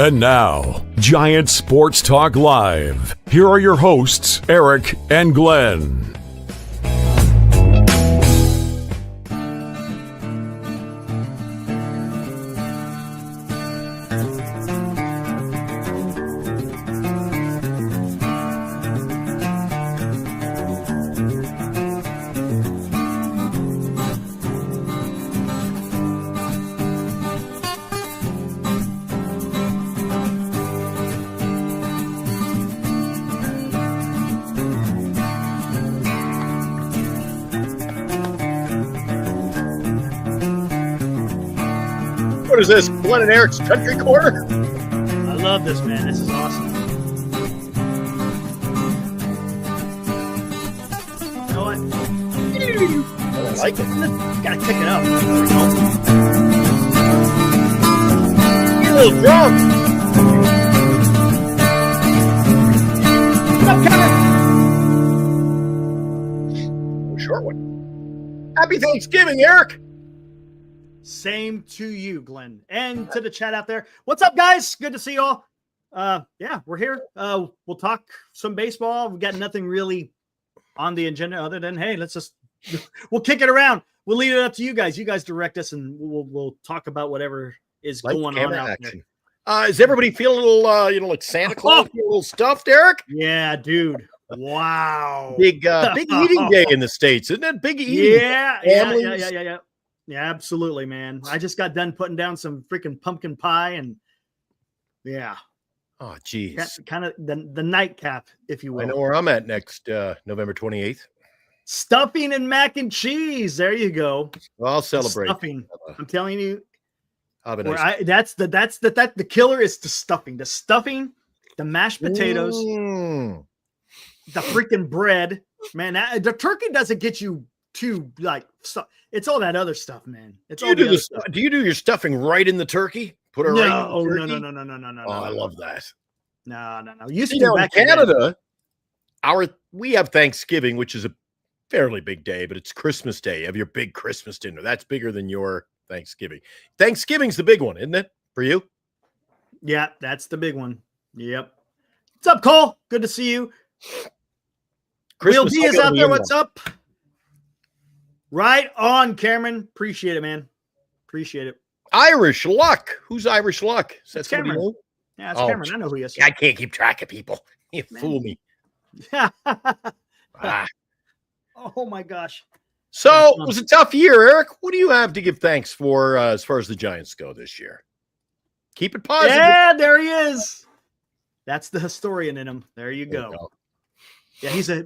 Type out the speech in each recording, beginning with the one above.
And now, Giant Sports Talk Live. Here are your hosts, Eric and Glenn. What is this, Glenn and Eric's Country Corner? I love this, man. This is awesome. You know what? I like it. Gotta kick it up. You're a little drunk. What's up, Kevin? Short one. Happy Thanksgiving, Eric. Same to you, Glenn, and to the chat out there. What's up, guys? Good to see you all. Yeah, we're here. We'll talk some baseball. We've got nothing really on the agenda other than, hey, we'll kick it around. We'll leave it up to you guys. You guys direct us, and we'll talk about whatever is going on out there. Is everybody feeling a little, like Santa Claus, a little stuffed, Eric? Yeah, dude. Wow. Big eating day in the States, isn't it? Big eating. Yeah. Yeah, absolutely, man. I just got done putting down some freaking pumpkin pie, and yeah. Oh, geez. Kind of the nightcap, if you will. I know where I'm at next November 28th. Stuffing and mac and cheese. There you go. Well, I'll celebrate. Stuffing. I'm telling you. Nice. That's the killer is the stuffing. The stuffing, the mashed potatoes, the freaking bread. Man, the turkey doesn't get you too like stuff. It's all that other stuff, man. Do you do your stuffing right in the turkey? Put it right in the turkey? No. Oh, I love that. No. Used to do in Canada, we have Thanksgiving, which is a fairly big day, but it's Christmas Day. You have your big Christmas dinner. That's bigger than your Thanksgiving. Thanksgiving's the big one, isn't it? For you? Yeah, that's the big one. Yep. What's up, Cole? Good to see you. Real D is out there. What's up? Right on, Cameron. Appreciate it, man. Appreciate it. Irish Luck. Who's Irish Luck? That's Cameron. Yeah, it's Cameron. I know who he is. I can't keep track of people. You fool me. Oh, my gosh. So it was a tough year, Eric. What do you have to give thanks for as far as the Giants go this year? Keep it positive. Yeah, there he is. That's the historian in him. There you go. Yeah, he's a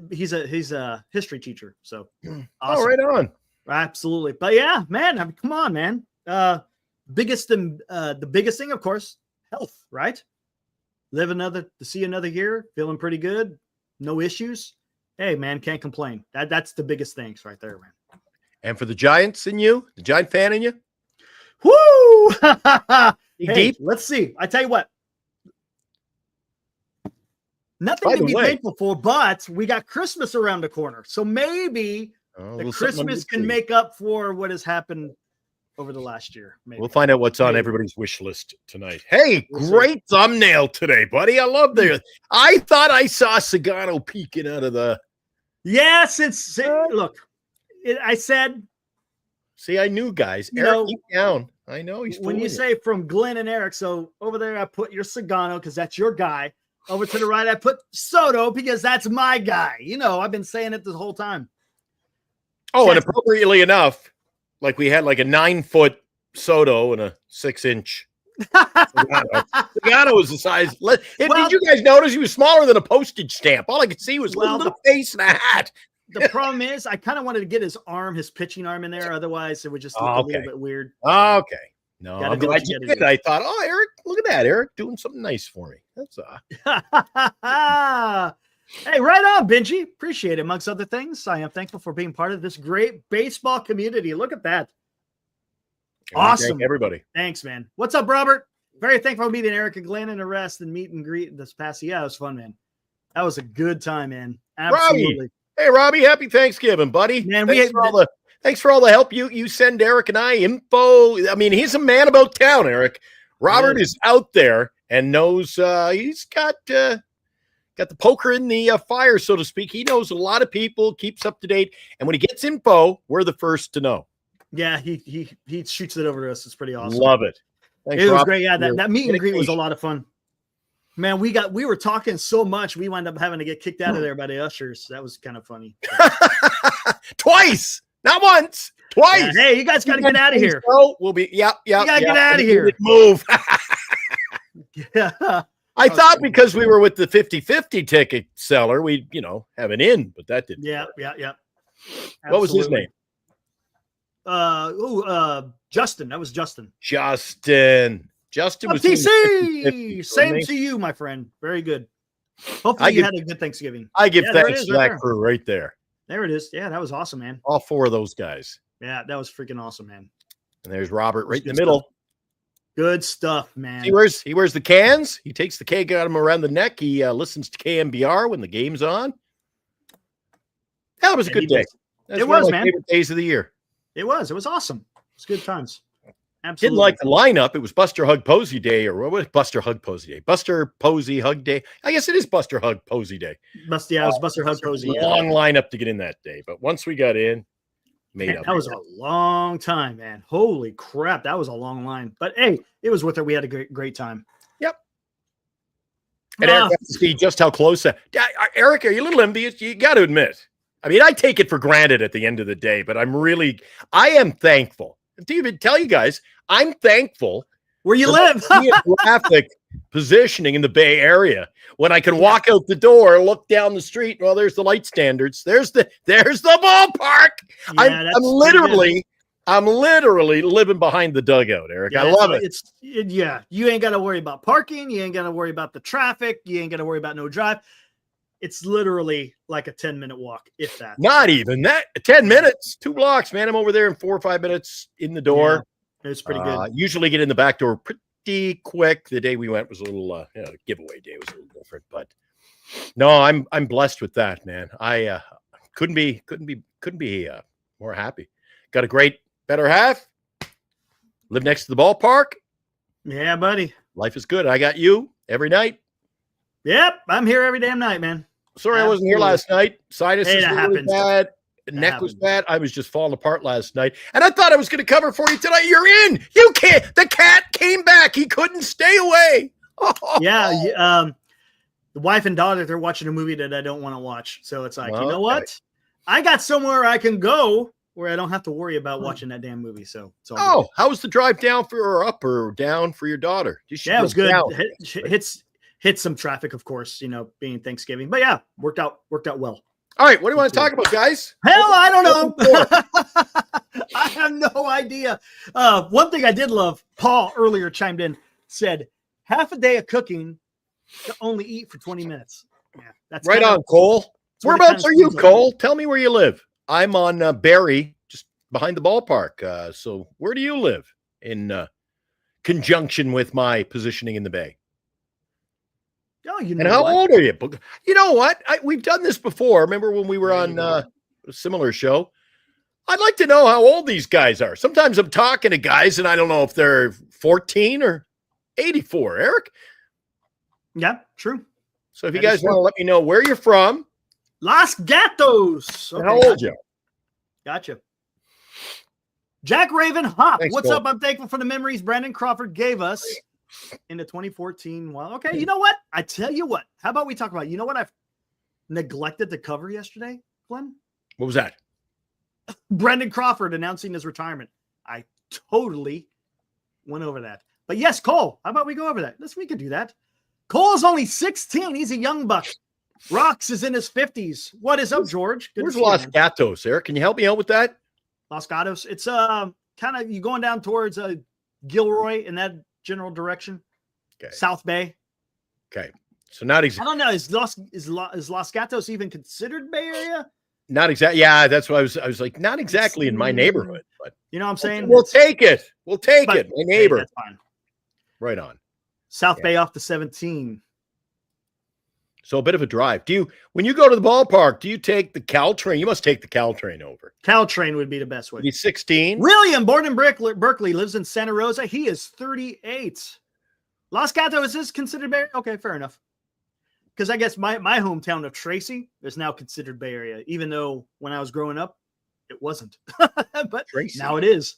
history teacher. So awesome. Oh, right on. Absolutely. But yeah, man, I mean, come on, man. The biggest thing, of course, health, right? To see another year, feeling pretty good, no issues. Hey, man, can't complain. That's the biggest things right there, man. And for the Giants in you, the Giant fan in you? Woo! Deep? Let's see. I tell you what. Nothing to be thankful for, but we got Christmas around the corner. So maybe the Christmas can make up for what has happened over the last year. Maybe. We'll find out what's on everybody's wish list tonight. Hey, great thumbnail today, buddy. I love the. I thought I saw Sagano peeking out of the. Yes, look. I said. See, I knew, guys. Eric, keep down. I know he's. When you say from Glenn and Eric, so over there I put your Sagano because that's your guy. Over to the right, I put Soto because that's my guy. You know, I've been saying it this whole time. Oh, and appropriately enough, like we had like a 9-foot Soto and a 6-inch Sagano was the size. Did you guys notice he was smaller than a postage stamp? All I could see was a little face and a hat. The problem is I kind of wanted to get his pitching arm in there. Otherwise, it would just look a little bit weird. Okay. No, I'm glad you did. I thought, Eric, look at that. Eric doing something nice for me. That's Hey, right on, Benji. Appreciate it. Amongst other things, I am thankful for being part of this great baseball community. Look at that. Awesome. Everybody. Thanks, man. What's up, Robert? Very thankful for meeting Eric and Glenn and the rest and meet and greet this past. Yeah, it was fun, man. That was a good time, man. Absolutely. Robbie. Hey, Robbie, happy Thanksgiving, buddy. Man, thanks for all the help you send Eric and I info. I mean, he's a man about town, Eric. Robert is out there and knows he's got the poker in the fire, so to speak. He knows a lot of people, keeps up to date, and when he gets info, we're the first to know. Yeah, he shoots it over to us. It's pretty awesome. Love it. Thanks, It was Rob, great. Yeah, for that meet and greet was a dedication. lot of fun. Man, we were talking so much, we wound up having to get kicked out of there by the ushers. That was kind of funny. Twice, not once, twice. Yeah, hey, you guys got to get out of here. So we'll be, yeah. You gotta get outta here. Move. Yeah. I thought because we were with the 50-50 ticket seller, we'd, have an in, but that didn't. Yeah. What was his Absolutely. name? Justin. That was Justin. Justin was in the 50-50, TC. Same wasn't he? to you, my friend. Very good. Hopefully you had a good Thanksgiving. I give Yeah, there it thanks is to right that there. crew right there. There it is. Yeah, that was awesome, man. All four of those guys. Yeah, that was freaking awesome, man. And there's Robert right in the Good middle. stuff. Good stuff, man. He wears the cans. He takes the keg out of him around the neck. He listens to KMBR when the game's on. That was a Yeah, good he day. does. That's It one of was, my man. favorite days of the year. It was awesome. It's good times. Absolutely. Didn't like the lineup. It was Buster Hug Posey Day, or what was Buster Hug Posey Day? Buster Posey Hug Day. I guess it is Buster Hug Posey Day. It was Buster Hug Posey. Yeah. Long lineup to get in that day, but once we got in, made Man, up. that was a long time, man. Holy crap, that was a long line. But hey, it was worth it. We had a great time. And Eric got to see just how close. Eric, are you a little envious? You got to admit. I mean, I take it for granted at the end of the day, but I am thankful. To even tell you guys, I'm thankful Where you for live? my geographic positioning in the Bay Area. When I can walk out the door, look down the street, well, there's the light standards. There's the ballpark. Yeah, that's I'm literally living behind the dugout, Eric. I love it. You ain't got to worry about parking. You ain't got to worry about the traffic. You ain't got to worry about no drive. It's literally like a 10-minute walk, if that. Not even that. 10 minutes, 2 blocks, man. I'm over there in 4 or 5 minutes in the door. Yeah, it's pretty good. Usually get in the back door pretty quick. The day we went was a little giveaway day was a little different, but no, I'm blessed with that, man. I couldn't be more happy. Got a better half. Live next to the ballpark. Yeah, buddy. Life is good. I got you every night. Yep, I'm here every damn night, man. Sorry, I wasn't here last night. Sinus is that really happens. bad. Neck was bad. I was just falling apart last night. And I thought I was going to cover for you tonight. You're in. You can't. The cat came back. He couldn't stay away. Yeah. The wife and daughter, they're watching a movie that I don't want to watch. So it's like, you know what? I got somewhere I can go where I don't have to worry about watching that damn movie. So it's all good. How was the drive down or up or down for your daughter? Yeah, it was good. Hit some traffic, of course, being Thanksgiving. But yeah, worked out well. All right, what do you want to talk about, guys? Hell, I don't know. I have no idea. One thing I did love, Paul earlier chimed in, said half a day of cooking to only eat for 20 minutes. Yeah, that's right on, Cole. Whereabouts are you, like. Cole? Tell me where you live. I'm on Barrie, just behind the ballpark. So where do you live in conjunction with my positioning in the Bay? Oh, you know and how what? old are you? You know what? We've done this before. Remember when we were on a similar show? I'd like to know how old these guys are. Sometimes I'm talking to guys, and I don't know if they're 14 or 84, Eric. Yeah, true. So if you guys want to let me know where you're from. Los Gatos. Okay, how old you? Gotcha. Jack Raven Hop. Thanks, What's Cole. up? I'm thankful for the memories Brandon Crawford gave us in the 2014. Well, okay, you know what? I tell you what. How about we talk about, you know what I've neglected to cover yesterday, Glenn? What was that? Brandon Crawford announcing his retirement. I totally went over that. But yes, Cole, how about we go over that? We could do that. Cole is only 16. He's a young buck. Rocks is in his 50s. What is up, George? Good to Where's see you, Los man. Gatos, Eric? Can you help me out with that? Los Gatos. It's kind of you going down towards Gilroy in that general direction. Okay. South Bay. Okay. So not I exactly. don't know. Is Los Gatos even considered Bay Area? Not exactly. Yeah, that's what I was like, not exactly in my neighborhood, but You know what I'm saying? we'll take it. We'll take But- it. My neighbor. Hey, that's fine. Right on. South Bay off the 17. So a bit of a drive. When you go to the ballpark, do you take the Caltrain? You must take the Caltrain over. Caltrain would be the best way. He's 16. William, born in Berkeley, lives in Santa Rosa. He is 38. Los Gatos, is this considered Bay Area? Okay, fair enough. Because I guess my hometown of Tracy is now considered Bay Area, even though when I was growing up, it wasn't. But Tracy. now it is.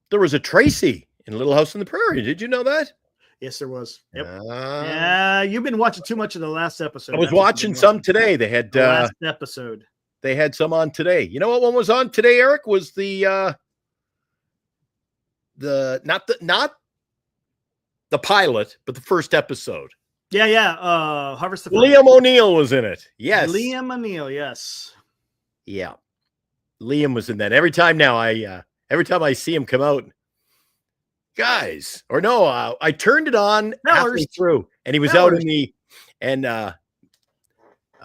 There was a Tracy in Little House on the Prairie. Did you know that? Yes, there was. Yep. Ah. Yeah, you've been watching too much of the last episode. I was That's what you've watching been some today. They had the last episode. they had some on today. You know what one was on today, Eric? Was the not the pilot, but the first episode. Yeah. Harvest the Fun. Liam O'Neill was in it. Yes. Liam O'Neill, yes. Yeah. Liam was in that. Every time I see him come out, guys, or no, I turned it on halfway through, and he was out in the, and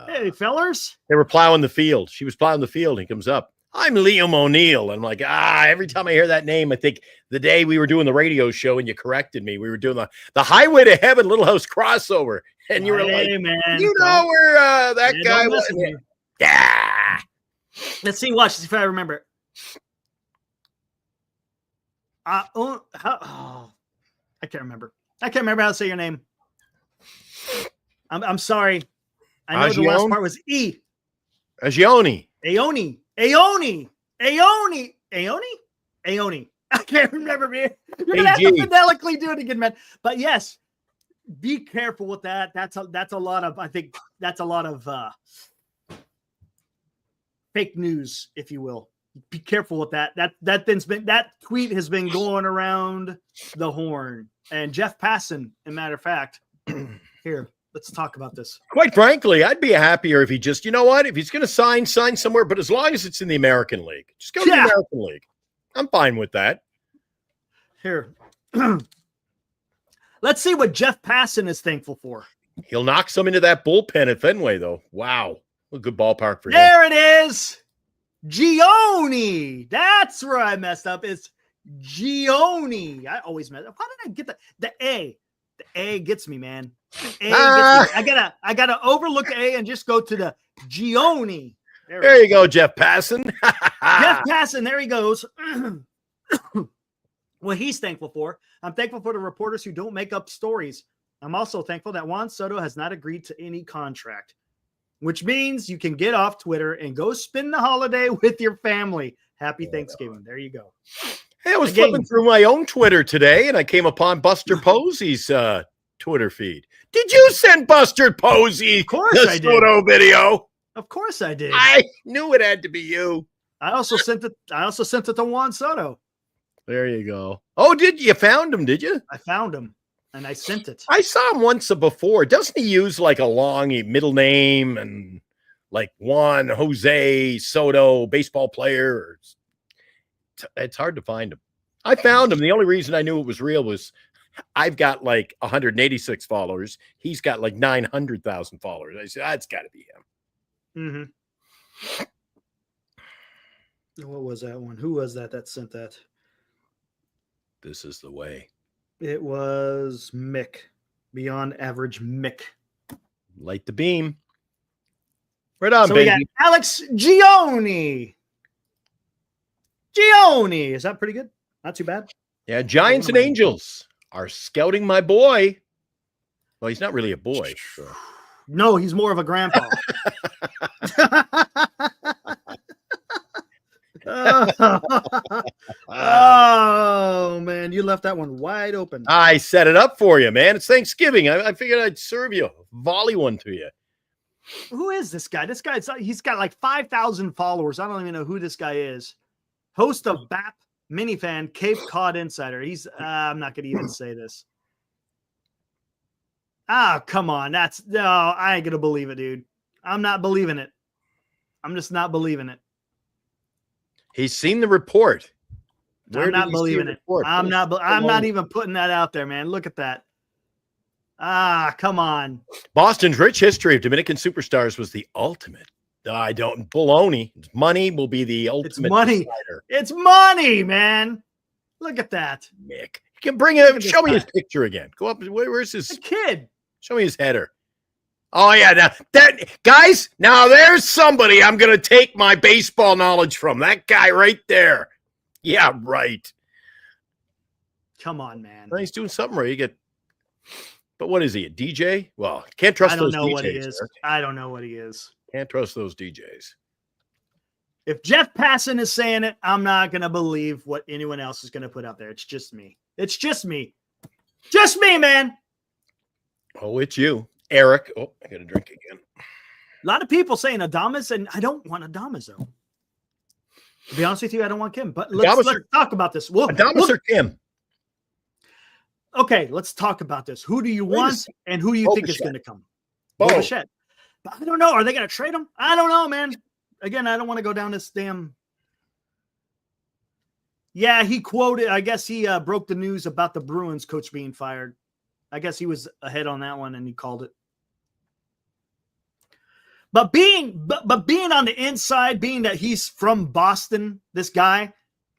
hey, fellers. they were plowing the field. She was plowing the field, and he comes up. I'm Liam O'Neill. And I'm like, every time I hear that name, I think the day we were doing the radio show and you corrected me, we were doing the Highway to Heaven Little House crossover. And you were Hey, like, man, you know where that guy don't was? mess with me. Yeah. Let's see. Watch. See if I remember. I can't remember. I can't remember how to say your name. I'm sorry. I know the last Agione? part was E. Agione. Aoni. I can't remember, man. You're gonna have to AG. phonetically do it again, man. But yes, be careful with that. That's a lot of. I think that's a lot of fake news, if you will. Be careful with that. That tweet has been going around the horn. And Jeff Passan, as a matter of fact, here, let's talk about this. Quite frankly, I'd be happier if he just, you know what? If he's going to sign somewhere, but as long as it's in the American League, just go to the American League. I'm fine with that. Here. Let's see what Jeff Passan is thankful for. He'll knock some into that bullpen at Fenway, though. Wow. What a good ballpark for him. There it is. Gioni. That's where I messed up. It's Gioni. I always mess up. How did I get the A? The A gets me, man. A gets me. I gotta overlook the A and just go to the Gioni. There you go, Jeff Passan. Jeff Passan, there he goes. What he's thankful for. I'm thankful for the reporters who don't make up stories. I'm also thankful that Juan Soto has not agreed to any contract, which means you can get off Twitter and go spend the holiday with your family. Happy Thanksgiving. There you go. Hey, I was flipping through my own Twitter today, and I came upon Buster Posey's Twitter feed. Did you send Buster Posey the Soto video? Of course I did. I knew it had to be you. I also sent it to Juan Soto. There you go. Oh, you found him, did you? I found him and I sent it. I saw him once before. Doesn't he use like a long middle name and like Juan Jose Soto, baseball player? It's hard to find him. I found him. The only reason I knew it was real was I've got like 186 followers. He's got like 900,000 followers. I said, that's got to be him. What was that one? Who was that sent that? This is the way. It was Mick. Beyond Average Mick. Light the beam. Right on, so baby. We got Alex Gioni. Is that pretty good? Not too bad. Yeah, Giants and Angels are scouting my boy. Well, he's not really a boy. So. No, he's more of a grandpa. Oh man, you left that one wide open. I set it up for you, man. It's Thanksgiving. I figured I'd serve you, volley one to you. Who is this guy? He's got like 5,000 followers. I don't even know who this guy is. Host of BAP Minifan, Cape Cod Insider. I'm not gonna even say this. Come on. I ain't gonna believe it, dude. I'm not believing it. I'm just not believing it. He's seen the report. I'm not believing it. I'm not even putting that out there, man. Look at that. Come on. Boston's rich history of Dominican superstars was the ultimate. I don't baloney. Money will be the ultimate. It's money. Decider. It's money, man. Look at that. Mick. You can bring it. Show me his picture again. Go up. Where's his kid? Show me his header. Oh yeah, now there's somebody I'm gonna take my baseball knowledge from. That guy right there. Yeah, right. Come on, man. Well, he's doing something right. You get, but what is he? A DJ? Well, can't trust I don't those know DJs. what he is. Eric. I don't know what he is. Can't trust those DJs. If Jeff Passan is saying it, I'm not going to believe what anyone else is going to put out there. It's just me. It's just me. Just me, man. Oh, it's you, Eric. Oh, I got to drink again. A lot of people saying Adames, and I don't want Adames, though. To be honest with you, I don't want Kim. But let's talk about this. Adames or Kim? Okay, let's talk about this. Who do you want, and who do you think is going to come? Bo Bichette. But I don't know. Are they going to trade him? I don't know, man. Again, I don't want to go down this damn. Yeah, he quoted. I guess he broke the news about the Bruins coach being fired. I guess he was ahead on that one, and he called it. But being on the inside, being that he's from Boston, this guy,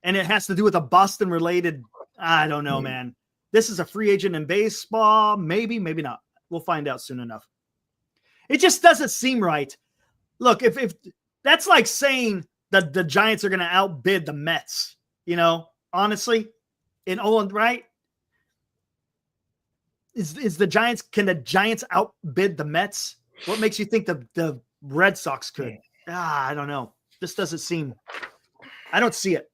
and it has to do with a Boston related. I don't know, man. This is a free agent in baseball. Maybe, maybe not. We'll find out soon enough. It just doesn't seem right. Look, if that's like saying that the Giants are going to outbid the Mets, you know, honestly, in Owen, right? Is the Giants, can the Giants outbid the Mets? What makes you think the Red Sox could? I don't know. This doesn't seem, I don't see it.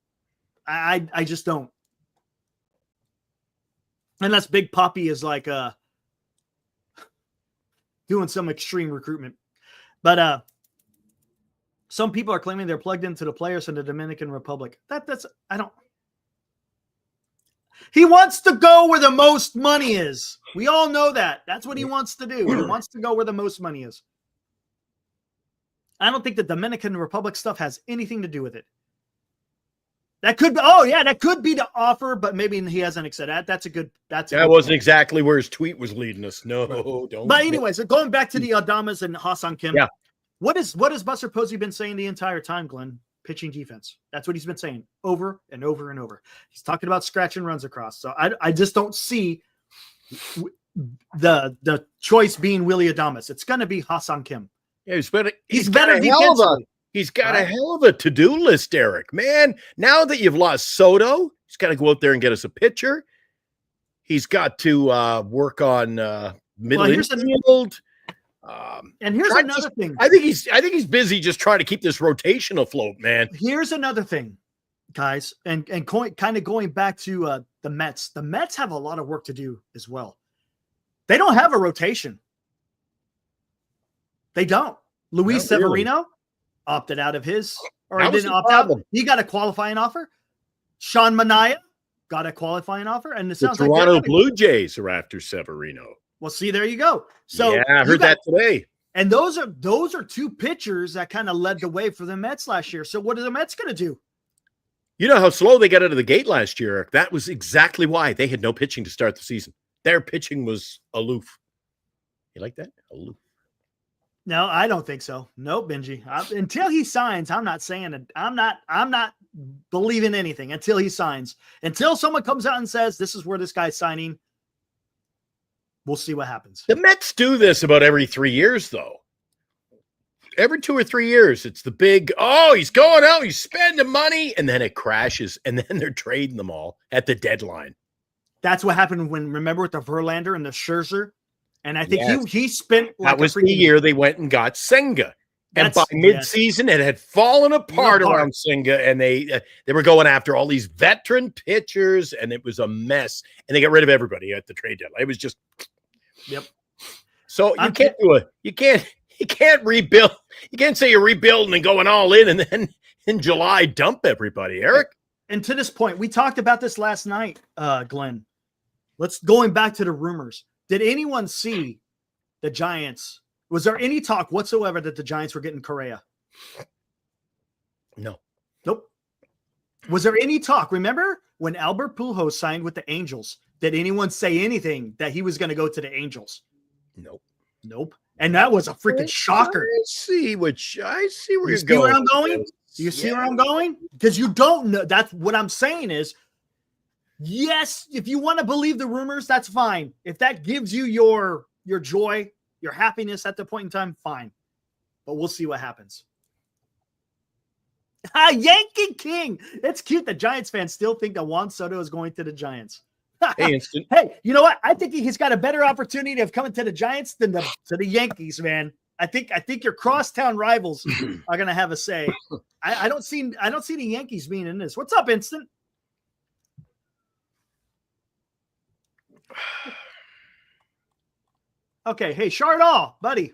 I just don't. Unless Big Papi is like doing some extreme recruitment. But some people are claiming they're plugged into the players in the Dominican Republic. He wants to go where the most money is. We all know that. That's what he wants to do. He wants to go where the most money is. I don't think the Dominican Republic stuff has anything to do with it. That could be, that could be the offer, but maybe he hasn't accepted that. That wasn't exactly where his tweet was leading us. No, don't. But anyways, going back to the Adames and Ha-Seong Kim. Yeah. What has Buster Posey been saying the entire time, Glenn? Pitching defense. That's what he's been saying over and over and over. He's talking about scratch and runs across. So I just don't see the choice being Willy Adames. It's going to be Ha-Seong Kim. Yeah, he's better defensively. He's got a hell of a to-do list, Eric. Man, now that you've lost Soto, he's got to go out there and get us a pitcher. He's got to work on middle infield. And here's another thing. I think he's busy just trying to keep this rotation afloat, man. Here's another thing, guys, and kind of going back to the Mets. The Mets have a lot of work to do as well. They don't have a rotation. They don't. Luis Severino opted out of his, or he didn't opt out. He got a qualifying offer. Sean Manaea got a qualifying offer, and it sounds like the Toronto Blue Jays are after Severino. Well, see, there you go. So yeah, I heard that today. And those are two pitchers that kind of led the way for the Mets last year. So what are the Mets going to do? You know how slow they got out of the gate last year, Eric? That was exactly why they had no pitching to start the season. Their pitching was aloof. You like that? Aloof. No, I don't think so. No, Benji. Until he signs, I'm not saying it. I'm not believing anything until he signs. Until someone comes out and says, this is where this guy's signing, we'll see what happens. The Mets do this about every 3 years, though. Every 2 or 3 years, it's the big, he's going out, he's spending money, and then it crashes, and then they're trading them all at the deadline. That's what happened remember with the Verlander and the Scherzer? And I think he spent that was the year they went and got Senga. And by midseason, it had fallen apart around Senga, and they were going after all these veteran pitchers, and it was a mess. And they got rid of everybody at the trade deadline. It was just, So you can't rebuild. You can't say you're rebuilding and going all in, and then in July dump everybody, Eric. And to this point, we talked about this last night, Glenn. Going back to the rumors. Did anyone see the Giants? Was there any talk whatsoever that the Giants were getting Correa? No. Nope. Was there any talk? Remember when Albert Pujols signed with the Angels? Did anyone say anything that he was going to go to the Angels? Nope. And that was a freaking shocker. I see where you're going. Where I'm going? Do you see where I'm going? Because you don't know. That's what I'm saying is, yes, if you want to believe the rumors, that's fine. If that gives you your joy, your happiness at the point in time, fine. But we'll see what happens. Yankee King. It's cute that Giants fans still think that Juan Soto is going to the Giants. Hey, Instant. Hey, you know what? I think he's got a better opportunity of coming to the Giants than to the Yankees, man. I think your crosstown rivals are going to have a say. I don't see the Yankees being in this. What's up, Instant? Okay, hey, Chardall, buddy.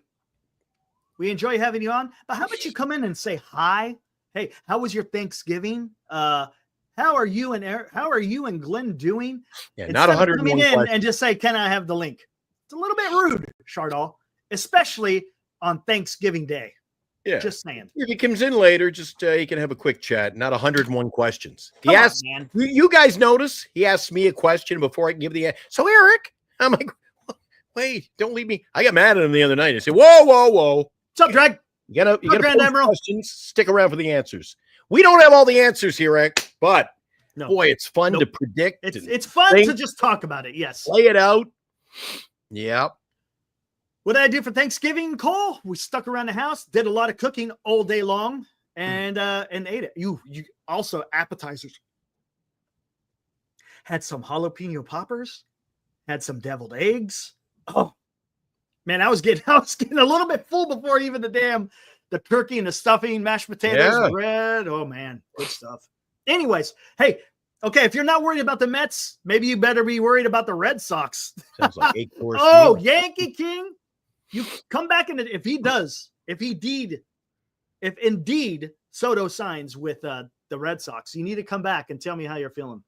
We enjoy having you on. But how about you come in and say hi? Hey, how was your Thanksgiving? How are you and Glenn doing? Yeah, Instead not of 101 coming in questions. and just say, "Can I have the link?" It's a little bit rude, Chardall, especially on Thanksgiving Day. Yeah. Just saying. If he comes in later, just you can have a quick chat. Not 101 questions. He Come on, asked, man. you guys notice he asked me a question before I can give the answer. So, Eric, I'm like, wait, don't leave me. I got mad at him the other night. I said, whoa. What's up, Drag? You gotta Grand pose Admiral. questions. Stick around for the answers. We don't have all the answers here, Eric, but No. boy, it's fun to Nope. predict. It's fun think. to just talk about it. Yes. Lay it out. Yeah. What did I do for Thanksgiving, Cole? We stuck around the house, did a lot of cooking all day long, and ate it. You also appetizers. Had some jalapeno poppers, had some deviled eggs. Oh man, I was getting a little bit full before even the turkey and the stuffing, mashed potatoes, Yeah. bread. Oh man, good stuff. Anyways, hey, okay, if you're not worried about the Mets, maybe you better be worried about the Red Sox. Sounds like 8-course Oh, meal. Yankee King, you come back in if indeed Soto signs with the Red Sox, you need to come back and tell me how you're feeling.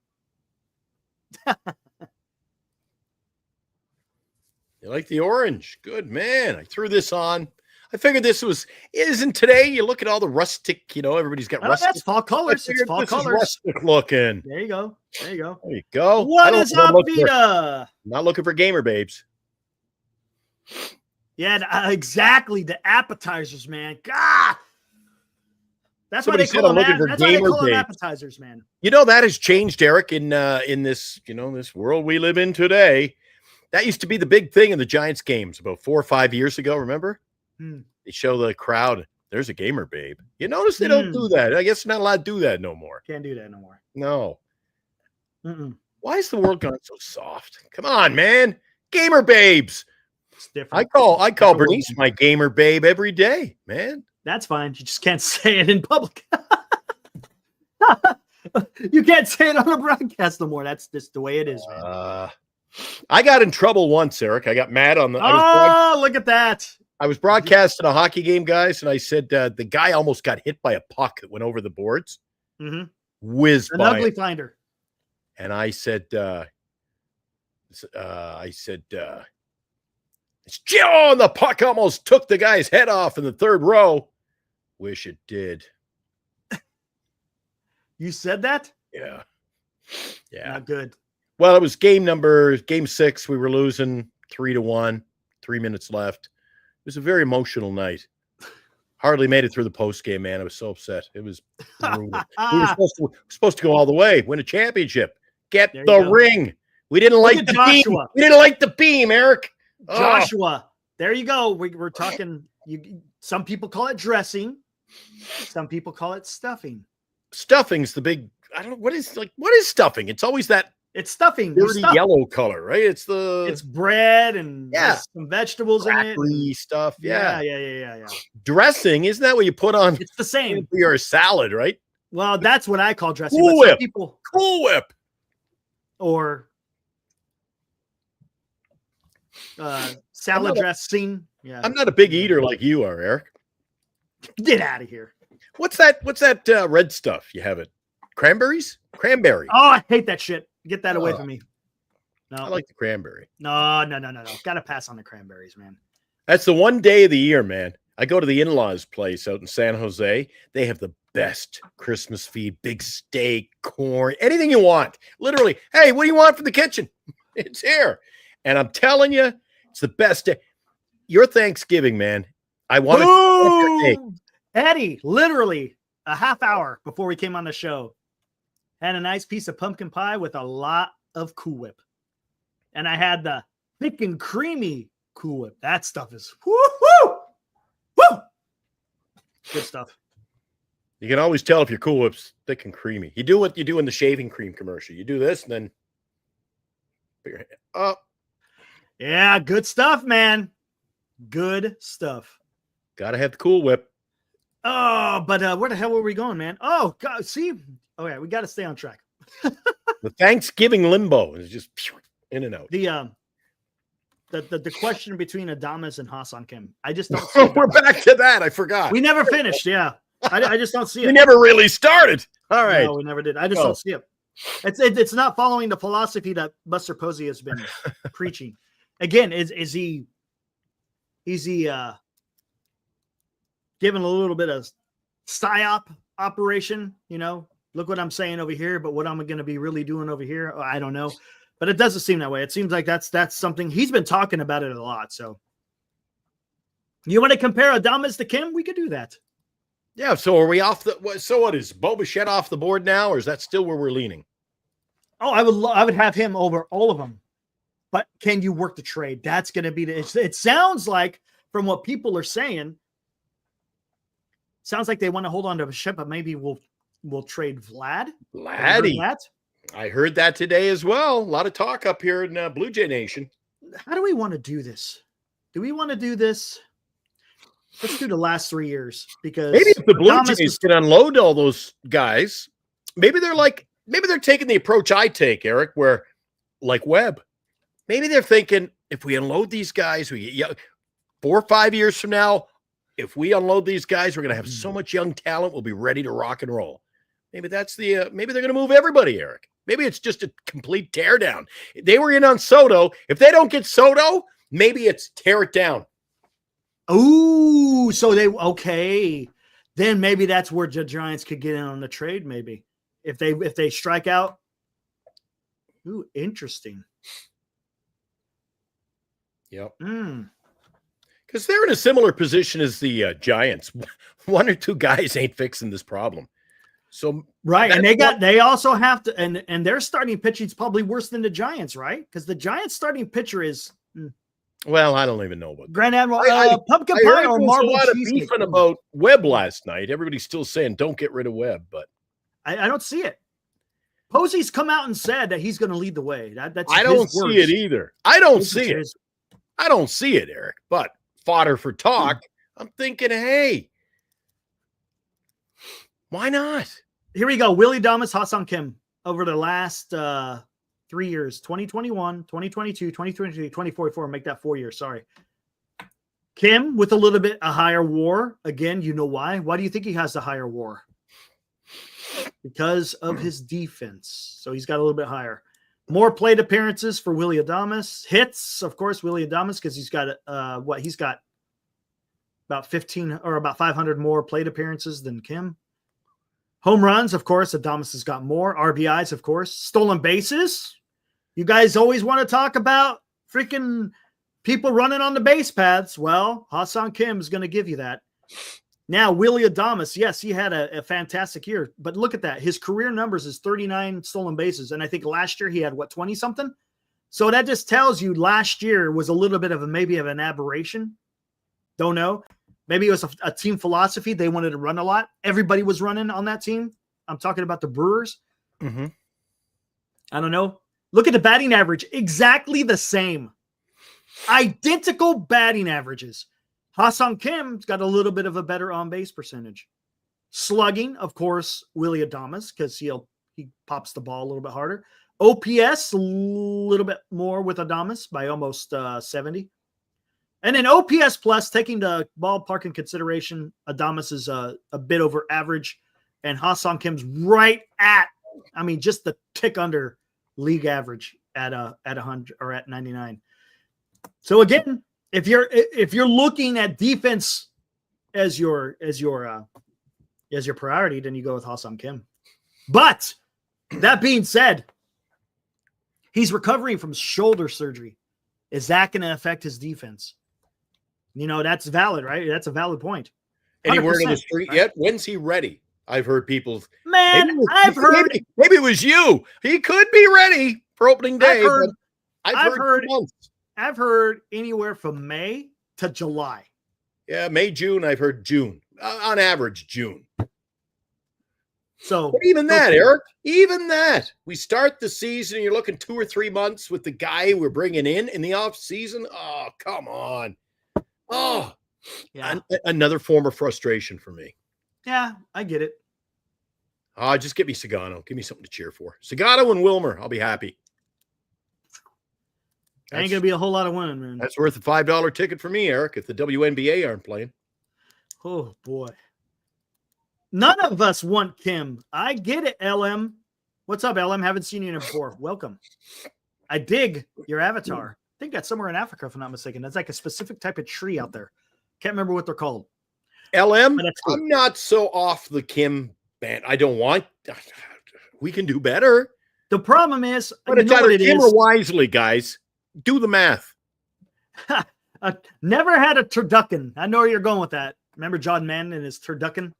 You like the orange? Good, man. I threw this on. I figured isn't today. You look at all the rustic, everybody's got Oh, rustic. that's fall colors. I It's figured fall this is colors. rustic looking. There you go. There you go. What I don't is know what I'm up, looking for. Vita? Not looking for gamer babes. Yeah, exactly. The appetizers, man. God. That's Somebody why they said call I'm looking for that's why they gamer call them babes. appetizers, man. That has changed, Eric, in this, this world we live in today. That used to be the big thing in the Giants games about 4 or 5 years ago. Remember? They show the crowd. There's a gamer babe. You notice they don't do that. I guess you're not allowed to do that no more. Can't do that no more. No. Mm-mm. Why is the world gone so soft? Come on, man. Gamer babes. It's different. I call Different Bernice world. my gamer babe every day, man. That's fine. You just can't say it in public. You can't say it on a broadcast no more. That's just the way it is, man. I got in trouble once, Eric. I got mad on the. Look at that. I was broadcasting a hockey game, guys, and I said the guy almost got hit by a puck that went over the boards. Mm-hmm. Whizzed An by ugly it. finder. And I said, Joe, and the puck almost took the guy's head off in the third row. Wish it did. You said that? Yeah. Not good. Well, it was game 6. We were losing 3-1, 3 minutes left. It was a very emotional night. Hardly made it through the post game, man. I was so upset. It was brutal. We were supposed to go all the way, win a championship, get There you the go. ring. We didn't Look like at the beam. Joshua. We didn't like the beam, Eric. Oh. Joshua. There you go. We're talking. Some people call it dressing. Some people call it stuffing. Stuffing's the big. I don't know what is stuffing. It's always that It's stuffing. You dirty stuff. yellow color, right? It's bread and Yeah. there's some vegetables in it. crackly stuff. Yeah. Yeah. Dressing, isn't that what you put on It's the same. your salad, right? Well, that's what I call dressing. Cool but some Whip. people Cool Whip. or salad I'm not a- dressing. Yeah. I'm not a big eater like you are, Eric. Get out of here. What's that red stuff you have it? Cranberries? Cranberry. Oh, I hate that shit. Get that away Oh. from me. No, I like the cranberry. no. Gotta pass on the cranberries, man. That's the one day of the year, man. I go to the in-laws place out in San Jose. They have the best Christmas feed, big steak, corn, anything you want. Literally, hey, what do you want from the kitchen? It's here. And I'm telling you, it's the best day. Your Thanksgiving, man. I wanted to Boom! Eddie, literally a half hour before we came on the show, had a nice piece of pumpkin pie with a lot of Cool Whip. And I had the thick and creamy Cool Whip. That stuff is woo! Good stuff. You can always tell if your Cool Whip's thick and creamy. You do what you do in the shaving cream commercial. You do this, and then Oh, Yeah, good stuff, man. Good stuff. gotta have the Cool Whip. Oh, but where the hell were we going, man? Oh, God, see? Oh, yeah, we got to stay on track. The Thanksgiving limbo is just in and out. The question between Adames and Hassan Kim. I just don't see We're back to that. I forgot. We never finished. Yeah. I just don't see it. We never really started. All right. No, we never did. I just don't see it. It's not following the philosophy that Buster Posey has been preaching. Again, is he giving a little bit of psyop operation? You know, look what I'm saying over here, but what I'm going to be really doing over here, I don't know. But it doesn't seem that way. It seems like that's something he's been talking about it a lot. So you want to compare Adames to Kim? We could do that. Yeah. So are we off the? So what is Bo Bichette off the board now, or is that still where we're leaning? Oh, I would have him over all of them. But can you work the trade? That's going to be it sounds like from what people are saying, sounds like they want to hold on to Bichette, but maybe we'll trade Vlad. Vladdy. I heard that today as well. A lot of talk up here in Blue Jay Nation. How do we want to do this? Do we want to do this? Let's do the last 3 years, because maybe if the Blue Jays can unload all those guys, maybe they're taking the approach I take, Eric, where like Webb, maybe they're thinking if we unload these guys, 4 or 5 years from now, if we unload these guys, we're going to have so much young talent. We'll be ready to rock and roll. Maybe that's maybe they're going to move everybody, Eric. Maybe it's just a complete teardown. They were in on Soto. If they don't get Soto, maybe it's tear it down. Oh, so okay. Then maybe that's where the Giants could get in on the trade. Maybe if they strike out. Ooh, interesting. Yep. Because they're in a similar position as the Giants. One or two guys ain't fixing this problem. So right, and they also have to, and their starting pitching is probably worse than the Giants, right? Because the Giants' starting pitcher is. Well, I don't even know about Grand Admiral pumpkin I pie heard or there was marble a lot of cheesecake. beefing about Webb last night. Everybody's still saying don't get rid of Webb, but I don't see it. Posey's come out and said that he's going to lead the way. That's I don't see it either. I don't see it. I don't see it, Eric. But fodder for talk. I'm thinking, hey, why not? Here we go. Willie Adames, Hassan Kim over the last 3 years, 2021, 2022, 2023, 2044. Make that 4 years. Sorry. Kim with a higher WAR. Again, you know why? Why do you think he has the higher WAR? Because of his defense. So he's got a little bit higher. More plate appearances for Willie Adames. Hits, of course, Willie Adames, because he's got he's got about 15 or about 500 more plate appearances than Kim. Home runs, of course, Adames has got more. RBIs, of course. Stolen bases. You guys always want to talk about freaking people running on the base paths. Well, Hassan Kim is going to give you that. Now, Willie Adames, yes, he had a fantastic year, but look at that. His career numbers is 39 stolen bases, and I think last year he had, 20-something? So that just tells you last year was a little bit of an aberration. Don't know. Maybe it was a team philosophy. They wanted to run a lot. Everybody was running on that team. I'm talking about the Brewers. Mm-hmm. I don't know. Look at the batting average. Exactly the same. Identical batting averages. Hassan Kim's got a little bit of a better on-base percentage. Slugging, of course, Willie Adames, because he pops the ball a little bit harder. OPS, a little bit more with Adames by almost 70. And then OPS plus, taking the ballpark in consideration, Adames is a bit over average, and Hassan Kim's right at, just the tick under league average at 100 or at 99. So again, if you're looking at defense as your priority, then you go with Hassan Kim. But that being said, he's recovering from shoulder surgery. Is that going to affect his defense? That's valid, right? That's a valid point. Any word on the street yet? When's he ready? I've heard people. Man, maybe it was you. He could be ready for opening day. I've heard months. I've heard anywhere from May to July. Yeah, May, June. I've heard June. On average, June. So, But even that, Eric, even that, we start the season and you're looking 2 or 3 months with the guy we're bringing in the off season. Oh, come on. Oh, yeah, another form of frustration for me. yeah, I get it. Just get me Sagano. Give me something to cheer for. Sagano and Wilmer. I'll be happy. Ain't gonna be a whole lot of winning, man. That's worth a $5 ticket for me, Eric, if the WNBA aren't playing. Oh boy. None of us want Kim. I get it, LM. What's up, LM? Haven't seen you before. Welcome. I dig your avatar. I think that's somewhere in Africa, if I'm not mistaken. That's like a specific type of tree out there. Can't remember what they're called. LM, But that's cool. I'm not so off the Kim band. I don't want. We can do better. The problem is, But you it's know either what it Kim is? or Wisely, guys. Do the math. Never had a turducken. I know where you're going with that. Remember John Madden and his turducken?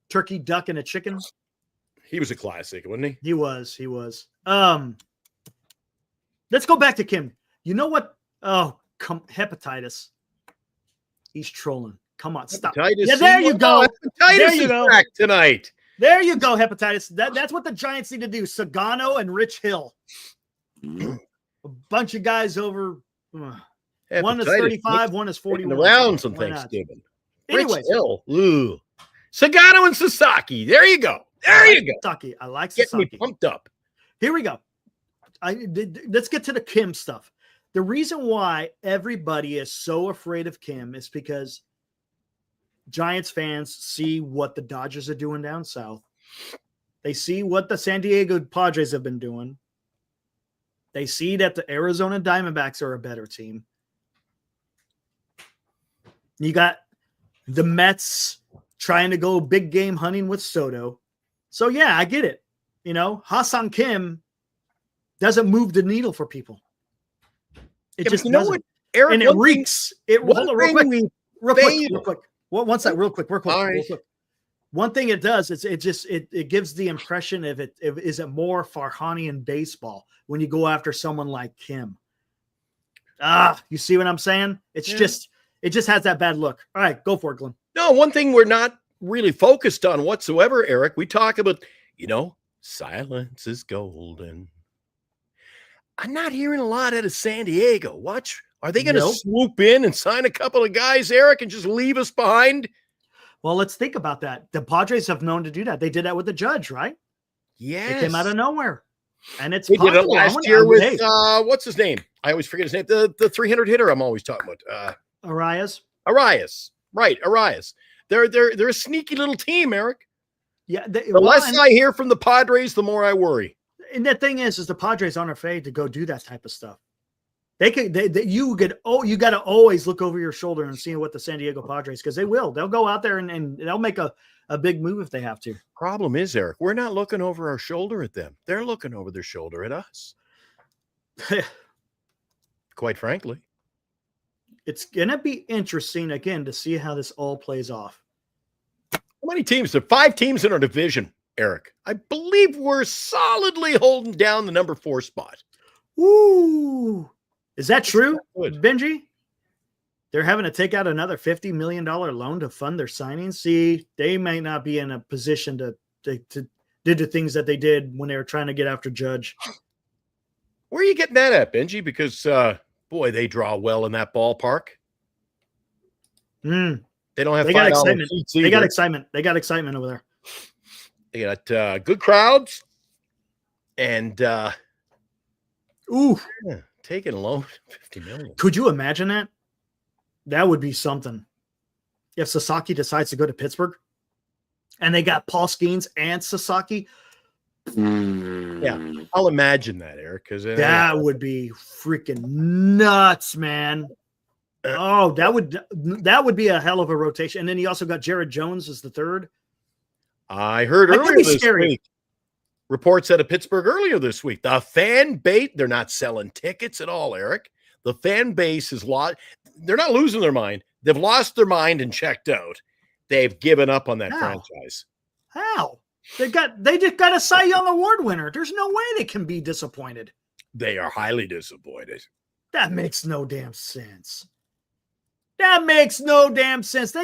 Turkey, duck, and a chicken? He was a classic, wasn't he? He was. Let's go back to Kim. You know what? Oh, hepatitis. He's trolling. Come on, stop. Hepatitis Yeah, there C. you go. Hepatitis There you is go. back tonight. There you go, hepatitis. That's what the Giants need to do. Sagano and Rich Hill. A bunch of guys over. One is Hepatitis 35, one is making 41. the rounds on Why not? Thanksgiving. Anyways, Rich Hill. Ooh. Sagano and Sasaki. There you go. There you go. Sasaki. I like Get me Sasaki. pumped up. Here we go. Let's get to the Kim stuff. The reason why everybody is so afraid of Kim is because Giants fans see what the Dodgers are doing down south. They see what the San Diego Padres have been doing. They see that the Arizona Diamondbacks are a better team. You got the Mets trying to go big game hunting with Soto. So, yeah, I get it. You know, Ha-Seong Kim doesn't move the needle for people. It just know doesn't. what, Eric? And it reeks. Hold on, real quick. One sec, real quick. One thing it does is it gives the impression of it. Is it more Farhanian baseball when you go after someone like Kim? You see what I'm saying? It just has that bad look. All right, go for it, Glenn. No, one thing we're not really focused on whatsoever, Eric. We talk about, silence is golden. I'm not hearing a lot out of San Diego. Are they going to swoop in and sign a couple of guys, Eric, and just leave us behind? Well, let's think about that. The Padres have known to do that. They did that with the Judge, right? Yes. It came out of nowhere. And it's they did it last year with, what's his name? I always forget his name. The 300 hitter I'm always talking about. Arias. Right, Arias. They're a sneaky little team, Eric. Yeah. The less I hear from the Padres, the more I worry. And the thing is the Padres aren't afraid to go do that type of stuff. You got to always look over your shoulder and see what the San Diego Padres, because they will. They'll go out there and they'll make a big move if they have to. Problem is, Eric, we're not looking over our shoulder at them. They're looking over their shoulder at us. Quite frankly. It's going to be interesting, again, to see how this all plays off. How many teams? There are 5 teams in our division, Eric. I believe we're solidly holding down the number 4 spot. Ooh. Is that true, good. Benji? They're having to take out another $50 million loan to fund their signings. See, they may not be in a position to do the things that they did when they were trying to get after Judge. Where are you getting that at, Benji? Because, boy, they draw well in that ballpark. They don't have got excitement. They got excitement. They got excitement over there. They got good crowds. And, taking a loan, $50 million. Could you imagine that? That would be something. If Sasaki decides to go to Pittsburgh and they got Paul Skeens and Sasaki. Yeah, I'll imagine that, Eric, because that would be freaking nuts, man. That would be a hell of a rotation. And then you also got Jared Jones as the third. I heard earlier this week. Reports out of Pittsburgh earlier this week. The fan base, they're not selling tickets at all, Eric. The fan base is lost. They're not losing their mind. They've lost their mind and checked out. They've given up on that franchise. How? They just got a Cy Young Award winner. There's no way they can be disappointed. They are highly disappointed. That makes no damn sense. They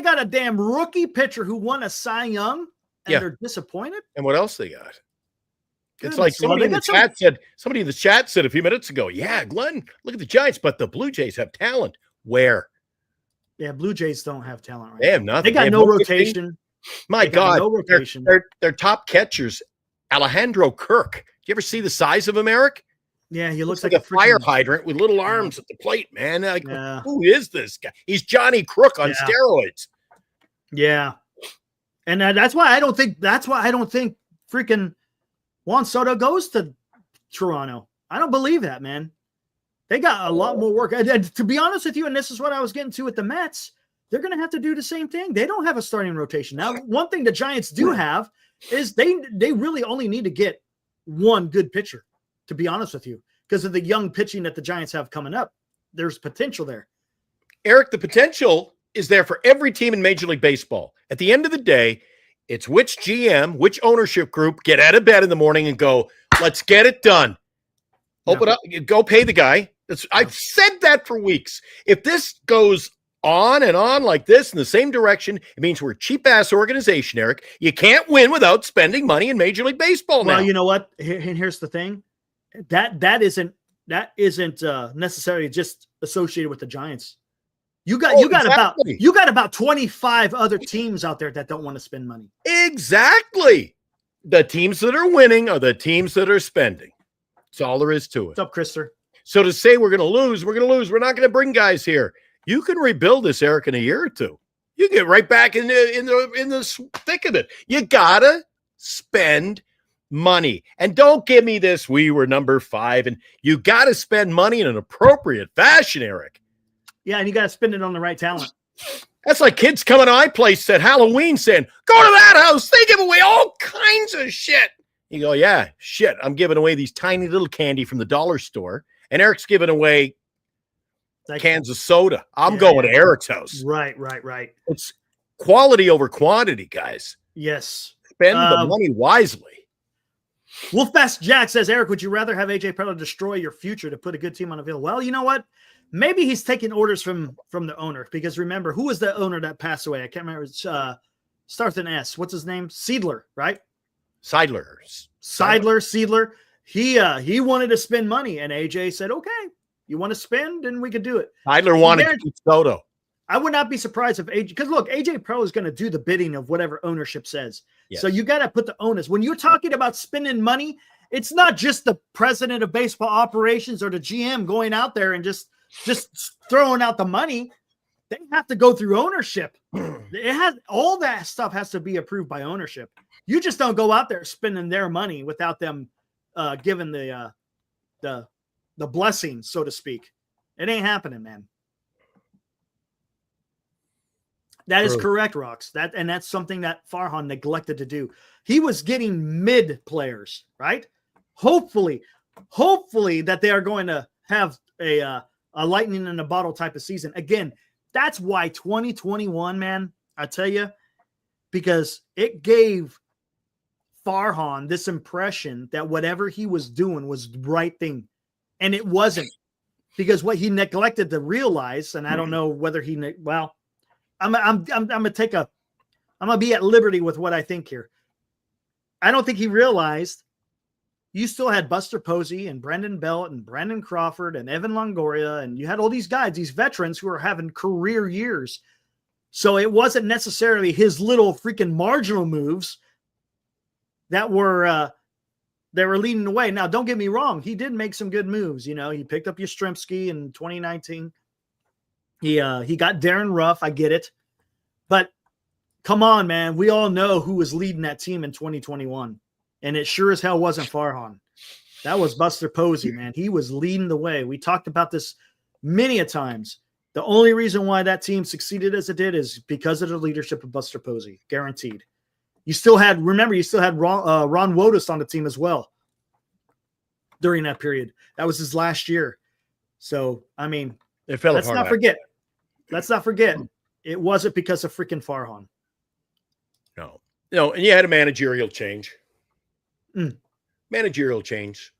got a damn rookie pitcher who won a Cy Young, and they're disappointed. And what else they got? It's Goodness, like somebody in the well, chat said a few minutes ago, yeah, Glenn, look at the Giants, but the Blue Jays have talent. Where? Yeah, Blue Jays don't have talent right They have nothing. They got no rotation. My God, no rotation. Their top catchers, Alejandro Kirk. Do you ever see the size of him, Eric? Yeah, he looks like a fire hydrant with little arms at the plate, man. Like, who is this guy? He's Johnny Crook on steroids. Yeah, and that's why I don't think freaking Juan Soto goes to Toronto. I don't believe that, man. They got a lot more work. And to be honest with you, and this is what I was getting to with the Mets, they're going to have to do the same thing. They don't have a starting rotation. Now, one thing the Giants do have is they really only need to get one good pitcher, to be honest with you, because of the young pitching that the Giants have coming up. There's potential there. Eric, the potential is there for every team in Major League Baseball. At the end of the day, it's which GM, which ownership group get out of bed in the morning and go, let's get it done. Open up, go pay the guy. I've said that for weeks. If this goes on and on like this in the same direction, it means we're a cheap-ass organization, Eric. You can't win without spending money in Major League Baseball now. Well, you know what? Here's the thing. That isn't necessarily just associated with the Giants. You got about 25 other teams out there that don't want to spend money. Exactly. The teams that are winning are the teams that are spending. That's all there is to it. What's up, Krister? So to say we're going to lose, we're not going to bring guys here. You can rebuild this, Eric, in a year or two. You get right back in the thick of it. You gotta spend money, and don't give me this. We were number 5, and you gotta spend money in an appropriate fashion, Eric. Yeah, and you gotta spend it on the right talent. That's like kids coming to my place at Halloween saying, "Go to that house. They give away all kinds of shit." You go, "Yeah, shit. I'm giving away these tiny little candy from the dollar store." And Eric's giving away cans of soda. I'm going to Eric's house. Right. It's quality over quantity, guys. Yes. Spend the money wisely. Wolfbest Jack says, Eric, would you rather have AJ Preller destroy your future to put a good team on the field? Well, you know what? Maybe he's taking orders from the owner, because remember, who was the owner that passed away? I can't remember. It's, starts with an S. What's his name? Seidler, right? Seidler. He wanted to spend money, and AJ said, okay, you want to spend, and we could do it. Seidler wanted to keep Soto. I would not be surprised if AJ, because look, AJ Preller is going to do the bidding of whatever ownership says. Yes. So you got to put the onus. When you're talking about spending money, it's not just the president of baseball operations or the GM going out there and just throwing out the money. They have to go through ownership. All that stuff has to be approved by ownership. You just don't go out there spending their money without them giving the blessing, so to speak. It ain't happening, man. That is correct, Rox. That's something that Farhan neglected to do. He was getting mid players, right? Hopefully that they are going to have a lightning in a bottle type of season. Again, that's why 2021, man, I tell you, because it gave Farhan this impression that whatever he was doing was the right thing. And it wasn't, because what he neglected to realize, and I don't know whether I'm gonna be at liberty with what I think here. I don't think he realized you still had Buster Posey and Brendan Belt and Brandon Crawford and Evan Longoria, and you had all these guys, these veterans who were having career years. So it wasn't necessarily his little freaking marginal moves that were they were leading the way. Now, don't get me wrong, he did make some good moves. You know, he picked up Yastrzemski in 2019. He got Darren Ruff. I get it. But come on, man. We all know who was leading that team in 2021. And it sure as hell wasn't Farhan. That was Buster Posey, man. He was leading the way. We talked about this many a times. The only reason why that team succeeded as it did is because of the leadership of Buster Posey. Guaranteed. You still had Ron Wotus on the team as well during that period. That was his last year. So, I mean, let's not forget. It wasn't because of freaking Farhan. No, and you had a managerial change. Managerial change.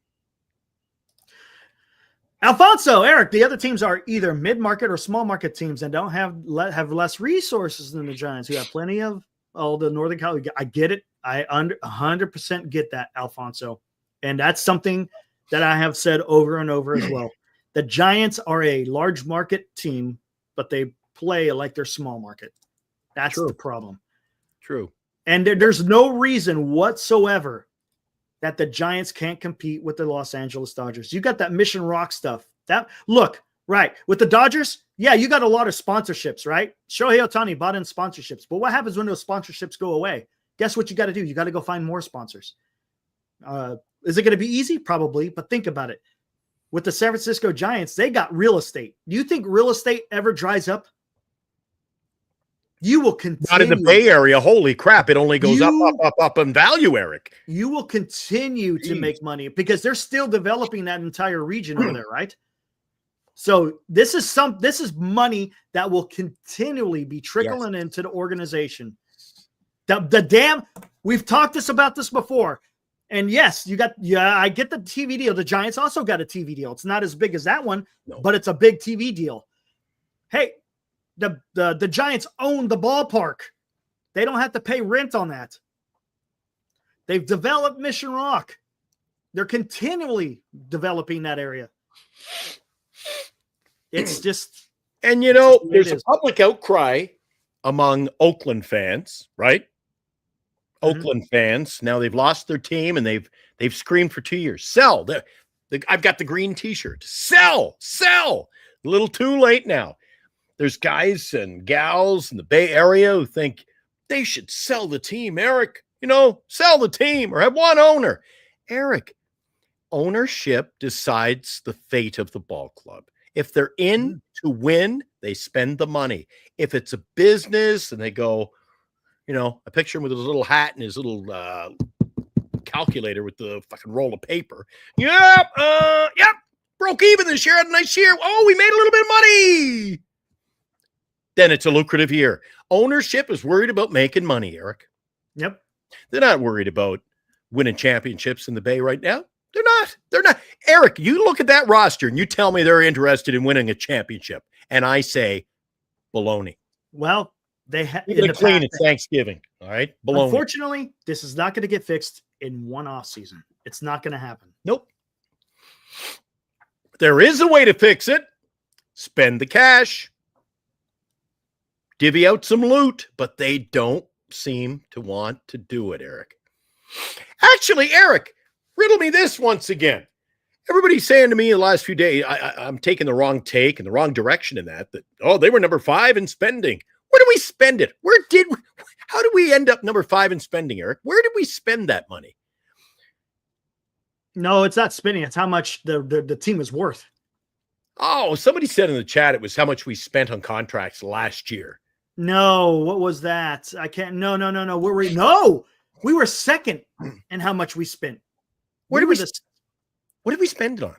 Alfonso, Eric, the other teams are either mid-market or small market teams and don't have less resources than the Giants, who have plenty of all the Northern California. I get it. I 100% get that, Alfonso. And that's something that I have said over and over as well. The Giants are a large market team, but they play like they're small market. That's True. the problem. True. And there's no reason whatsoever that the Giants can't compete with the Los Angeles Dodgers. You got that Mission Rock stuff. Right. With the Dodgers, yeah, you got a lot of sponsorships, right? Shohei Ohtani bought in sponsorships. But what happens when those sponsorships go away? Guess what you got to do? You got to go find more sponsors. Is it going to be easy? Probably. But think about it. With the San Francisco Giants, they got real estate. Do you think real estate ever dries up? You will continue. Not in the Bay Area. Holy crap. It only goes up in value, Eric. You will continue to make money because they're still developing that entire region over there, right? So this is money that will continually be trickling into the organization. We've talked about this before. And yes, I get the TV deal. The Giants also got a TV deal. It's not as big as that one, but it's a big TV deal. Hey, the Giants own the ballpark. They don't have to pay rent on that. They've developed Mission Rock. They're continually developing that area. It's just, and there's a public outcry among Oakland fans, right? Mm-hmm. Oakland fans. Now they've lost their team and they've screamed for 2 years. Sell. I've got the green t-shirt. Sell. A little too late now. There's guys and gals in the Bay Area who think they should sell the team, Eric. Sell the team or have one owner. Eric, ownership decides the fate of the ball club. If they're in to win, they spend the money. If it's a business and they go, I picture him with his little hat and his little calculator with the fucking roll of paper. Yep. Broke even this year. Had a nice year. Oh, we made a little bit of money. Then it's a lucrative year. Ownership is worried about making money, Eric. Yep. They're not worried about winning championships in the Bay right now. They're not. Eric, you look at that roster and you tell me they're interested in winning a championship. And I say, baloney. Well, they have clean at Thanksgiving. All right. Baloney. Unfortunately, this is not going to get fixed in one off season. It's not going to happen. Nope. There is a way to fix it. Spend the cash. Divvy out some loot, but they don't seem to want to do it, Eric. Actually, Eric, riddle me this once again. Everybody's saying to me in the last few days, I'm taking the wrong take in the wrong direction in that, they were number 5 in spending. Where do we spend it? How did we end up number 5 in spending, Eric? Where did we spend that money? No, it's not spending. It's how much the team is worth. Oh, somebody said in the chat it was how much we spent on contracts last year. No, what was that? I can't. No. We were second in how much we spent. What did we spend it on?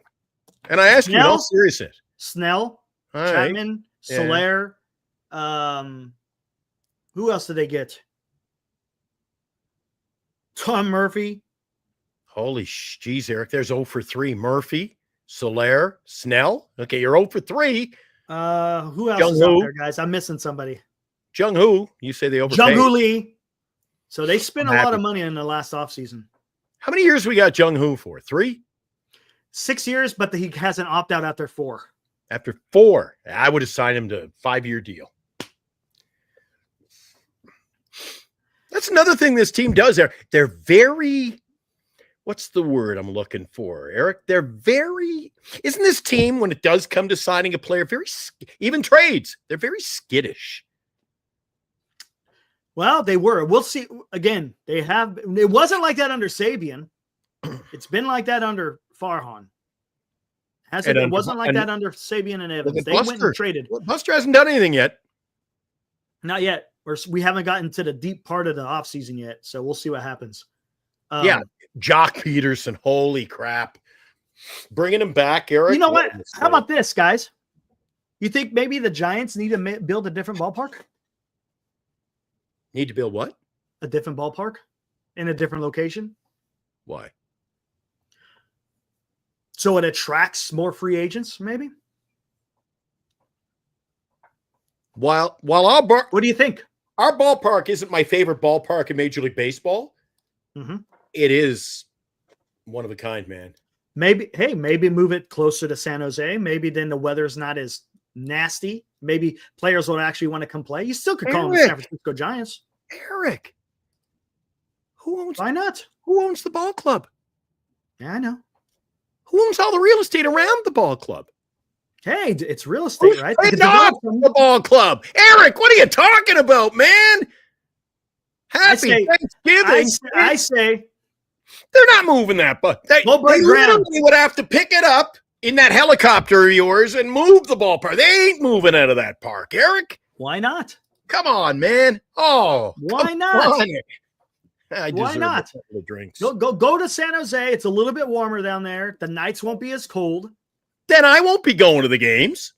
And I asked you in all seriousness. Snell, Chapman, Soler. Who else did they get? Tom Murphy. Holy jeez, Eric. There's 0 for 3. Murphy, Soler, Snell. Okay, you're 0 for 3. Who else is out there, guys? I'm missing somebody. Jung-Hoo. You say they overpaid. Jung-Hoo Lee. So they spent a lot of money in the last offseason. How many years we got Jung-Hoo for? 3? 6 years, but he hasn't opted out after 4. After 4, I would have signed him to a 5-year deal. That's another thing this team does there. They're very, what's the word I'm looking for, Eric? Isn't this team, when it does come to signing a player, even trades, they're very skittish. Well, they were. We'll see. Again, it wasn't like that under Sabian. It's been like that under Farhan. It wasn't like that under Sabian and Evans. They went and traded. Well, Buster hasn't done anything yet. Not yet. We haven't gotten to the deep part of the offseason yet, so we'll see what happens. Jock Peterson, holy crap. Bringing him back, Eric. You know what? How about this, guys? You think maybe the Giants need to build a different ballpark? Need to build what? A different ballpark in a different location. Why? So it attracts more free agents, maybe? While what do you think? Our ballpark isn't my favorite ballpark in Major League Baseball. It is one of a kind, man. Maybe move it closer to San Jose. Maybe then the weather's not as nasty. Maybe players will actually want to come play. You still could call them the San Francisco Giants. Eric, why not? Who owns the ball club? Yeah, I know. Who owns all the real estate around the ball club? Hey, it's real estate, right? The ball club. Eric, what are you talking about, man? Happy Thanksgiving. I say they're not moving that, but they literally would have to pick it up in that helicopter of yours and move the ballpark. They ain't moving out of that park, Eric. Why not? Come on, man. Oh, why not? Why not? Drinks. Go to San Jose. It's a little bit warmer down there. The nights won't be as cold. Then I won't be going to the games.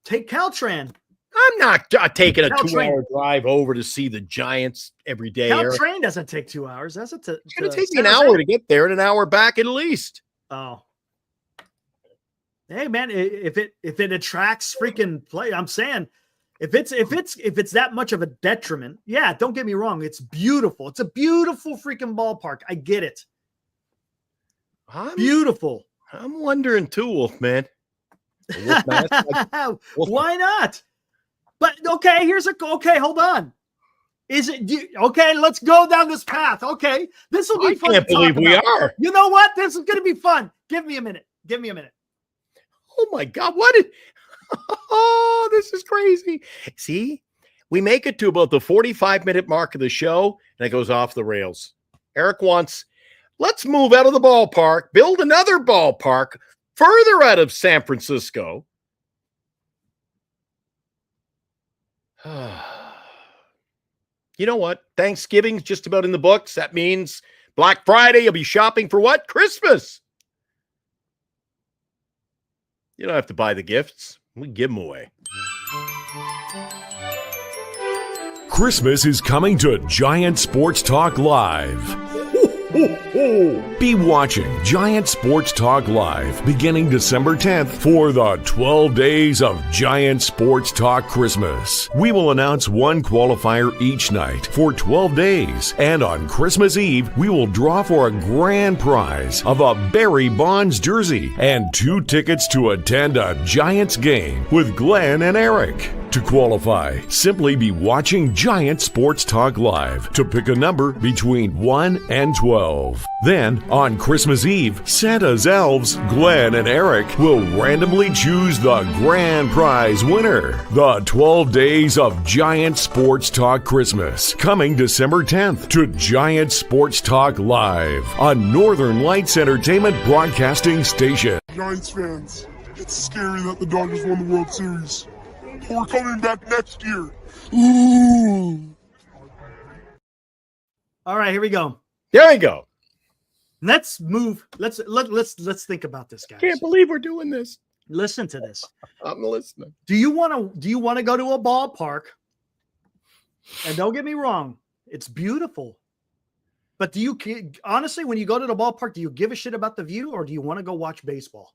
Take Caltrain. I'm not taking a 2-hour drive over to see the Giants every day. Caltrain doesn't take 2 hours. It's going to take me an hour to get there and an hour back at least. Oh. Hey man, if it attracts freaking play, I'm saying if it's that much of a detriment, yeah, don't get me wrong. It's beautiful. It's a beautiful freaking ballpark. I get it. Beautiful. I'm wondering too, Wolfman. Why not? But okay, hold on. Is it okay? Let's go down this path. Okay, this will be fun. I can't believe we are. You know what? This is going to be fun. Give me a minute. Oh my God! What? Oh, this is crazy. See, we make it to about the 45-minute mark of the show, and it goes off the rails. Eric wants, let's move out of the ballpark, build another ballpark further out of San Francisco. You know what? Thanksgiving's just about in the books. That means Black Friday, you'll be shopping for what? Christmas. You don't have to buy the gifts. We give them away. Christmas is coming to Giant Sports Talk Live. Be watching Giant Sports Talk Live beginning December 10th for the 12 days of Giant Sports Talk Christmas. We will announce one qualifier each night for 12 days, and on Christmas Eve, we will draw for a grand prize of a Barry Bonds jersey and 2 tickets to attend a Giants game with Glenn and Eric. To qualify, simply be watching Giant Sports Talk Live to pick a number between 1 and 12. Then, on Christmas Eve, Santa's elves, Glenn and Eric, will randomly choose the grand prize winner. The 12 days of Giant Sports Talk Christmas, coming December 10th to Giant Sports Talk Live on Northern Lights Entertainment Broadcasting Station. Giants fans, it's scary that the Dodgers won the World Series. We're coming back next year. Ooh. All right, here we go. There we go. Let's move. Let's think about this, guys. Can't believe we're doing this. Listen to this. I'm listening. Do you want to go to a ballpark? And don't get me wrong, it's beautiful. But do you honestly, when you go to the ballpark, do you give a shit about the view, or do you want to go watch baseball?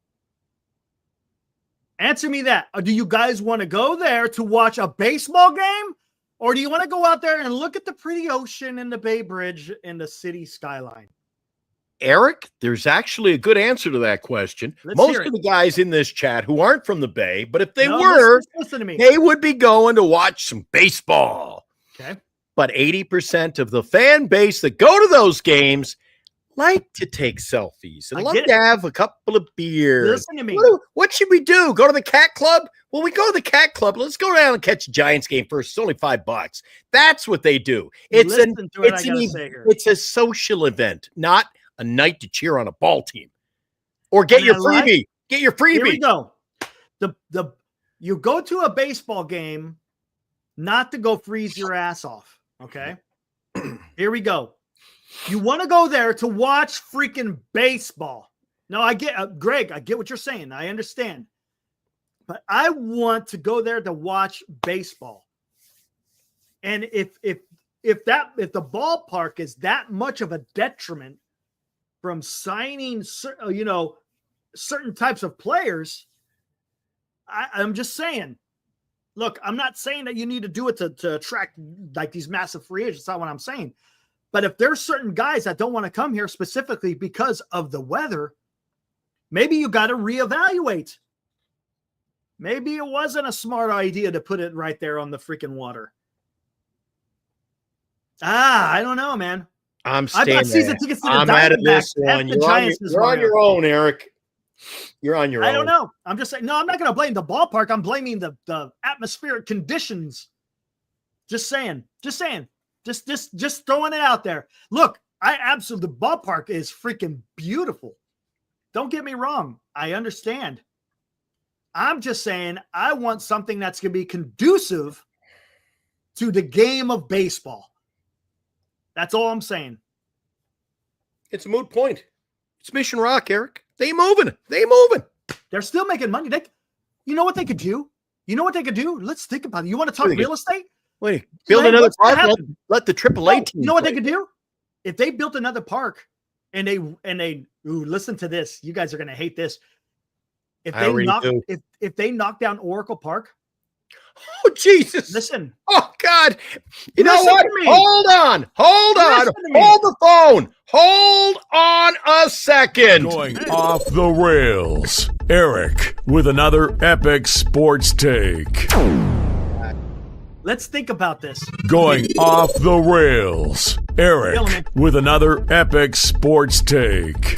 Answer me that. Or do you guys want to go there to watch a baseball game? Or do you want to go out there and look at the pretty ocean and the Bay Bridge and the city skyline? Eric, there's actually a good answer to that question. Most of the guys in this chat who aren't from the Bay, but if they were, listen to me. They would be going to watch some baseball. Okay. But 80% of the fan base that go to those games like to take selfies and love to have a couple of beers. Listen to me. What should we do? Go to the Cat Club? Well, we go to the Cat Club. Let's go down and catch a Giants game first. It's only $5. That's what they do. It's a social event, not a night to cheer on a ball team. Or get your freebie. Get your freebie. Here we go. You go to a baseball game not to go freeze your ass off. Okay. Here we go. You want to go there to watch freaking baseball. No, I get Greg, I get what you're saying. I understand. But I want to go there to watch baseball. And if the ballpark is that much of a detriment from signing certain types of players, I'm just saying. Look, I'm not saying that you need to do it to attract like these massive free agents. That's not what I'm saying. But if there's certain guys that don't want to come here specifically because of the weather, maybe you got to reevaluate. Maybe it wasn't a smart idea to put it right there on the freaking water. I don't know, man. I'm I bought season there. tickets to the I'm out of this Diamondbacks at one. the You're Giants this on morning. your own, Eric. You're on your own. I don't know. I'm just saying. No, I'm not going to blame the ballpark. I'm blaming the atmospheric conditions. Just saying. Just throwing it out there. Look, the ballpark is freaking beautiful. Don't get me wrong. I understand. I'm just saying I want something that's going to be conducive to the game of baseball. That's all I'm saying. It's a moot point. It's Mission Rock, Eric. They moving. They're still making money. You know what they could do? Let's think about it. You want to talk real estate? Wait, build another park. Let the AAA team. You know what they could do? If they built another park and they listen to this, you guys are going to hate this. If they knock down Oracle Park. Oh, Jesus. Listen. Oh, God. You know Listen what? to me. Hold on. Hold the phone. Hold on a second. Going off the rails. Eric with another epic sports take. Let's think about this. Going off the rails. Eric with another epic sports take.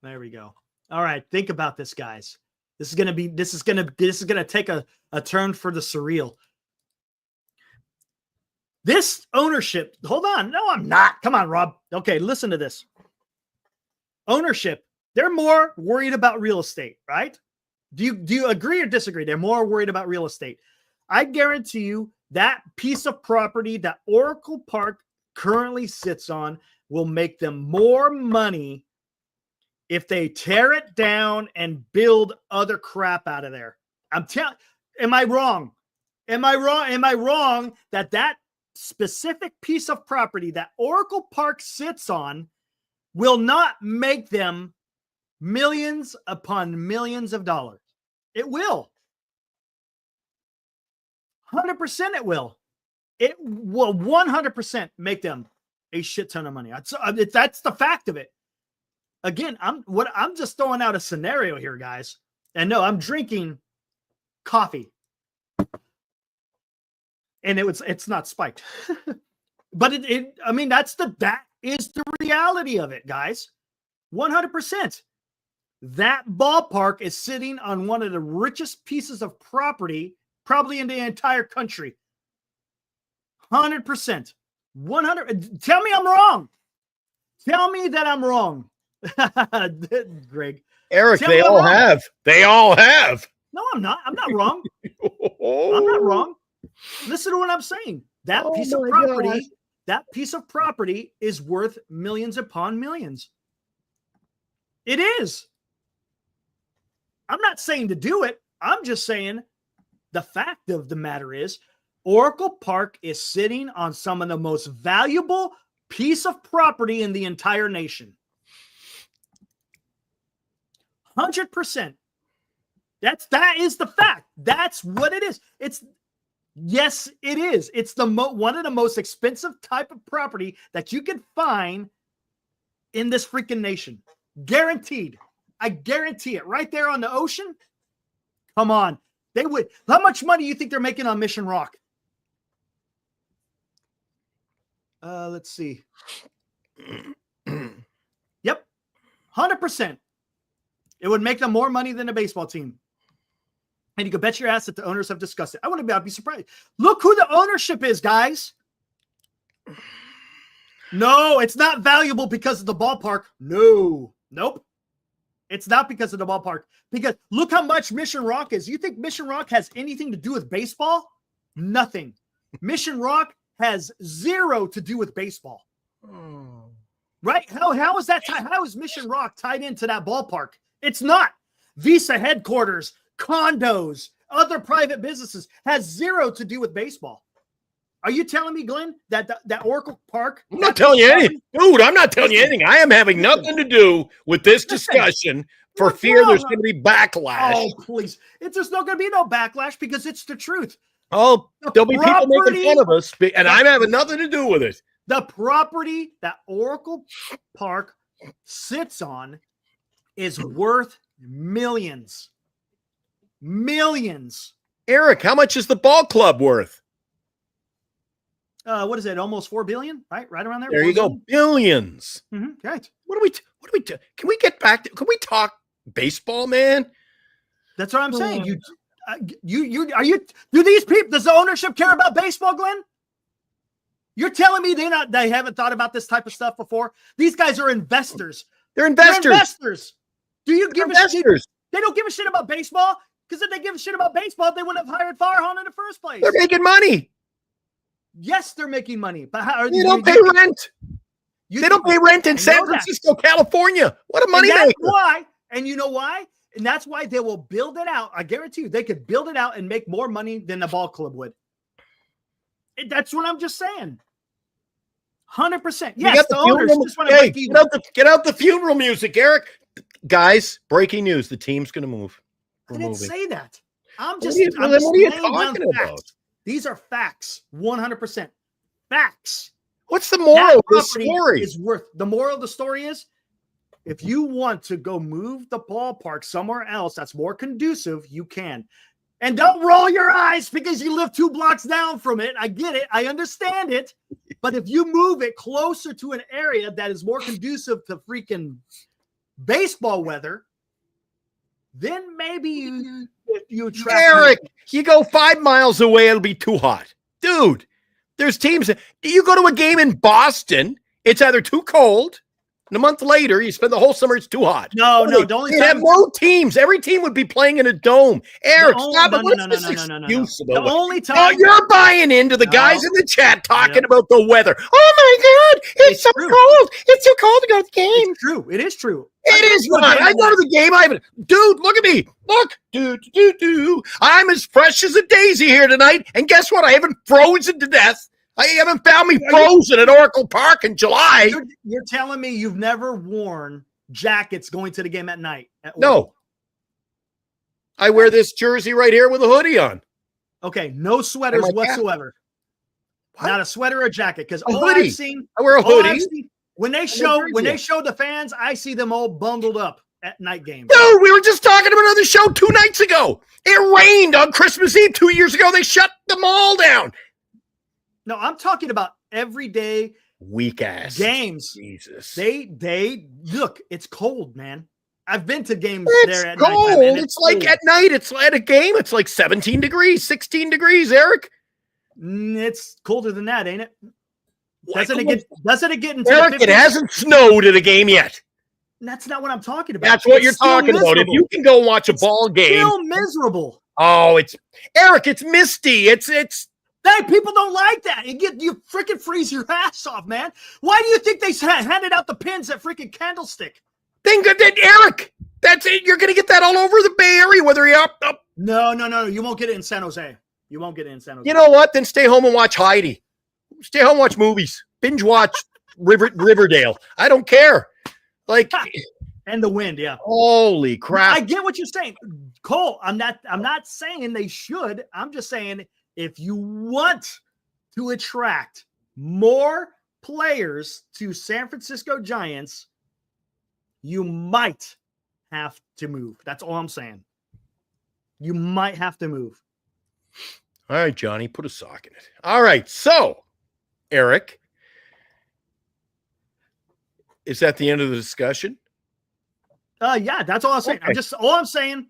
There we go. All right, think about this, guys. This is gonna take a turn for the surreal. This ownership. Hold on. No, I'm not. Come on, Rob. Okay, listen to this. Ownership. They're more worried about real estate, right? Do you agree or disagree? They're more worried about real estate. I guarantee you that piece of property that Oracle Park currently sits on will make them more money if they tear it down and build other crap out of there. Am I wrong? Am I wrong that specific piece of property that Oracle Park sits on will not make them millions upon millions of dollars? It will. 100% it will. It will 100% make them a shit ton of money. That's the fact of it. Again, I'm just throwing out a scenario here, guys. And no, I'm drinking coffee. And it's not spiked. But that is the reality of it, guys. 100%. That ballpark is sitting on one of the richest pieces of property probably in the entire country. 100%. 100. Tell me I'm wrong. Tell me that I'm wrong. Greg. Eric, they all have. They all have. No, I'm not. I'm not wrong. I'm not wrong. Listen to what I'm saying. That piece of property is worth millions upon millions. It is. I'm not saying to do it. I'm just saying the fact of the matter is Oracle Park is sitting on some of the most valuable piece of property in the entire nation. 100%. That is the fact. That's what it is. Yes, it is. It's one of the most expensive type of property that you can find in this freaking nation. Guaranteed. I guarantee it. Right there on the ocean. Come on. They would. How much money do you think they're making on Mission Rock? Let's see. Yep. 100%. It would make them more money than a baseball team. And you can bet your ass that the owners have discussed it. I'd be surprised. Look who the ownership is, guys. No, it's not valuable because of the ballpark. No. Nope. It's not because of the ballpark. Because look how much Mission Rock is. You think Mission Rock has anything to do with baseball? Nothing. Mission Rock has zero to do with baseball. Right? How is that? How is Mission Rock tied into that ballpark? It's not. Visa headquarters, condos, other private businesses has zero to do with baseball. Are you telling me, Glenn, that Oracle Park? I'm not telling you anything. Dude, I'm not telling you anything. I am having nothing to do with this discussion for fear there's going to be backlash. Oh, please. There's not going to be no backlash because it's the truth. Oh, there'll be people making property- fun of us, and I'm having nothing to do with it. The property that Oracle Park sits on is worth millions. Millions. Eric, how much is the ball club worth? What is it? Almost 4 billion, right? Right around there. There 4 you go, billion? billions. Right. What do we do? Can we get back to? Can we talk baseball, man? That's what I'm saying. Do these people, does the ownership care about baseball, Glenn? You're telling me they haven't thought about this type of stuff before? These guys are investors. They're They're investors. investors. Do you give a shit? Investors. They don't give a shit about baseball, because if they give a shit about baseball, they wouldn't have hired Farhan in the first place. They're making money. Yes, they're making money, but how are They don't pay rent. They don't pay rent in San Francisco, California. What a money That's maker. why, and you know why? And that's why they will build it out. I guarantee you, they could build it out and make more money than the ball club would. That's what I'm just saying. 100%. Yes, the owners just want to break even. Get out the funeral music, Eric. Guys, breaking news. The team's going to move. I didn't say that. I'm just. What are you talking about? These are facts. 100% facts. What's the moral of this property story? is worth. The moral of the story is, if you want to go move the ballpark somewhere else that's more conducive, you can. And don't roll your eyes because you live 2 blocks down from it. I get it. I understand it. But if you move it closer to an area that is more conducive to freaking baseball weather, then maybe you attract Eric, you go 5 miles away, it'll be too hot. Dude, there's teams. You go to a game in Boston, it's either too cold, and a month later, you spend the whole summer, it's too hot. No, the only They time have no teams. Every team would be playing in a dome. Eric, stop it. What's this excuse The about? only time Oh, you're buying into the guys in the chat talking Yep. about the weather. Oh my God, it's so true. cold. It's too cold to go to the game. It's true. It is true. It is not. I go to the game. I haven't. Dude, look at me. Look. Do. I'm as fresh as a daisy here tonight. And guess what? I haven't frozen to death. I haven't found me frozen at Oracle Park in July. You're telling me you've never worn jackets going to the game at night? No. I wear this jersey right here with a hoodie on. Okay, no sweaters my cap. whatsoever. What? Not a sweater or jacket. Because A all hoodie. I've seen, I wear a all I've hoodie. seen, when they jersey. show the fans, I see them all bundled up at night games. Dude, we were just talking about another show 2 nights ago. It rained on Christmas Eve 2 years ago. They shut them all down. No, I'm talking about everyday Weak ass games. Jesus. They look. It's cold, man. I've been to games It's there at cold. nighttime, and It's like cold. at night. It's at a game. It's like 17 degrees, 16 degrees, Eric. It's colder than that, ain't it? What? Doesn't it get into Eric, the it 50s? hasn't snowed at a game yet. That's not what I'm talking about. That's what It's you're still talking about. If miserable. you can go watch a ball game. Still miserable. Oh, it's Eric, it's misty. It's Hey, people don't like that. You freaking freeze your ass off, man. Why do you think they handed out the pins at freaking Candlestick? then Eric. That's it. You're gonna get that all over the Bay Area, whether you're up. No. You won't get it in San Jose. You won't get it in San Jose. You know what? Then stay home and watch Heidi. Stay home, and watch movies. Binge watch Riverdale. I don't care. Like, And the wind, yeah. holy crap. I get what you're saying, Cole. I'm not saying they should. I'm just saying if you want to attract more players to San Francisco Giants, you might have to move. That's all I'm saying. You might have to move. All right, Johnny, put a sock in it. All right, so Eric, is that the end of the discussion? Yeah, that's all I'm saying. Okay. All I'm saying,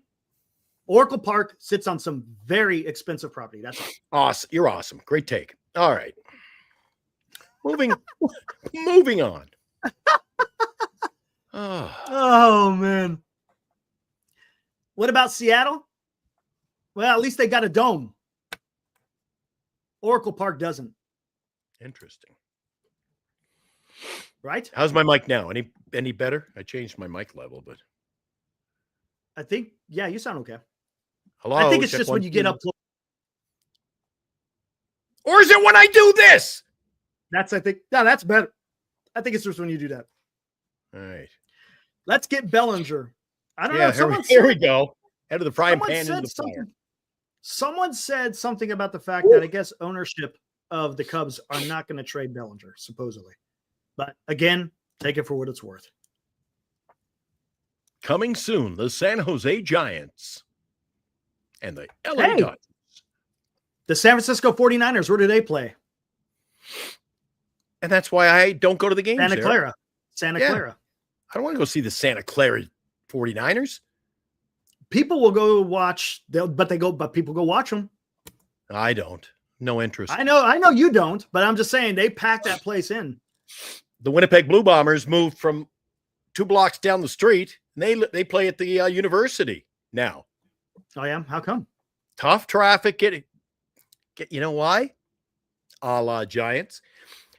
Oracle Park sits on some very expensive property. That's all. Awesome. You're awesome. Great take. All right. Moving on. Oh, Oh man. What about Seattle? Well, at least they got a dome. Oracle Park doesn't, interesting. right? How's my mic now? Any better? I changed my mic level, but I think, yeah, you sound okay. hello. I think it's check just one, when you get two. up close. Or is it when I do this? I think, no, that's better. I think it's just when you do that. All right. Let's get Bellinger. I don't Yeah, know. here we go. Head of the frying Someone pan into said the fire. Someone said something about the fact that I guess ownership of the Cubs are not going to trade Bellinger, supposedly. But again, take it for what it's worth. Coming soon, the San Jose Giants and the LA Dodgers. The San Francisco 49ers, where do they play? And that's why I don't go to the games. Santa Clara. Santa Clara. I don't want to go see the Santa Clara 49ers. People will go watch, but people go watch them. I don't. No interest. I know you don't, but I'm just saying they packed that place in. The Winnipeg Blue Bombers moved from 2 blocks down the street, and they play at the university now. Oh yeah, how come? Tough traffic. Get you know why? A la Giants,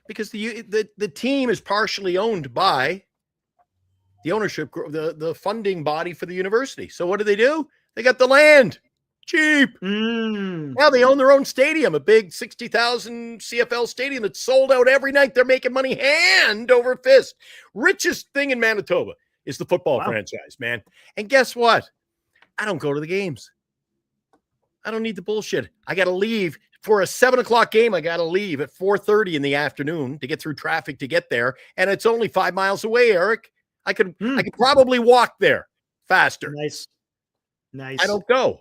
because the team is partially owned by the ownership group, the funding body for the university. So what do? They got the land cheap. Now they own their own stadium, a big 60,000 CFL stadium that's sold out every night. They're making money hand over fist. Richest thing in Manitoba is the football franchise, man. And guess what? I don't go to the games. I don't need the bullshit. I got to leave for a 7:00 game. I got to leave at 4:30 in the afternoon to get through traffic to get there. And it's only 5 miles away, Eric. I could probably walk there faster. Nice. I don't go.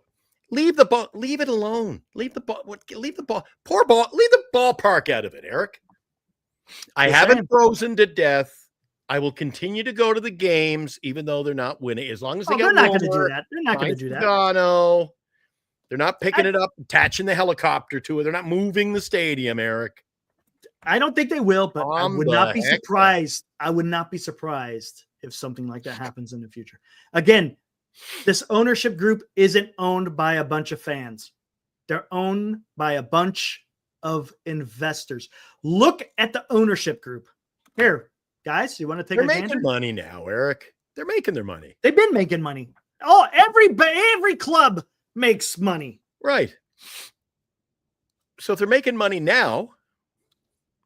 Leave the ball. Leave it alone. Leave the ball. Leave the ball. Poor ball. Leave the ballpark out of it, Eric. I haven't frozen to death. I will continue to go to the games, even though they're not winning. As long as they're not going to do that. They're not going to do that. No, they're not picking it up, attaching the helicopter to it. They're not moving the stadium, Eric. I don't think they will, but I would not be surprised. I would not be surprised if something like that happens in the future. Again, this ownership group isn't owned by a bunch of fans. They're owned by a bunch of investors. Look at the ownership group. Here, guys, you want to take advantage? They're making money now, Eric. They're making their money. They've been making money. Oh, every club makes money. Right. So if they're making money now,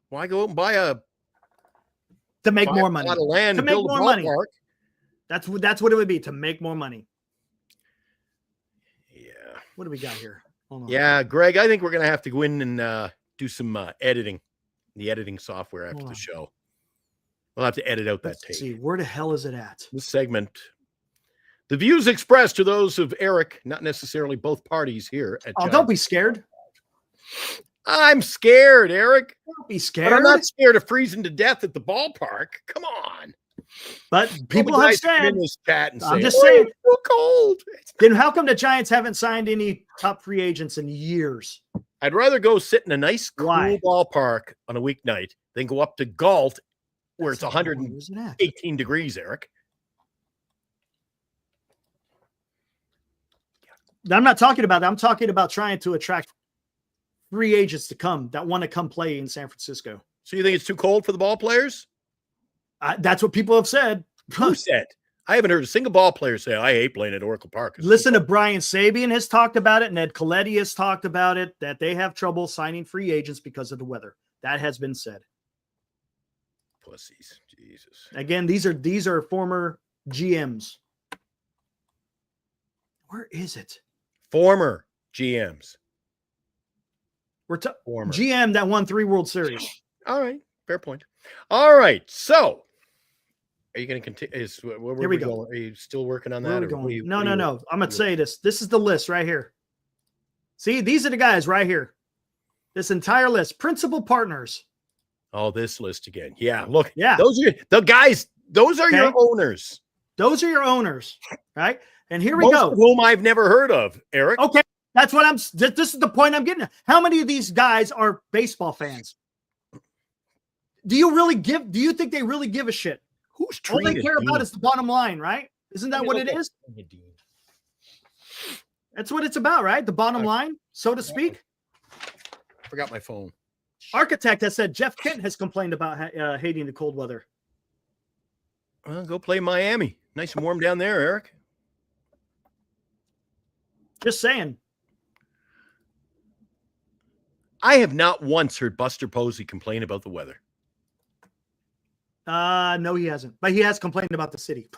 why go out and buy more money? A lot of land to and make build more a money. ballpark? That's what it would be, to make more money. Yeah. What do we got here? Hold on. Yeah, Greg, I think we're going to have to go in and do some editing, the editing software after the show. We'll have to edit out that tape. Let's see, where the hell is it at? This segment. The views expressed are those of Eric, not necessarily both parties here. Don't be scared. I'm scared, Eric. Don't be scared. But I'm not scared of freezing to death at the ballpark. Come on. But people have said, in this chat and I'm say, just saying, it's so cold. Then how come the Giants haven't signed any top free agents in years? I'd rather go sit in a nice, cool ballpark on a weeknight than go up to Galt where it's 118 degrees, Eric. I'm not talking about that. I'm talking about trying to attract free agents to come that want to come play in San Francisco. So you think it's too cold for the ball players? That's what people have said. Who said? I haven't heard a single ball player say, I hate playing at Oracle Park. Listen to Brian Sabian has talked about it. Ned Coletti has talked about it, that they have trouble signing free agents because of the weather. That has been said. Pussies. Jesus. Again, these are former GMs. Where is it? Former GMs. We're GM that won 3 World Series. All right. Fair point. All right. So are you going to continue? Here we go. Are you still working on that? No. I'm going to say this. This is the list right here. See, these are the guys right here. This entire list. Principal partners. Oh, this list again. Yeah. Look. Yeah. Those are the guys. Those are your owners. Those are your owners. Right. And here we Most go. of whom I've never heard of, Eric. Okay. That's what this is the point I'm getting at. How many of these guys are baseball fans? Do you think they really give a shit? Who's all they care about is the bottom line, right? Isn't that what it is? That's what it's about, right? The bottom line, so to speak. I forgot my phone. Architect has said Jeff Kent has complained about hating the cold weather. Well, go play Miami. Nice and warm down there, Eric. Just saying. I have not once heard Buster Posey complain about the weather. No, he hasn't. But he has complained about the city.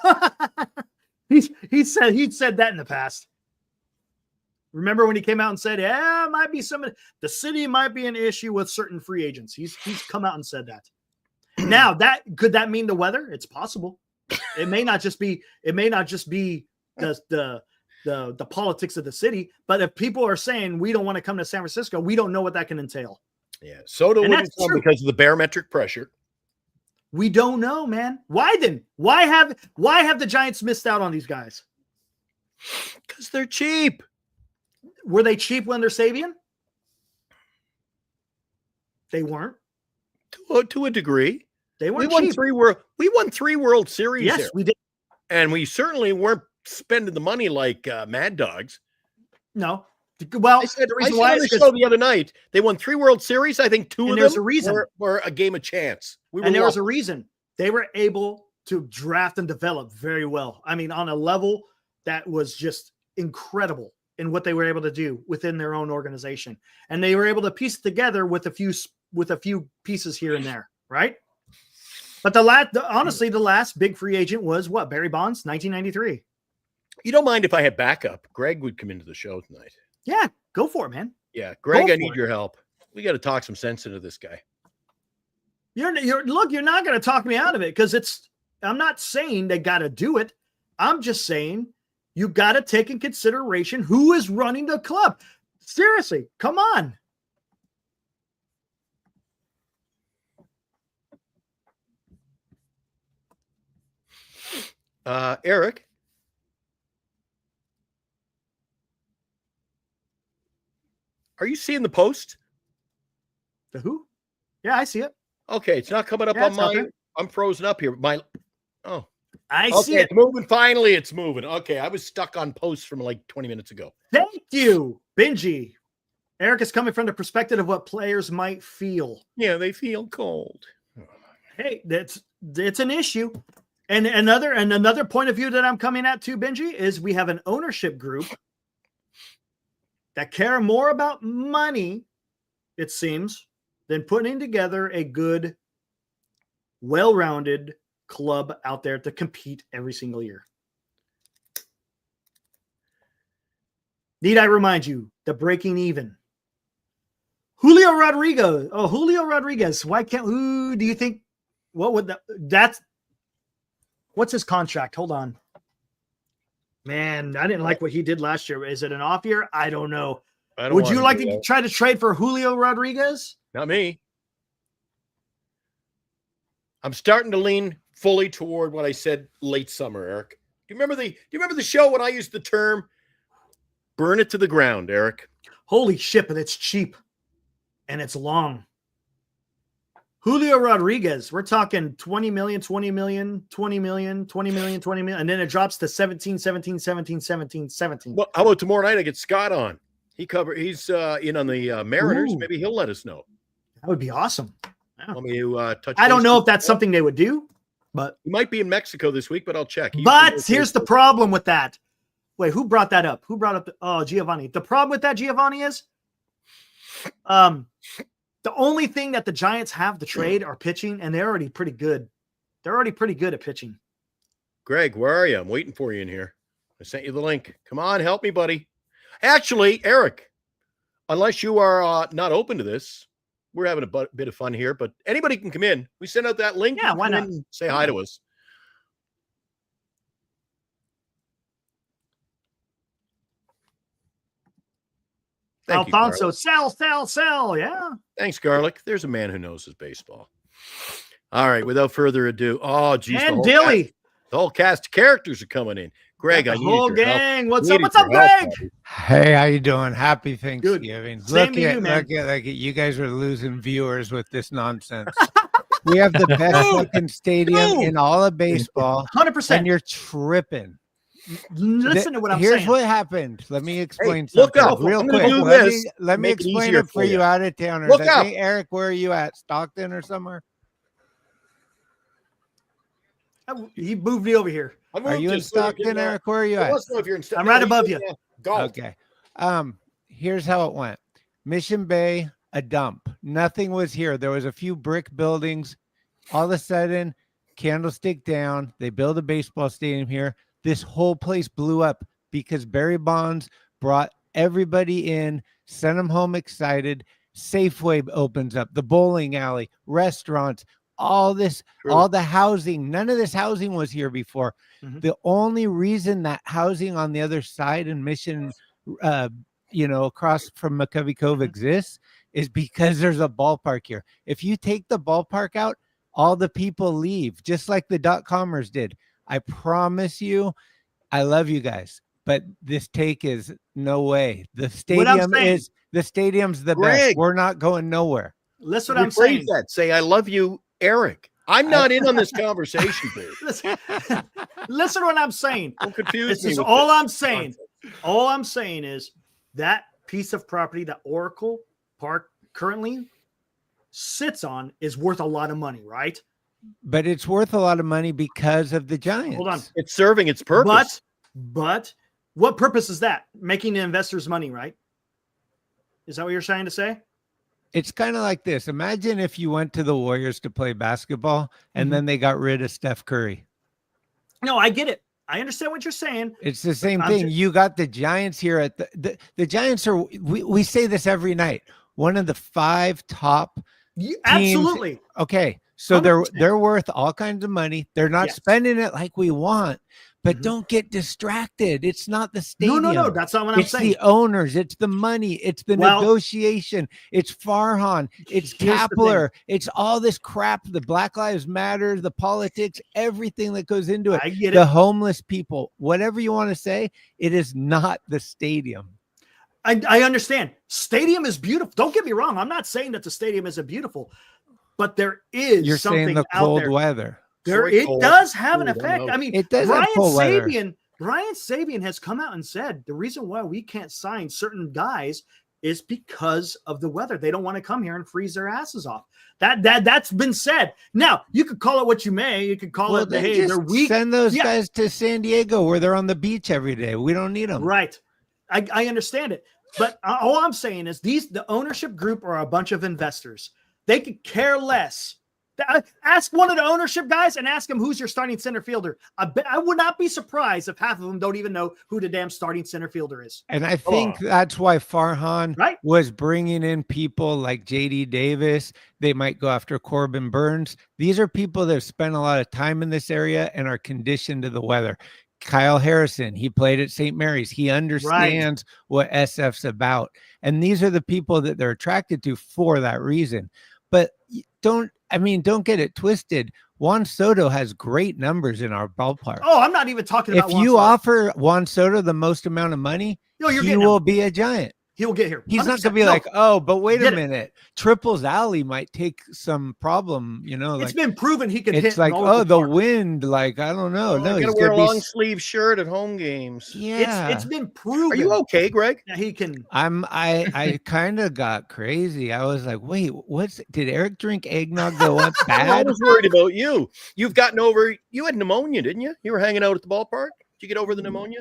he said that in the past. Remember when he came out and said, "Yeah, it might be the city might be an issue with certain free agents." He's come out and said that. Now, could that mean the weather? It's possible. It may not just be the politics of the city, but if people are saying we don't want to come to San Francisco, we don't know what that can entail. Yeah, Soto wouldn't come because of the barometric pressure. We don't know, man. Why then? Why have the Giants missed out on these guys? Because they're cheap. Were they cheap when they're Sabian? They weren't. To a degree. They weren't. We won three World Series. Yes, there. we did. And we certainly weren't spending the money like Mad Dogs. No. Well, I said on the show the other night, they won 3 World Series. I think 2 of them were a game of chance. There was a reason. They were able to draft and develop very well. I mean, on a level that was just incredible in what they were able to do within their own organization. And they were able to piece it together with a few pieces here and there, right? But honestly, the last big free agent was what? Barry Bonds, 1993. You don't mind if I had backup? Greg would come into the show tonight. Yeah, go for it, man. Yeah, Greg, I need your help. We got to talk some sense into this guy. You're not going to talk me out of it because I'm not saying they got to do it. I'm just saying you got to take in consideration who is running the club. Seriously, come on. Eric. Are you seeing the post? The who? Yeah, I see it. Okay, it's not coming up on mine. I'm frozen up here. I see it. It's moving. Finally, it's moving. Okay, I was stuck on posts from like 20 minutes ago. Thank you, Benji. Eric is coming from the perspective of what players might feel. Yeah, they feel cold. Hey, it's an issue. And another point of view that I'm coming at too, Benji, is we have an ownership group that care more about money, it seems, than putting together a good, well-rounded club out there to compete every single year. Need I remind you, the breaking even. Julio Rodriguez. Why can't, who do you think, what's his contract? Hold on. Man, I didn't like what he did last year. Is it an off year? I don't know. Would you like to try to trade for Julio Rodriguez? Not me. I'm starting to lean fully toward what I said late summer, Eric. Do you remember the show when I used the term burn it to the ground, Eric? Holy shit, but it's cheap and it's long. Julio Rodriguez, we're talking 20 million, 20 million, 20 million, 20 million, 20 million, and then it drops to 17, 17, 17, 17, 17. Well, how about tomorrow night I get Scott on? He's in on the Mariners. Ooh. Maybe he'll let us know. That would be awesome. Yeah. Want me to touch I don't know if that's something they would do, but he might be in Mexico this week, but I'll check. But here's the problem with that. Wait, who brought that up? Who brought up Giovanni? The problem with that, Giovanni, is the only thing that the Giants have to trade are pitching, and they're already pretty good. They're already pretty good at pitching. Greg, where are you? I'm waiting for you in here. I sent you the link. Come on, help me, buddy. Actually, Eric, unless you are not open to this, we're having a bit of fun here, but anybody can come in. We send out that link. Yeah, why not? Say hi to us. Thank Alfonso, you, sell. Yeah. Thanks, Garlic. There's a man who knows his baseball. All right, without further ado. Oh, geez. And Dilly. The whole cast of characters are coming in. Greg, the whole gang. Help. What's up, Greg? Hey, how you doing? Happy Thanksgiving. Same to you, man. Look at you guys are losing viewers with this nonsense. We have the best fucking stadium in all of baseball. 100%. And you're tripping. Listen to what I'm Here's saying. what happened. Let me explain look something up. real I'm quick. gonna do Let this. me Make it explain easier it for for you you. out of towners. Look I up. think, Eric, where are you at? Stockton or somewhere? He moved me over here. Are you in Stockton, Eric? Where are you at? If you're in I'm right above you. Golf. Okay. Here's how it went. Mission Bay, a dump. Nothing was here. There was a few brick buildings. All of a sudden, Candlestick down. They build a baseball stadium here. This whole place blew up because Barry Bonds brought everybody in, send them home excited. Safeway opens up, the bowling alley, restaurants, all this, all the housing. None of this housing was here before. The only reason that housing on the other side in Mission, across from McCovey Cove exists is because there's a ballpark here. If you take the ballpark out, all the people leave, just like the .comers did. I promise you, I love you guys, but this take is no way. The stadium's the best. We're not going nowhere. Listen, what I'm saying. Say, I love you, Eric. I'm not in on this conversation, dude. Listen to what I'm saying. Don't confuse this me. Is all I'm saying. All I'm saying is that piece of property that Oracle Park currently sits on is worth a lot of money, right? But it's worth a lot of money because of the Giants. Hold on. It's serving its purpose. But what purpose is that? Making the investors money, right? Is that what you're trying to say? It's kind of like this. Imagine if you went to the Warriors to play basketball and then they got rid of Steph Curry. No, I get it. I understand what you're saying. It's the same thing. You got the Giants here at the Giants are, we say this every night, one of the 5 top teams. Absolutely. Okay. So 100%. they're worth all kinds of money. They're not spending it like we want, but don't get distracted. It's not the stadium. No. That's not what I'm saying. It's the owners. It's the money. It's the negotiation. It's Farhan. It's Kapler. It's all this crap. The Black Lives Matter, the politics, everything that goes into it. I get the it. homeless people, whatever you want to say, it is not the stadium. I understand. Stadium is beautiful. Don't get me wrong. I'm not saying that the stadium isn't beautiful, but there is You're something saying the out cold there. weather. It does have an effect. I mean, it does Brian have cold weather. Brian Sabian has come out and said the reason why we can't sign certain guys is because of the weather. They don't want to come here and freeze their asses off. That's been said. Now, you could call it what you may. You could call it they're weak. Send those guys to San Diego where they're on the beach every day. We don't need them. Right. I understand it. But all I'm saying is the ownership group are a bunch of investors. They could care less. Ask one of the ownership guys and ask him who's your starting center fielder. I would not be surprised if half of them don't even know who the damn starting center fielder is. And I think that's why Farhan was bringing in people like JD Davis. They might go after Corbin Burns. These are people that have spent a lot of time in this area and are conditioned to the weather. Kyle Harrison, he played at St. Mary's. He understands what SF's about. And these are the people that they're attracted to for that reason. But don't get it twisted. Juan Soto has great numbers in our ballpark. Oh, I'm not even talking about If you offer Juan Soto the most amount of money, he will be a Giant. He will get here. He's not going to be like, oh, but wait a minute. Triples Alley might take some problem, It's been proven he can hit. It's like, the wind, like, I don't know. No, he's going to wear a long sleeve shirt at home games. Yeah. It's been proven. Are you okay, Greg? Yeah, he can. I kind of got crazy. I was like, wait, did Eric drink eggnog that went bad? I was worried about you. You had pneumonia, didn't you? You were hanging out at the ballpark. Did you get over the pneumonia?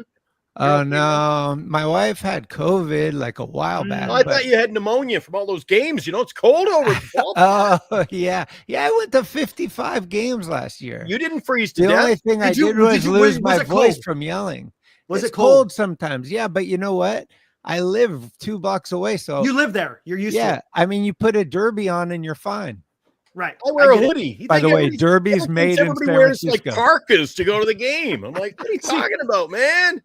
Oh no, my wife had COVID like a while back. I thought you had pneumonia from all those games. It's cold over. Oh yeah. I went to 55 games last year. You didn't freeze to death. The only thing I did was lose my voice from yelling. Was it cold sometimes? Yeah, but you know what? I live 2 blocks away, so you live there. You're used to it. Yeah, I mean, you put a derby on and you're fine. Right. I wear a hoodie. By the way, derby's made in San wears Francisco. Like parkas to go to the game. I'm like, what are you talking about, man?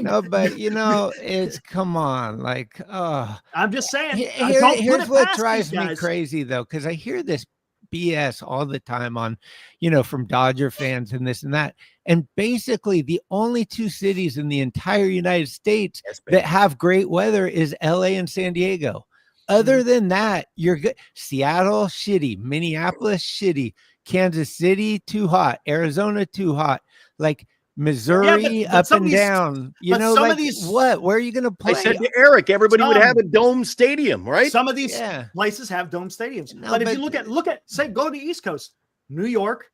No, but it's come on, like, I'm just saying. Here's what drives me crazy though, because I hear this BS all the time on, from Dodger fans and this and that. And basically, the only 2 cities in the entire United States that have great weather is LA and San Diego. Other than that, you're good. Seattle, shitty. Minneapolis, shitty. Kansas City, too hot. Arizona, too hot. Like Missouri, but up and down. Some of these, what? Where are you going to play? I said to Eric, everybody would have a dome stadium, right? Some of these places have dome stadiums. But if you look at, say, go to the East Coast, New York,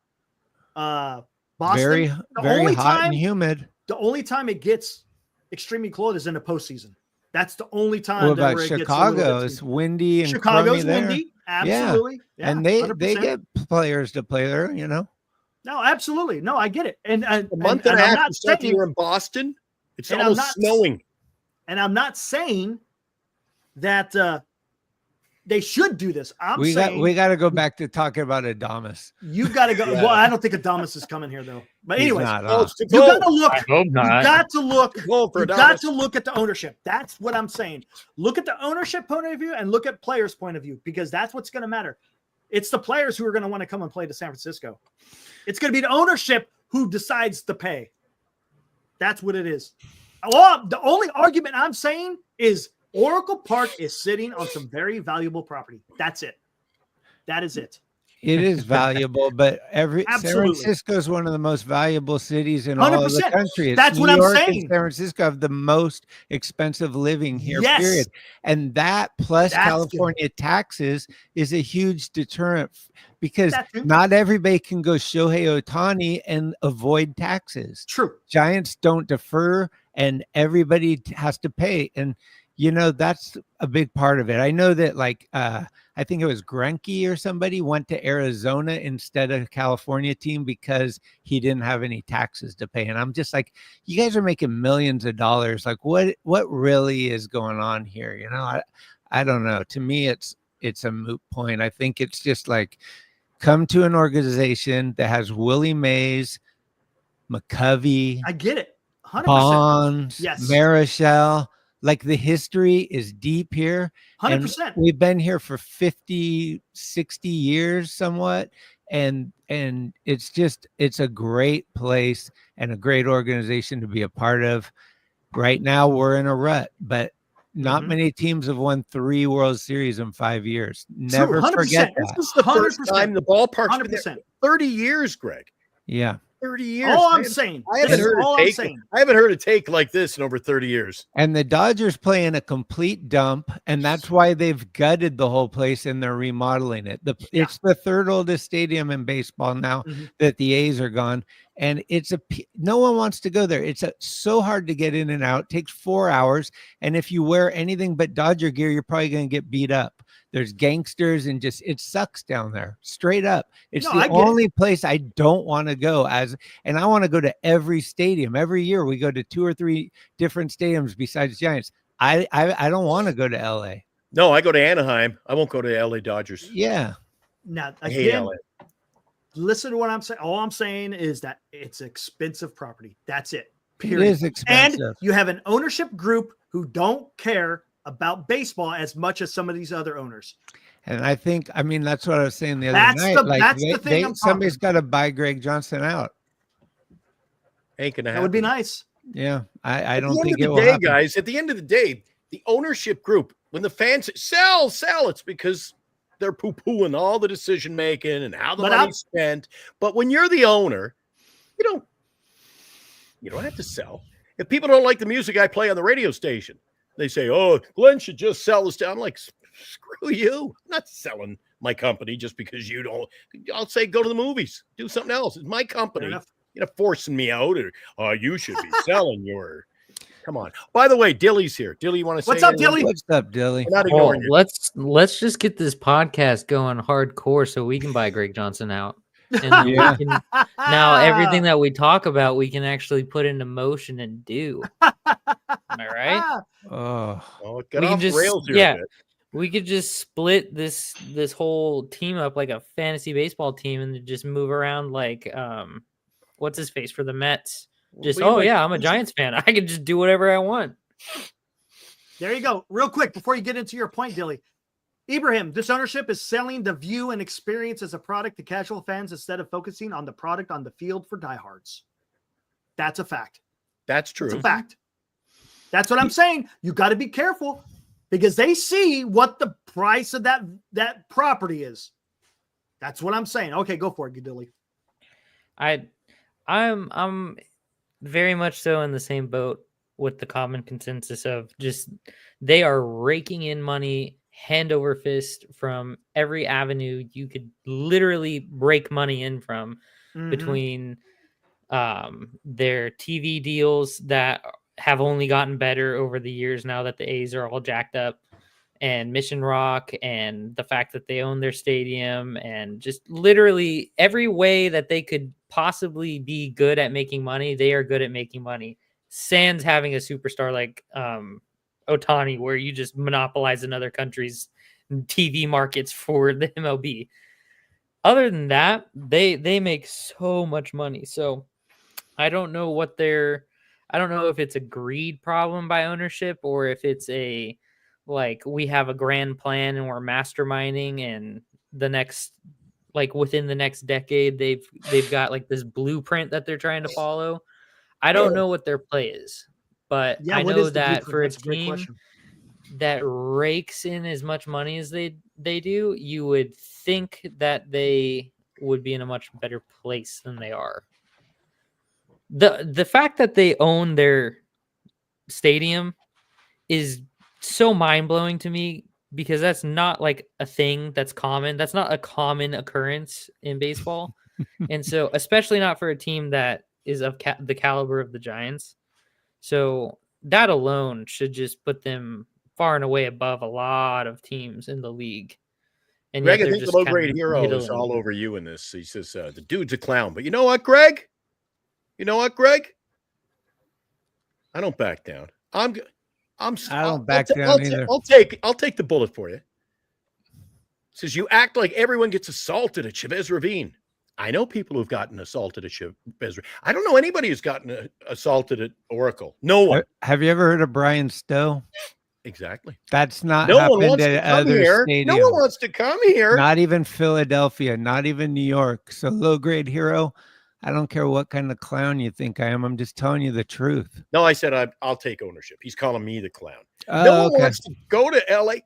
Boston. Very hot and humid. The only time it gets extremely cold is in the postseason. That's the only time. What about Chicago? It's windy and Chicago's there. windy. Absolutely. Yeah. And they get players to play there, No, absolutely. No, I get it. And a month and a half, you're in Boston. It's almost snowing. And I'm not saying that they should do this. We got to go back to talking about Adamas. You got to go. Yeah. Well, I don't think Adamas is coming here though. But He's anyways, not, Oh, huh? it's too you cold. got to look. I hope You not. got to look. Too cold for You Adamas. got to look at the ownership. That's what I'm saying. Look at the ownership point of view and look at players' point of view, because that's what's going to matter. It's the players who are going to want to come and play to San Francisco. It's going to be the ownership who decides to pay. That's what it is. Well, the only argument I'm saying is Oracle Park is sitting on some very valuable property. That's it. That is it. It is valuable, but San Absolutely. Francisco is one of the most valuable cities in all of the 100%. country. That's New what I'm York saying. And San Francisco have the most expensive living here, Yes. period. And that plus That's California taxes is a huge deterrent because That too. not everybody can go Shohei Ohtani and avoid taxes. True. Giants don't defer, and everybody has to pay. And that's a big part of it. I know that I think it was Greinke or somebody went to Arizona instead of California team because he didn't have any taxes to pay. And I'm just like, you guys are making millions of dollars. Like what really is going on here? I don't know. To me, it's a moot point. I think it's just like come to an organization that has Willie Mays, McCovey, I get it. 100%. Bonds, Yes. Marichal. Like the history is deep here. And 100%. we've been here for 50, 60 years somewhat. And it's a great place and a great organization to be a part of. Right now we're in a rut, but not Mhm. many teams have won 3 World Series in 5 years. True, Never 100%. forget This that. This is the first 100%. time the ballpark's been 100%. there 30 years, Greg. Yeah. 30 years. All I'm man. saying. I This haven't is heard all a I'm take. saying. I haven't heard a take like this in over 30 years. And the Dodgers play in a complete dump, and that's why they've gutted the whole place and they're remodeling it. It's the third oldest stadium in baseball now Mhm. that the A's are gone, and no one wants to go there. It's so hard to get in and out. It takes 4 hours, and if you wear anything but Dodger gear, you're probably going to get beat up. There's gangsters and it sucks down there, straight up. It's No, I the get it. only place I don't want to go and I want to go to every stadium. Every year we go to 2 or 3 different stadiums besides Giants. I don't want to go to LA. No, I go to Anaheim. I won't go to LA Dodgers. Yeah. Now, I hate again, LA. listen to what I'm saying. All I'm saying is that it's expensive property. That's it. It Period. is expensive. And you have an ownership group who don't care about baseball as much as some of these other owners. And I mean, that's what I was saying the other That's night. that's the thing I'm talking somebody's about. got to buy Greg Johnson out. Ain't gonna That happen. would be nice. Yeah. I At don't the think end it of will the day, happen. guys. At the end of the day, the ownership group, when the fans sell, it's because they're poo-pooing all the decision making and how the But money's spent. But when you're the owner, you don't have to sell. If people don't like the music I play on the radio station, they say, "Oh, Glenn should just sell this down." I'm like, screw you. I'm not selling my company just because you don't. I'll say go to the movies, do something else. It's my company. enough. You're not forcing me out, or you should be selling your. Come on. By the way, Dilly's here. Dilly, you want to say What's up, anything? Dilly? What's up, Dilly? We're not Well, ignoring you. let's just get this podcast going hardcore so we can buy Greg Johnson out. And then Yeah. we can, now everything that we talk about, we can actually put into motion and do. Am I right? Oh, Oh, it got we can off the just- rails here. yeah. A bit. We could just split this whole team up like a fantasy baseball team and just move around like what's his face for the Mets. Just Well, you might- I'm a Giants fan. I can just do whatever I want. There you go. Real quick, before you get into your point, Dilly. Ibrahim, this ownership is selling the view and experience as a product to casual fans instead of focusing on the product on the field for diehards. That's a fact. That's It's true. a fact. That's what I'm saying. You got to be careful because they see what the price of that property is. That's what I'm saying. Okay, go for it, Dilly. I'm very much so in the same boat with the common consensus of just they are raking in money hand over fist from every avenue you could literally break money in from Mhm. between their TV deals that have only gotten better over the years now that the A's are all jacked up, and Mission Rock, and the fact that they own their stadium, and just literally every way that they could possibly be good at making money, they are good at making money. Sans having a superstar like Otani, where you just monopolize another country's TV markets for the MLB. Other than that, they make so much money. So I don't know if it's a greed problem by ownership or if it's a like we have a grand plan and we're masterminding and within the next decade they've got like this blueprint that they're trying to follow. I don't know what their play is, but I know that for a team that rakes in as much money as they do, you would think that they would be in a much better place than they are. The fact that they own their stadium is so mind-blowing to me because that's not like a thing that's common. That's not a common occurrence in baseball. And so especially not for a team that is of the caliber of the Giants. So that alone should just put them far and away above a lot of teams in the league. And Greg, I think the low-grade hero is all over you in this. He says, the dude's a clown. But you know what, Greg? I don't back down. I don't back down either. I'll take the bullet for you. It says you act like everyone gets assaulted at Chavez Ravine. I know people who've gotten assaulted at Chavez Ravine. I don't know anybody who's gotten assaulted at Oracle. No one. Have you ever heard of Brian Stowe? Exactly. That's not happened at other stadiums. No one wants to come here. Not even Philadelphia, not even New York. So low-grade hero, I don't care what kind of clown you think I am. I'm just telling you the truth. No, I said I'll take ownership. He's calling me the clown. No one wants to go to L.A.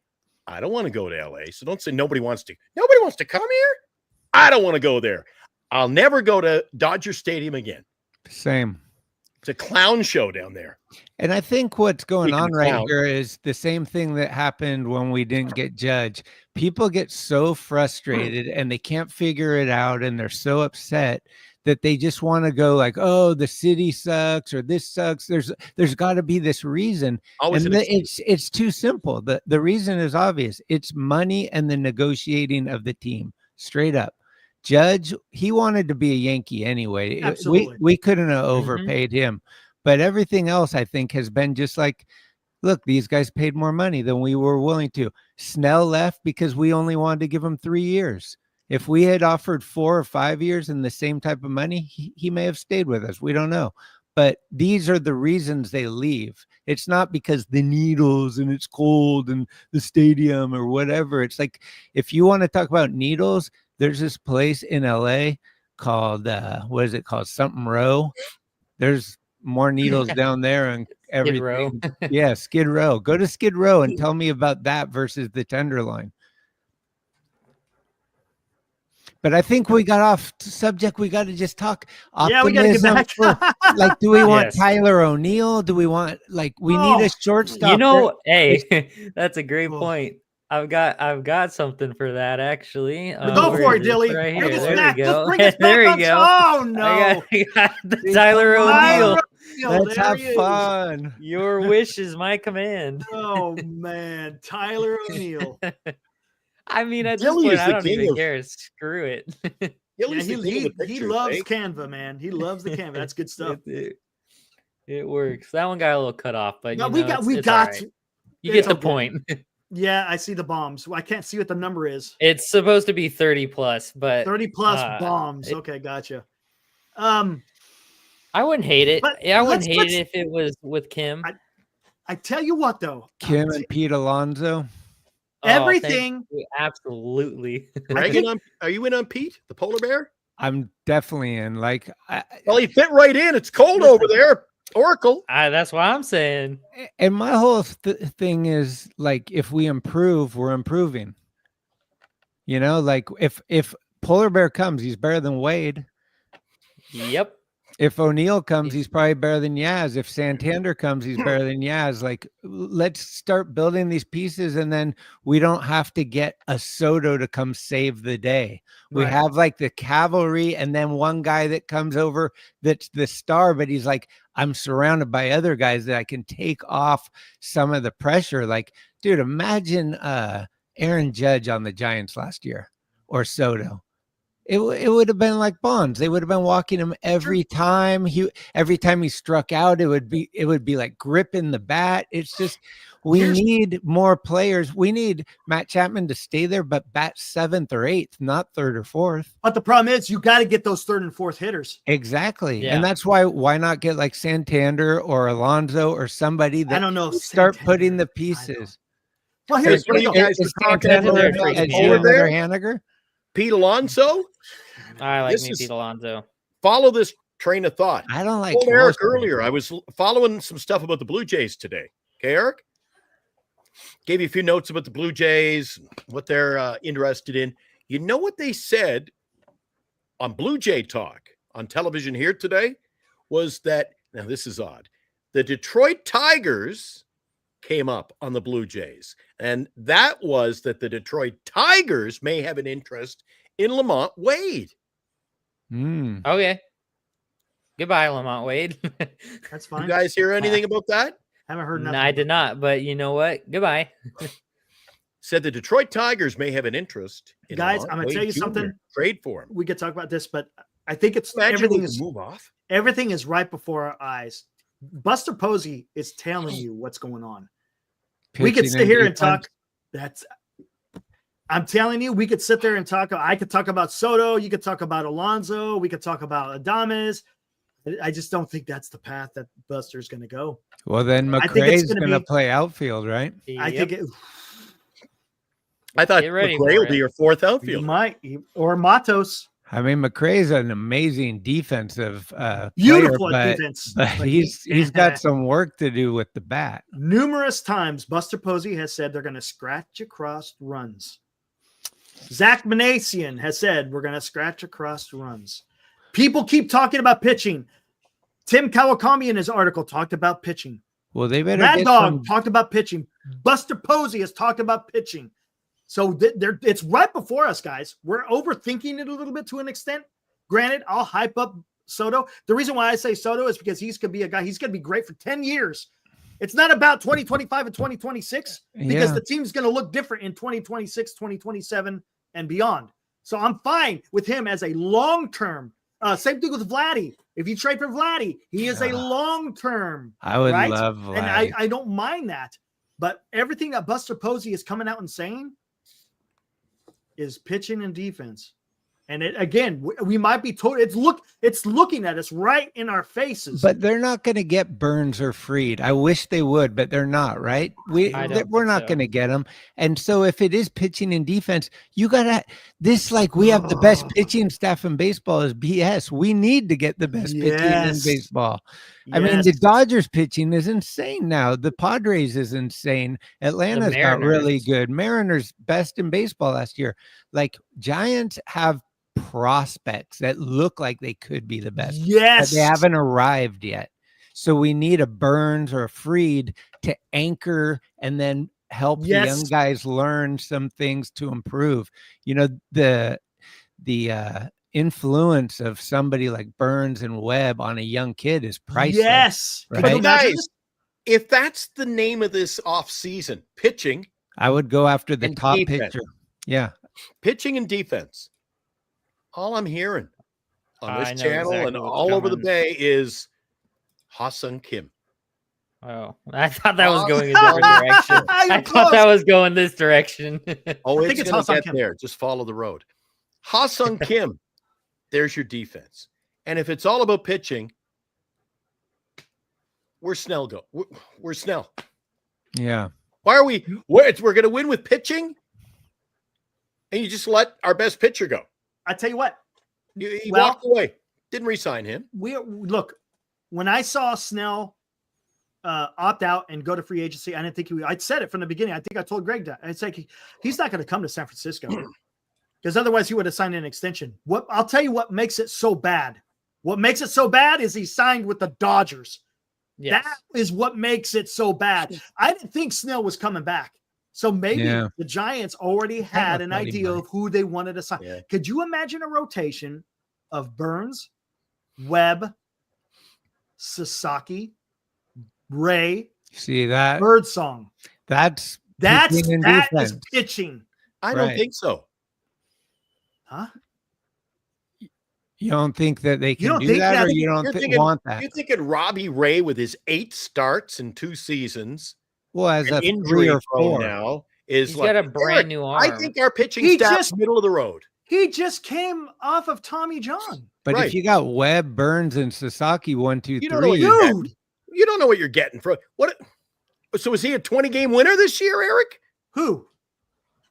I don't want to go to L.A., so don't say nobody wants to. Nobody wants to come here? I don't want to go there. I'll never go to Dodger Stadium again. Same. It's a clown show down there. And I think what's going on right here is the same thing that happened when we didn't get Judge. People get so frustrated and they can't figure it out and they're so upset that they just want to go like, oh, the city sucks or this sucks. There's got to be this reason. It's too simple. The reason is obvious. It's money and the negotiating of the team. Straight up. Judge, he wanted to be a Yankee anyway. Absolutely. We couldn't have overpaid him. But everything else, I think, has been just like, look, these guys paid more money than we were willing to. Snell left because we only wanted to give him 3 years. If we had offered 4 or 5 years and the same type of money, he may have stayed with us. We don't know. But these are the reasons they leave. It's not because the needles and it's cold and the stadium or whatever. It's like, if you want to talk about needles, there's this place in LA called, what is it called? Something Row. There's more needles down there and everything. Skid Row. Yeah, Skid Row. Go to Skid Row and tell me about that versus the Tenderloin. But I think we got off subject. We got to just talk optimism. Yeah, we got to get back. Like, do we want Tyler O'Neill? Do we want, like, we need a shortstop? You know, hey, that's a great point. I've got something for that actually. Go for it, Dilly. Right here. There we go. There we go. Oh no! I got Tyler O'Neill. Let's have fun. Your wish is my command. Oh man, Tyler O'Neill. I mean, at this point, I don't even care. Screw it. He loves Canva, man. He loves the Canva. That's good stuff. It works. That one got a little cut off, but no, we got. Right. You get the point. Yeah, I see the bombs. I can't see what the number is. It's supposed to be 30 plus, but 30 plus bombs. Okay, gotcha. I wouldn't hate it. I wouldn't hate it if it was with Kim. I tell you what, though, Kim and Pete Alonso. Everything. Absolutely. Are you in on Pete, the polar bear? I'm definitely in. Like, well, he fit right in. It's cold over there. Oracle. That's what I'm saying. And my whole thing is, like, if we improve, we're improving. You know, like if Polar Bear comes, he's better than Wade. Yep. If O'Neill comes, he's probably better than Yaz. If Santander comes, he's better than Yaz. Like, let's start building these pieces, and then we don't have to get a Soto to come save the day. We have like the cavalry, and then one guy that comes over that's the star, but he's like, I'm surrounded by other guys that I can take off some of the pressure. Like, dude, imagine Aaron Judge on the Giants last year or Soto. it would have been like Bonds. They would have been walking him every time he struck out. It would be like gripping the bat. It's just we need more players. We need Matt Chapman to stay there, but bat 7th or 8th, not 3rd or 4th. But the problem is you got to get those 3rd and 4th hitters. Exactly. Yeah. And that's why not get like Santander or Alonso or somebody that I don't know if start Santander- putting the pieces. Well, Hey, here's what do you guys Is were talking Santander about a freaking GM over there? or Haniger? Pete Alonso? I like This me is- Pete Alonso. Follow this train of thought. I don't like Told Eric most of them. earlier. I was following some stuff about the Blue Jays today. Okay, Eric? Gave you a few notes about the Blue Jays, what they're interested in. You know what they said on Blue Jay Talk on television here today was that, now this is odd, the Detroit Tigers came up on the Blue Jays. And that was that the Detroit Tigers may have an interest in Lamont Wade. Mm. Okay. Goodbye, Lamont Wade. That's You fine. guys hear anything about that? Haven't heard No, nothing. I did not, but you know what? Goodbye. Said the Detroit Tigers may have an interest in Guys, Lamont I'm gonna Wade tell you Jr. something. Trade for him. We could talk about this, but I think it's Imagine everything we is could move off. everything is right before our eyes. Buster Posey is telling you what's going on. We could Pitching sit here and defense. talk. I'm telling you, we could sit there and talk. I could talk about Soto. You could talk about Alonso. We could talk about Adames. I just don't think that's the path that Buster's going to go. Well, then I think it's McRae's gonna going to be- play outfield, right? I Yep. think it, I thought Get ready McRae for will it. be your fourth you outfielder. might, or Matos. I mean, McRae's an amazing defensive Beautiful player, at but, defense. but But he's got some work to do with the bat. numerous times Buster Posey has said they're going to scratch across runs. Zach Manasian has said we're going to scratch across runs. People keep talking about pitching. Tim Kawakami in his article talked about pitching. Well, they better Mad get Dog some. talked about pitching. Buster Posey has talked about pitching. So it's right before us, guys. We're overthinking it a little bit to an extent. Granted, I'll hype up Soto. The reason why I say Soto is because he's going to be a guy. He's going to be great for 10 years. It's not about 2025 and 2026 because Yeah. the team's going to look different in 2026, 2027, and beyond. So I'm fine with him as a long-term. Same thing with Vladdy. If you trade for Vladdy, he is a Yeah. long-term. I would right? love And Vladdy. I don't mind that. But everything that Buster Posey is coming out and saying is pitching and defense. And it, again, we might be told it's looking at us right in our faces. But they're not going to get Burns or Freed. I wish they would, but they're not, right? I don't We're think not so. going to get them. And so if it is pitching and defense, you got to this like we have the best pitching staff in baseball is BS. We need to get the best pitching in Yes. baseball. I mean, the Yes. Dodgers pitching is insane now. The Padres is insane. Atlanta's got really Mariners. good. Mariners best in baseball last year. Like Giants have prospects that look like they could be the best, but Yes. they haven't arrived yet. So we need a Burns or a Freed to anchor and then help the young Yes. guys learn some things to improve. You know, the influence of somebody like Burns and Webb on a young kid is priceless. Yes. right? Can you imagine Guys, this? if that's the name of this offseason, pitching, I would go after the And top defense. pitcher. Yeah. pitching and defense, all I'm hearing on I this know channel exactly and what's all over the coming. bay is Ha-Sung Kim. Oh, I thought that was going a different direction. You're I close. thought that was going this direction. Oh, I think it's it's going to Ha-Sung get Kim. there. Just follow the road. Ha-Sung Kim, there's your defense. And if it's all about pitching, we're Snell go. We're Snell. Yeah. Why are we? We're going to win with pitching, and you just let our best pitcher go. I tell you what, He Well- walked away. Didn't re-sign him. we look, when I saw Snell opt out and go to free agency, I didn't think I said it from the beginning. I think I told Greg that. It's like he's not going to come to San Francisco because otherwise he would have signed an extension. What I'll tell you what makes it so bad. What makes it so bad is he signed with the Dodgers. Yes. That is what makes it so bad. I didn't think Snell was coming back. So maybe Yeah. the Giants already had an thought he idea might. of who they wanted to sign. Yeah. Could you imagine a rotation of Burns, Webb, Sasaki, Ray, See that? Birdsong? That's That pitching and is defense. pitching. I don't Right. think so. Huh? You don't think that they can don't do think that, that- or you You're don't thinking- want that? You're thinking Robbie Ray with his 8 starts in 2 seasons, Well, as an a injury 3 or prone 4. now, is He's like, got a brand Eric, new I arm. think our pitching He staff's just- middle of the road. He just came off of Tommy John. But Right. if you got Webb, Burns, and Sasaki 1, 2, You don't know what 3, you're Dude, getting. You don't know what you're getting for what. So is he a 20-game winner this year, Eric? who?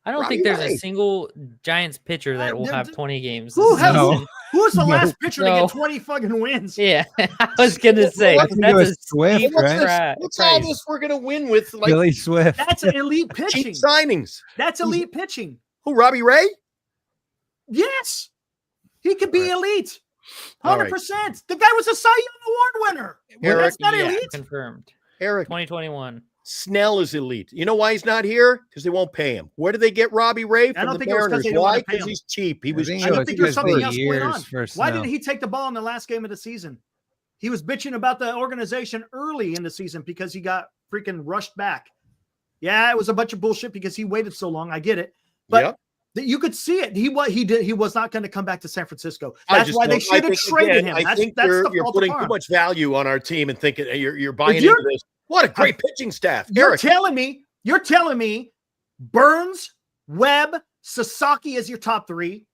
I don't Robbie think there's Ray. a single Giants pitcher that will have d- 20 games. Who this has No. season. Who's the No. last pitcher to No. get 20 fucking wins? Yeah, I was gonna say I think it was that's a Swift, steep right? pra- What's all praise. this we're gonna win with like Billy Swift. That's elite pitching. cheap signings? That's elite pitching. Who, Robbie Ray? Yes. He could be elite. All right. 100%. The guy was a Cy Young Award winner. Eric, That's not Yeah, elite. confirmed. Eric 2021. Snell is elite. You know why he's not here? Because they won't pay him. Where did they get Robbie Ray from don't the think it was 'cause Mariners? they don't Why? wanna pay Because him. he's cheap. He I was think I cheap. don't was think there's because something of else going on. years for Why Snell. didn't he take the ball in the last game of the season? He was bitching about the organization early in the season because he got freaking rushed back. Yeah, it was a bunch of bullshit because he waited so long. I get it. But Yep. you could see it. He was not going to come back to San Francisco. I That's just why they don't- I should have think, traded again, him. I That's think the you're fault of putting too Farm. much value on our team and thinking you're buying you're- into this. What a great pitching staff, You're Eric. telling me Burns, Webb, Sasaki is your top 3,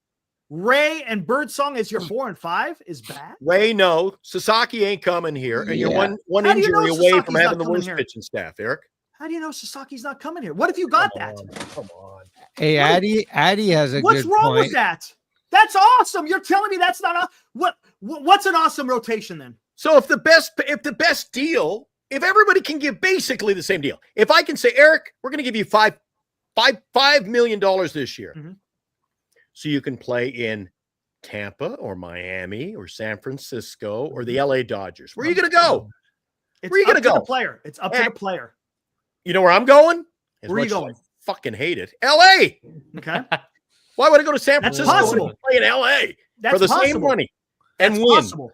Ray and Birdsong is your 4 and 5 is bad. Ray, no, Sasaki ain't coming here, and you're Yeah. one How do you injury know away Sasaki's from not having the coming worst here? pitching staff, Eric. How do you know Sasaki's not coming here? What if you got that? Come on. Hey, Addy has a What's good wrong point. with that? That's awesome. You're telling me that's not a what's an awesome rotation then? So if the best deal, if everybody can give basically the same deal, if I can say, Eric, we're going to give you $5 million this year, Mhm. so you can play in Tampa or Miami or San Francisco or the LA Dodgers. Where are you going to go? It's Where you gonna up to go? the player. It's up to the player. You know where I'm going? As Where are you much as going? I fucking hate it. LA. Okay. Why would I go to San That's Francisco possible. and play in LA That's for the possible. same money and That's win? possible.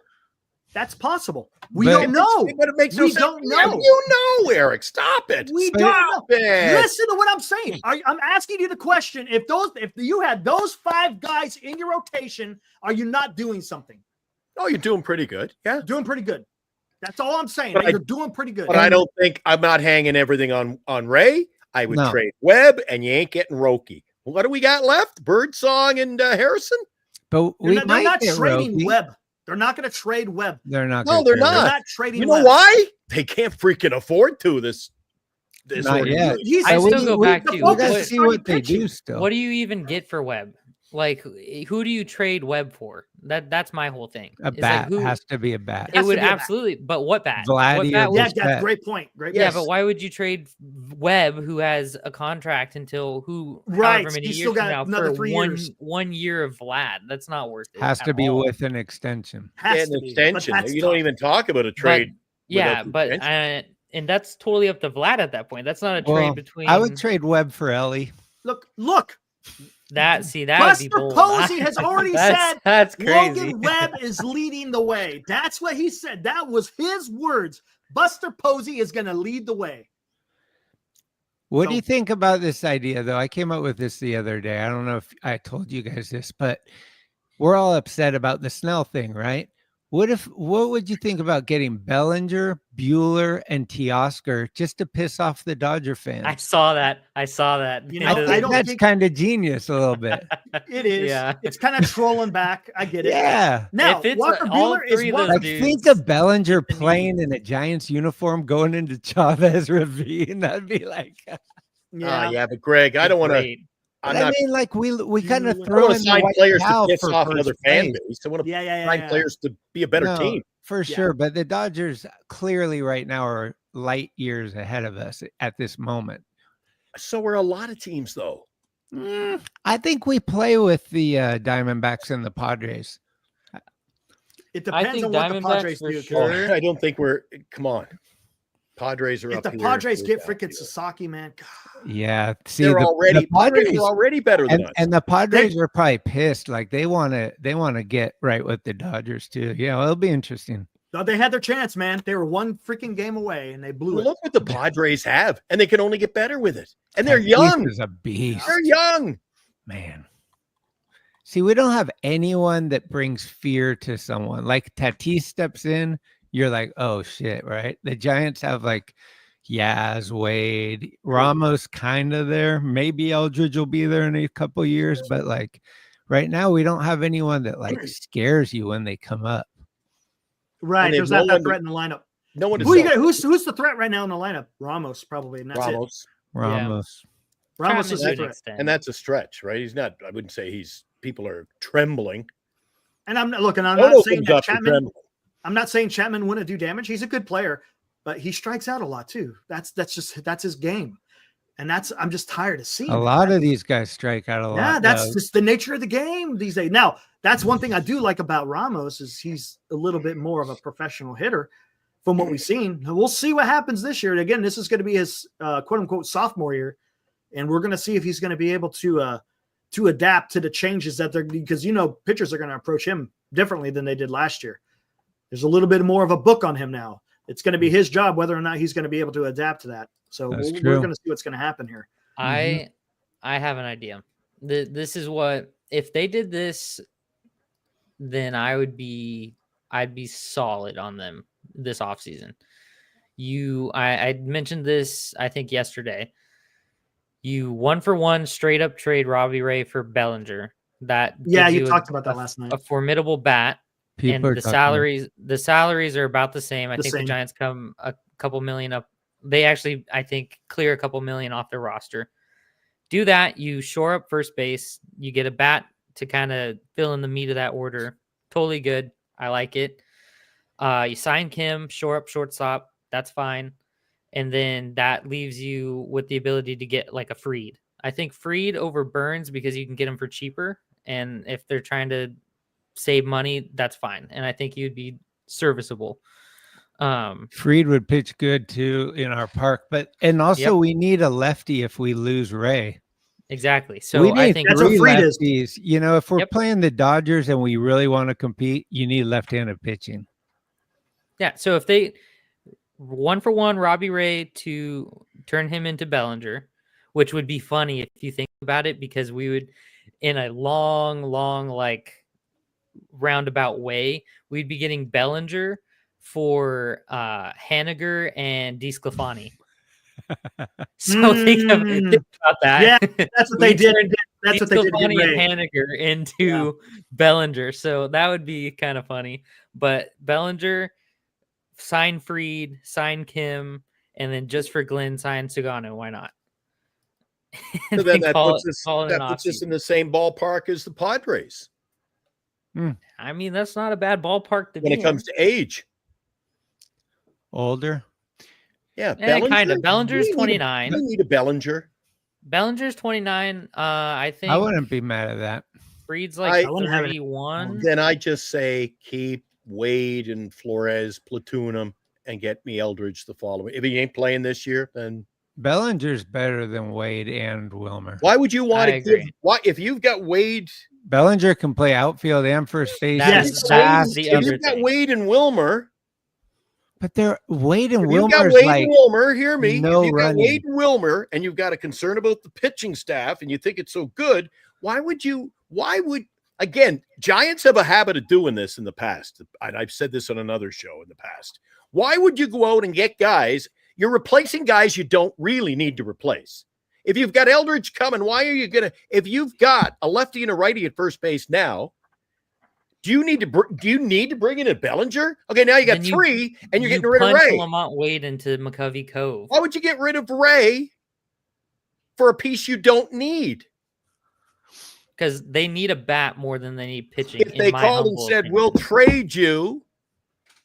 That's possible. We But- don't know. But it makes no We sense. don't Yeah, know. you know, Eric. Stop it. We But- don't know. Stop it. Listen to what I'm saying. I'm asking you the question. If you had those 5 guys in your rotation, are you not doing something? Oh, you're doing pretty good. Yeah. Doing pretty good. That's all I'm saying. But You're doing pretty good. But I don't think I'm not hanging everything on Ray. I would No. trade Webb, and you ain't getting Roki. What do we got left? Birdsong and Harrison? But we They're might not get trading Roki. Webb. They're not going to trade Webb. They're not. No, gonna they're trade not. They're Webb. not trading You know Webb. why? They can't freaking afford to this Not yet. organization. He's I we- still go we- back the to We focus gotta is what, see starting what they pitching. do still. what do you even get for Webb? Like, who do you trade Webb for? That's my whole thing. A It's like, bat who- has to be a bat. it has to would be a bat. absolutely, but what bat? Vladdy What or bat would- Yeah, Who's yeah, that? great point. Great yeah, point. but why would you trade Webb, who has a contract until Right, however many he's years still got from now another for 3 one years. 1 year of Vlad? That's not worth it. Has to at be all. with an extension. Has An to be, but extension. that's You don't tough. even talk about a But, trade. yeah, without but the and that's totally up to Vlad at that point. That's not a trade Well, between. I would trade Webb for Ellie. Look. that. See, that Buster would be bold. Posey has already said that's crazy. Logan Webb is leading the way. That's what he said. That was his words. Buster Posey is going to lead the way. What do So- you think about this idea, though? I came up with this the other day. I don't know if I told you guys this, but we're all upset about the Snell thing, right? What would you think about getting Bellinger, Bueller, and Teoscar just to piss off the Dodger fans? I saw that. You know, I I think don't that's think- kind of genius a little bit. It is. Yeah. It's kind of trolling back. I get it. Yeah. Now, If it's Walker all Bueller is three of one. those Like, dudes. think of Bellinger to me- playing in a Giants uniform going into Chavez Ravine. That'd be like, Yeah, but Greg, I don't want to. Great. I'm I not. mean, like we kind of I I throw want in to the sign white players to cow piss for off another first fan base. base. I want to Yeah. sign players to be a better No, team. for Yeah. sure. But the Dodgers clearly right now are light years ahead of us at this moment. So are a lot of teams, though. I think we play with the Diamondbacks and the Padres. It I depends think on what the Diamondbacks Padres for do. sure. I don't think we're. Come on, Padres are If up the here. Padres get We're down freaking here. Sasaki, man, God. Yeah, see, They're the already Padres Padres are already better than us. and the Padres are probably pissed. Like they want to get right with the Dodgers too. Yeah, it'll be interesting. No, they had their chance, man. They were one freaking game away and they blew Well, it. look what the Padres have, and they can only get better with it. And they're Tatis young. is a beast, They're young. man. See, we don't have anyone that brings fear to someone. Like Tatis steps in, you're like, oh shit, right? The Giants have like Yaz, Wade, Ramos kind of there. Maybe Eldridge will be there in a couple years, but like right now, we don't have anyone that like scares you when they come up. Right. And There's no not that one- threat in the lineup. No one is Who you got? Who's the threat right now in the lineup? Ramos, probably, and that's Ramos. Ramos. it. Ramos Chapman is to the an threat. extent. And that's a stretch, right? He's not, I wouldn't say people are trembling. And I'm not looking. I'm Soto not saying comes that up to Chapman. trembling. I'm not saying Chapman wouldn't do damage. He's a good player, but he strikes out a lot too. That's his game, and I'm just tired of seeing A lot of these guys strike out a lot. Yeah, that's though. just the nature of the game these days. Now, that's one thing I do like about Ramos is he's a little bit more of a professional hitter from what we've seen. Now, we'll see what happens this year. And again, this is going to be his quote unquote sophomore year, and we're going to see if he's going to be able to adapt to the changes that they're, because pitchers are going to approach him differently than they did last year. There's a little bit more of a book on him now. It's going to be his job whether or not he's going to be able to adapt to that. So we're going to see what's going to happen here. I have an idea. This is what, if they did this, then I'd be solid on them this offseason. I mentioned this, I think yesterday. You 1-for-1 straight up trade Robbie Ray for Bellinger. That you talked about that last night. A formidable bat. People are And talking the salaries are about the same. I think same. the Giants come a couple million up. They actually, I think, clear a couple million off their roster. Do that. You shore up first base. You get a bat to kind of fill in the meat of that order. Totally good. I like it. You sign Kim, shore up shortstop. That's fine. And then that leaves you with the ability to get like a Fried. I think Fried over Burns because you can get him for cheaper. And if they're trying to save money, that's fine. And I think you'd be serviceable. Fried would pitch good too in our park, and also we need a lefty if we lose Ray. Exactly. So we need I think that's what three Fried is. lefties. If we're Yep. playing the Dodgers and we really want to compete, you need left-handed pitching. yeah. So if they 1-for-1 Robbie Ray to turn him into Bellinger, which would be funny if you think about it, because we would, in a long like roundabout way, we'd be getting Bellinger for Haniger and DeSclafani. So think about that. Yeah, that's what they We did. turned That's what they did. DeSclafani with Ray. and Haniger into Bellinger. So that would be kind of funny. But Bellinger, sign Fried, sign Kim, and then just for Glenn, sign Sugano. Why not? And So then that call puts it- call it an us offseason. in the same ballpark as the Padres I mean, that's not a bad ballpark to when be it comes to age. Older. Yeah, kind of. Bellinger's we need a- 29. We need a Bellinger. Bellinger's 29. I think I wouldn't be mad at that. Fried's like I wouldn't have it. 31. Then I just say keep Wade and Flores, platoon them, and get me Eldridge the following. If he ain't playing this year, then Bellinger's better than Wade and Wilmer. why would you want I to give? agree. Why if you've got Wade? Bellinger can play outfield and first base. That He's is- fast. the If other you've got thing. Wade and Wilmer, But they're Wade and if you've got Wilmer's Wade like and Wilmer, hear me. no if you've got running. Wade and Wilmer, and you've got a concern about the pitching staff, and you think it's so good, why would again? Giants have a habit of doing this in the past, and I've said this on another show in the past. Why would you go out and get guys? You're replacing guys you don't really need to replace. If you've got Eldridge coming, why are you gonna? If you've got a lefty and a righty at first base now, do you need to bring in a Bellinger? Okay, now you got Then you- three, and you're You getting rid of punch Ray. Lamont Wade into McCovey Cove. Why would you get rid of Ray for a piece you don't need? Because they need a bat more than they need pitching. If they in my called and humble said, opinion. "We'll trade you,"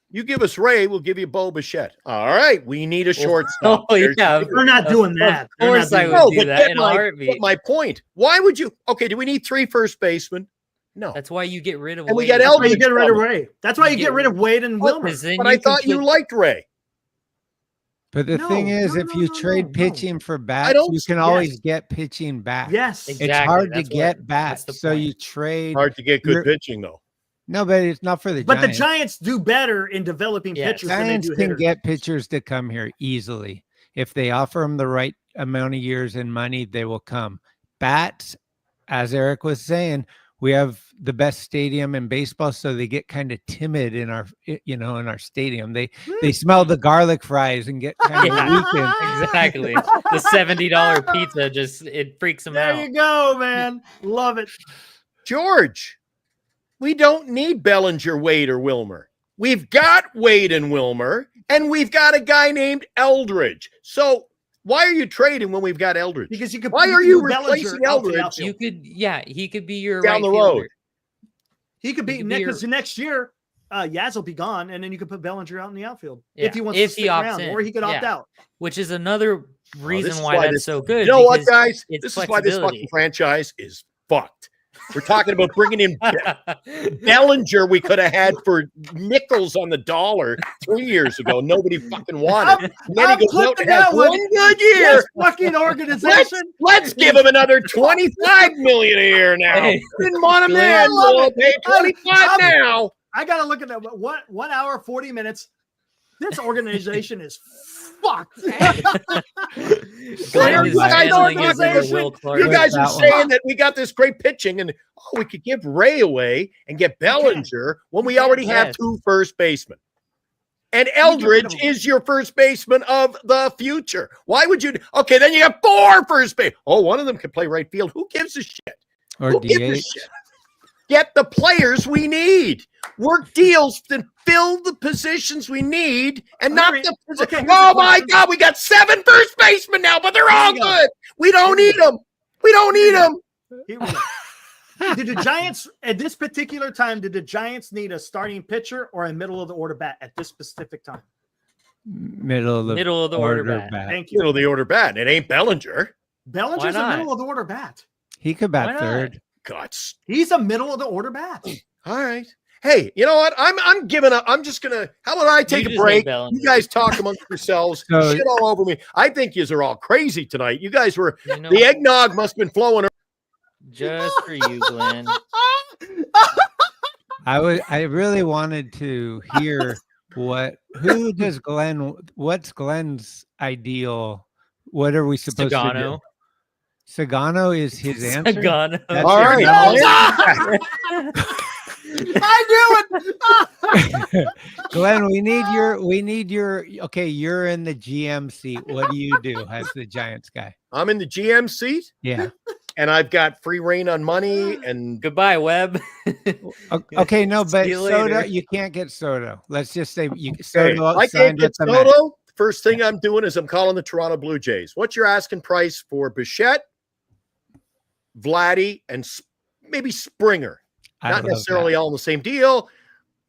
you give us Ray, we'll give you Bo Bichette. All right, we need a shortstop. Oh, There's- yeah. They're not doing that. Of They're not course I doing would No, do but that get in a my, heartbeat. get my point. Why would you? Okay, do we need 3 first basemen? No. That's why you get rid of And we Wade. got That's why you Eldridge get rid of coming. Ray. That's why you get rid of Wade and Wilmer. Because then But you I can thought you put- liked Ray. But the No, thing is, no, if no, you no, trade no. pitching for bats, don't- you can yes. always get pitching back. Yes. It's Exactly, hard to that's get what- bats. that's the So point. you trade. Hard to get good You're- pitching though. No, but it's not for the But Giants. the Giants do better in developing Yes. pitchers than they Giants do can hitters. get pitchers to come here easily. If they offer them the right amount of years and money, they will come. Bats, as Eric was saying, We have the best stadium in baseball, so they get kind of timid in our, in our stadium. They smell the garlic fries and get kind of Yeah. weakened. Exactly. The $70 pizza it freaks them There out. you go, man. Love it. George, we don't need Bellinger, Wade, or Wilmer. We've got Wade and Wilmer, and we've got a guy named Eldridge. So why are you trading when we've got Eldridge? Because you could. Why are could you move Bellinger replacing out to the Eldridge? outfield. He could be your Down right the road. fielder. He could be could be because next year, Yaz will be gone, and then you could put Bellinger out in the outfield Yeah, if he wants if to he stick opts around, in. or he could opt Yeah. out. Which is another reason is why why that's this- so good. You know what, because guys? it's This is why this flexibility. fucking franchise is fucked. We're talking about bringing in Bellinger we could have had for nickels on the dollar 3 years ago. Nobody fucking wanted. And then I'm he goes out clicking and has that one. one good year. Yes, fucking organization. Let's give him another 25 million a year now. Hey, Didn't want him Glenn, then. I love We'll it. pay 25 I'm- now. I gotta look at that. 1 hour, 40 minutes. This organization is fucked. Glenn you is guys channeling are his inner talking- Will Clark. You guys are That one. saying that we got this great pitching and we could give Ray away and get Bellinger when we already have Yes. 2 first basemen. And get rid Eldridge of him. is your first baseman of the future. Why would you? Okay, then you have 4 first base. Oh, one of them can play right field. Who gives a shit? Or Who gives a DH. shit? Get the players we need. Work deals to fill the positions we need and not Agree. the Okay, here's oh the my question. God, we got 7 first basemen now, but they're Here all we go. good. We don't need them. We don't need them. Here we go. Did the Giants at this particular time? Did the Giants need a starting pitcher or a middle of the order bat at this specific time? Middle of the order bat. Thank you. Middle of the order bat. It ain't Bellinger. Bellinger's a not? middle of the order bat. He could Why bat not? third. Guts. He's a middle of the order bat. All right. Hey, you know what? I'm giving up. I'm just gonna. How about I take You a just break? need Bellinger. You guys talk amongst yourselves. So- Shit all over me. I think yous are all crazy tonight. You guys were. You know, The eggnog must have been flowing. just for you, Glenn. I really wanted to hear what's Glenn's ideal? What are we supposed to Sagano. do? Sagano is his answer. Sagano. That's All your right. number? I knew it. Glenn, we need your okay, you're in the GM seat. What do you do as the Giants guy? I'm in the GM seat, Yeah. and I've got free reign on money. And Goodbye, Webb. Okay, no, but See you Soto, later. you can't get Soto. Let's just say you hey, Soto I can't signed get at the max. Soto. First thing I'm doing is I'm calling the Toronto Blue Jays. What's your asking price for Bichette, Vladdy, and maybe Springer? I Not love necessarily that. all in the same deal.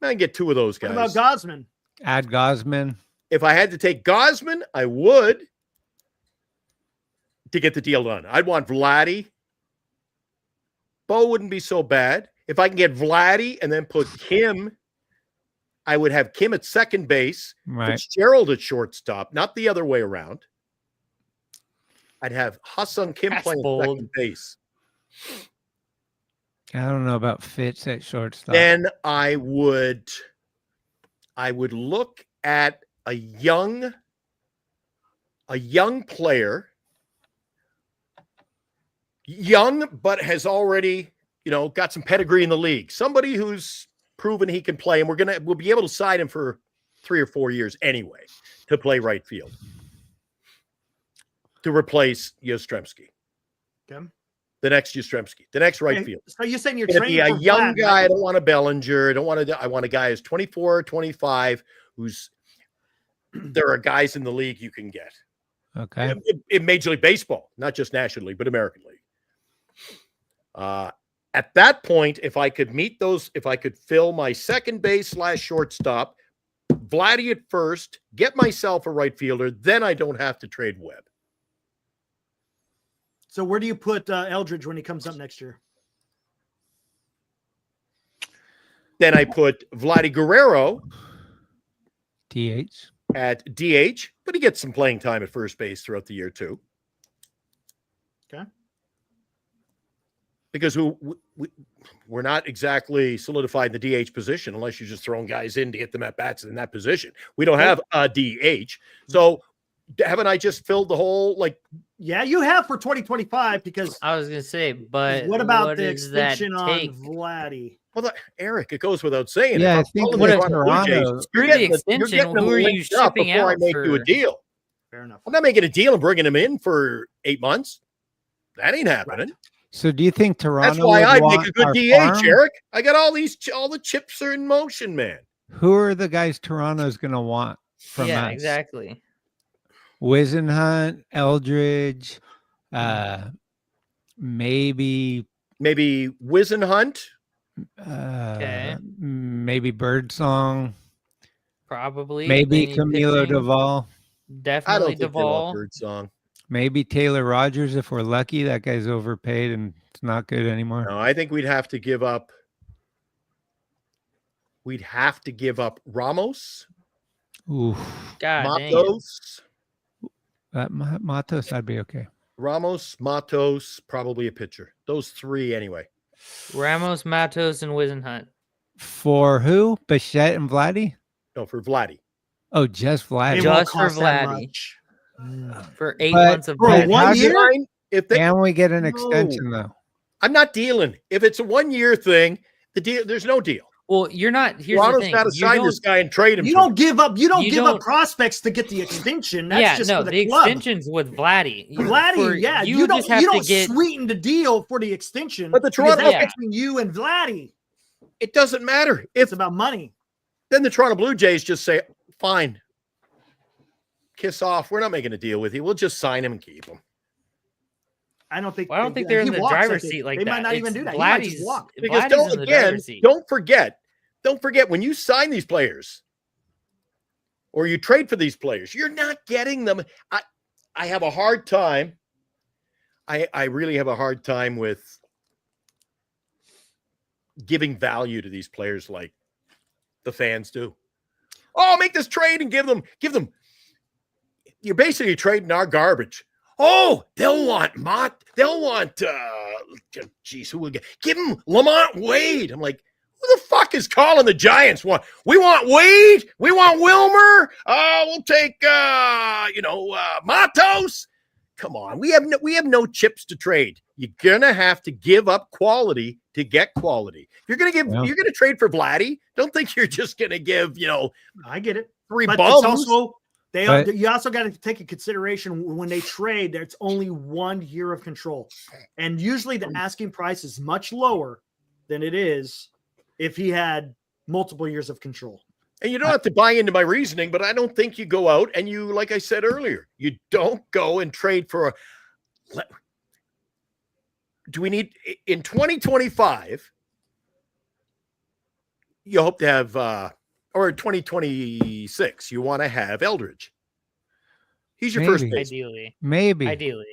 I can get 2 of those What guys. about Gosman? Add Gosman. If I had to take Gosman, I would to get the deal done. I'd want Vladdy. Bo wouldn't be so bad. If I can get Vladdy and then put Kim, I would have Kim at second base, Right. Fitzgerald at shortstop, not the other way around. I'd have Hassan Kim That's playing bold. second base. I don't know about Fitz at shortstop. Then I would look at a young player, young but has already, got some pedigree in the league. Somebody who's proven he can play, and we'll be able to sign him for 3 or 4 years anyway to play right field to replace Yastrzemski. Okay. The next Yastrzemski, the next right Okay, field. So you're saying you're Gonna be training a for young Vlad, guy. I right? don't want a Bellinger. I want a guy who's 24, 25, who's there are guys in the league you can get Okay. in Major League Baseball, not just National League, but American League. At that point, if I could meet those, if I could fill my second base / shortstop, Vladdy at first, get myself a right fielder, then I don't have to trade Webb. So where do you put Eldridge when he comes up next year? Then I put Vladdy Guerrero DH. at DH, but he gets some playing time at first base throughout the year too. Okay. Because we're not exactly solidified in the DH position unless you're just throwing guys in to get them at bats in that position. We don't have a DH. So haven't I just filled the hole? Like Yeah, you have for 2025 because I was gonna say, but what about the does that extension on take? Vladdy? Well, Eric, it goes without saying. Yeah, I if I'm think calling with the Toronto Blue Jays, Toronto- Screw you're the getting extension. them Who are you linked up shipping before I out make you a for? deal? Fair enough. I'm not making a deal and bringing him in for 8 months. That ain't happening. So do you think Toronto? That's why would I want make a good our DH, farm? Eric. I got all the chips are in motion, man. Who are the guys Toronto's going to want from Yeah, us? exactly. Wisenhunt, Eldridge, maybe Maybe Wisenhunt. maybe Birdsong, Probably. maybe They need Camilo pitching. Duvall, I Definitely don't think they want Duvall. Birdsong. maybe Taylor Rogers if we're lucky. That guy's overpaid and it's not good anymore. No, I think we'd have to give up. We'd have to give up Ramos, Ooh, God dang it. Matos, Matos, I'd be okay. Ramos, Matos, probably a pitcher. Those three anyway. Ramos, Matos, and Wisenhunt. For who? Bichette and Vladdy? No, for Vladdy. Oh, just Vladdy. It Just won't for cost that Vladdy. much. For 8 But- months of Bro, bread. one how year? Fine, if they, Can we get an No. extension though? I'm not dealing. If it's a 1 year thing, the deal. There's no deal. Well, you're not. Here's Toronto's the thing. got to You sign don't- this guy and trade him. You to don't give up. You don't You give up don't- prospects to get the extension. That's yeah, just no, for the the club. extension's with Vladdy. Vladdy, yeah, you don't just have you to don't get. sweeten the deal for the extension. But the because Toronto- that's Yeah. between you and Vladdy. It doesn't matter. It's If about money. then the Toronto Blue Jays just say, fine, kiss off. We're not making a deal with you. We'll just sign him and keep him. I don't think. Well, I don't they- think they're he in the walks, I driver's think. seat like they that. might not even It's do that. He might just Vladdy's- walk. Because Vladdy's in the driver's seat. don't forget when you sign these players or you trade for these players, you're not getting them. I have a hard time. I really have a hard time with giving value to these players like the fans do. Oh, make this trade and give them. You're basically trading our garbage. Oh, they'll want geez, who will give them Lamont Wade? I'm like, who the fuck is calling the Giants? We want Wade. We want Wilmer. We'll take Matos. Come on, we have no chips to trade. You're gonna have to give up quality to get quality. If you're gonna trade for Vladdy, don't think you're just gonna give I get it. three But bums. it's also But- you also got to take in consideration when they trade, there's only 1 year of control. And usually the asking price is much lower than it is if he had multiple years of control. And you don't have to buy into my reasoning, but I don't think you go out and you, like I said earlier, you don't go and trade for do we need in 2025? You hope to have or 2026, you want to have Eldridge. He's your first Maybe. base. Maybe. Ideally.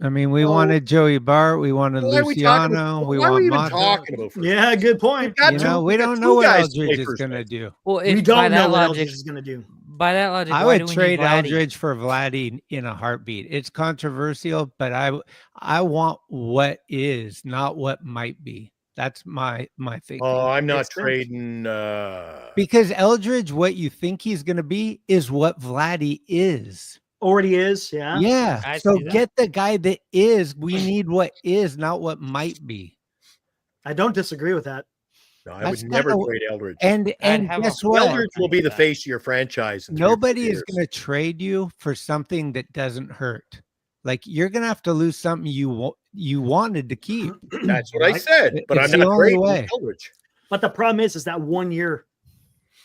I mean, we No. wanted Joey Bart. We wanted Why are we talking Luciano. about- We why are want we even Mato. talking about first Yeah, good point. We've got You two- know, we got don't two know what guys to play Eldridge is first going to base. do. Well, We if by don't that know what logic, Eldridge is going to do. by that logic, I why do would we trade need Vladdy? Eldridge for Vladdy in a heartbeat. It's controversial, but I want what is, not what might be. That's my thinking. Oh, I'm not Makes sense. trading. Because Eldridge, what you think he's going to be, is what Vladdy is. Already is, yeah. Yeah. I So see that. get the guy that is. We need what is, not what might be. I don't disagree with that. No, I That's would never kinda- trade Eldridge. And have a guess hard what? Eldridge will be the that. face of your franchise. in 3 or 4 Nobody is years. going to trade you for something that doesn't hurt. Like you're going to have to lose something you wanted to keep. That's what I Right. said. But It's I'm the not only trading way. Eldridge. But the problem is that 1 year.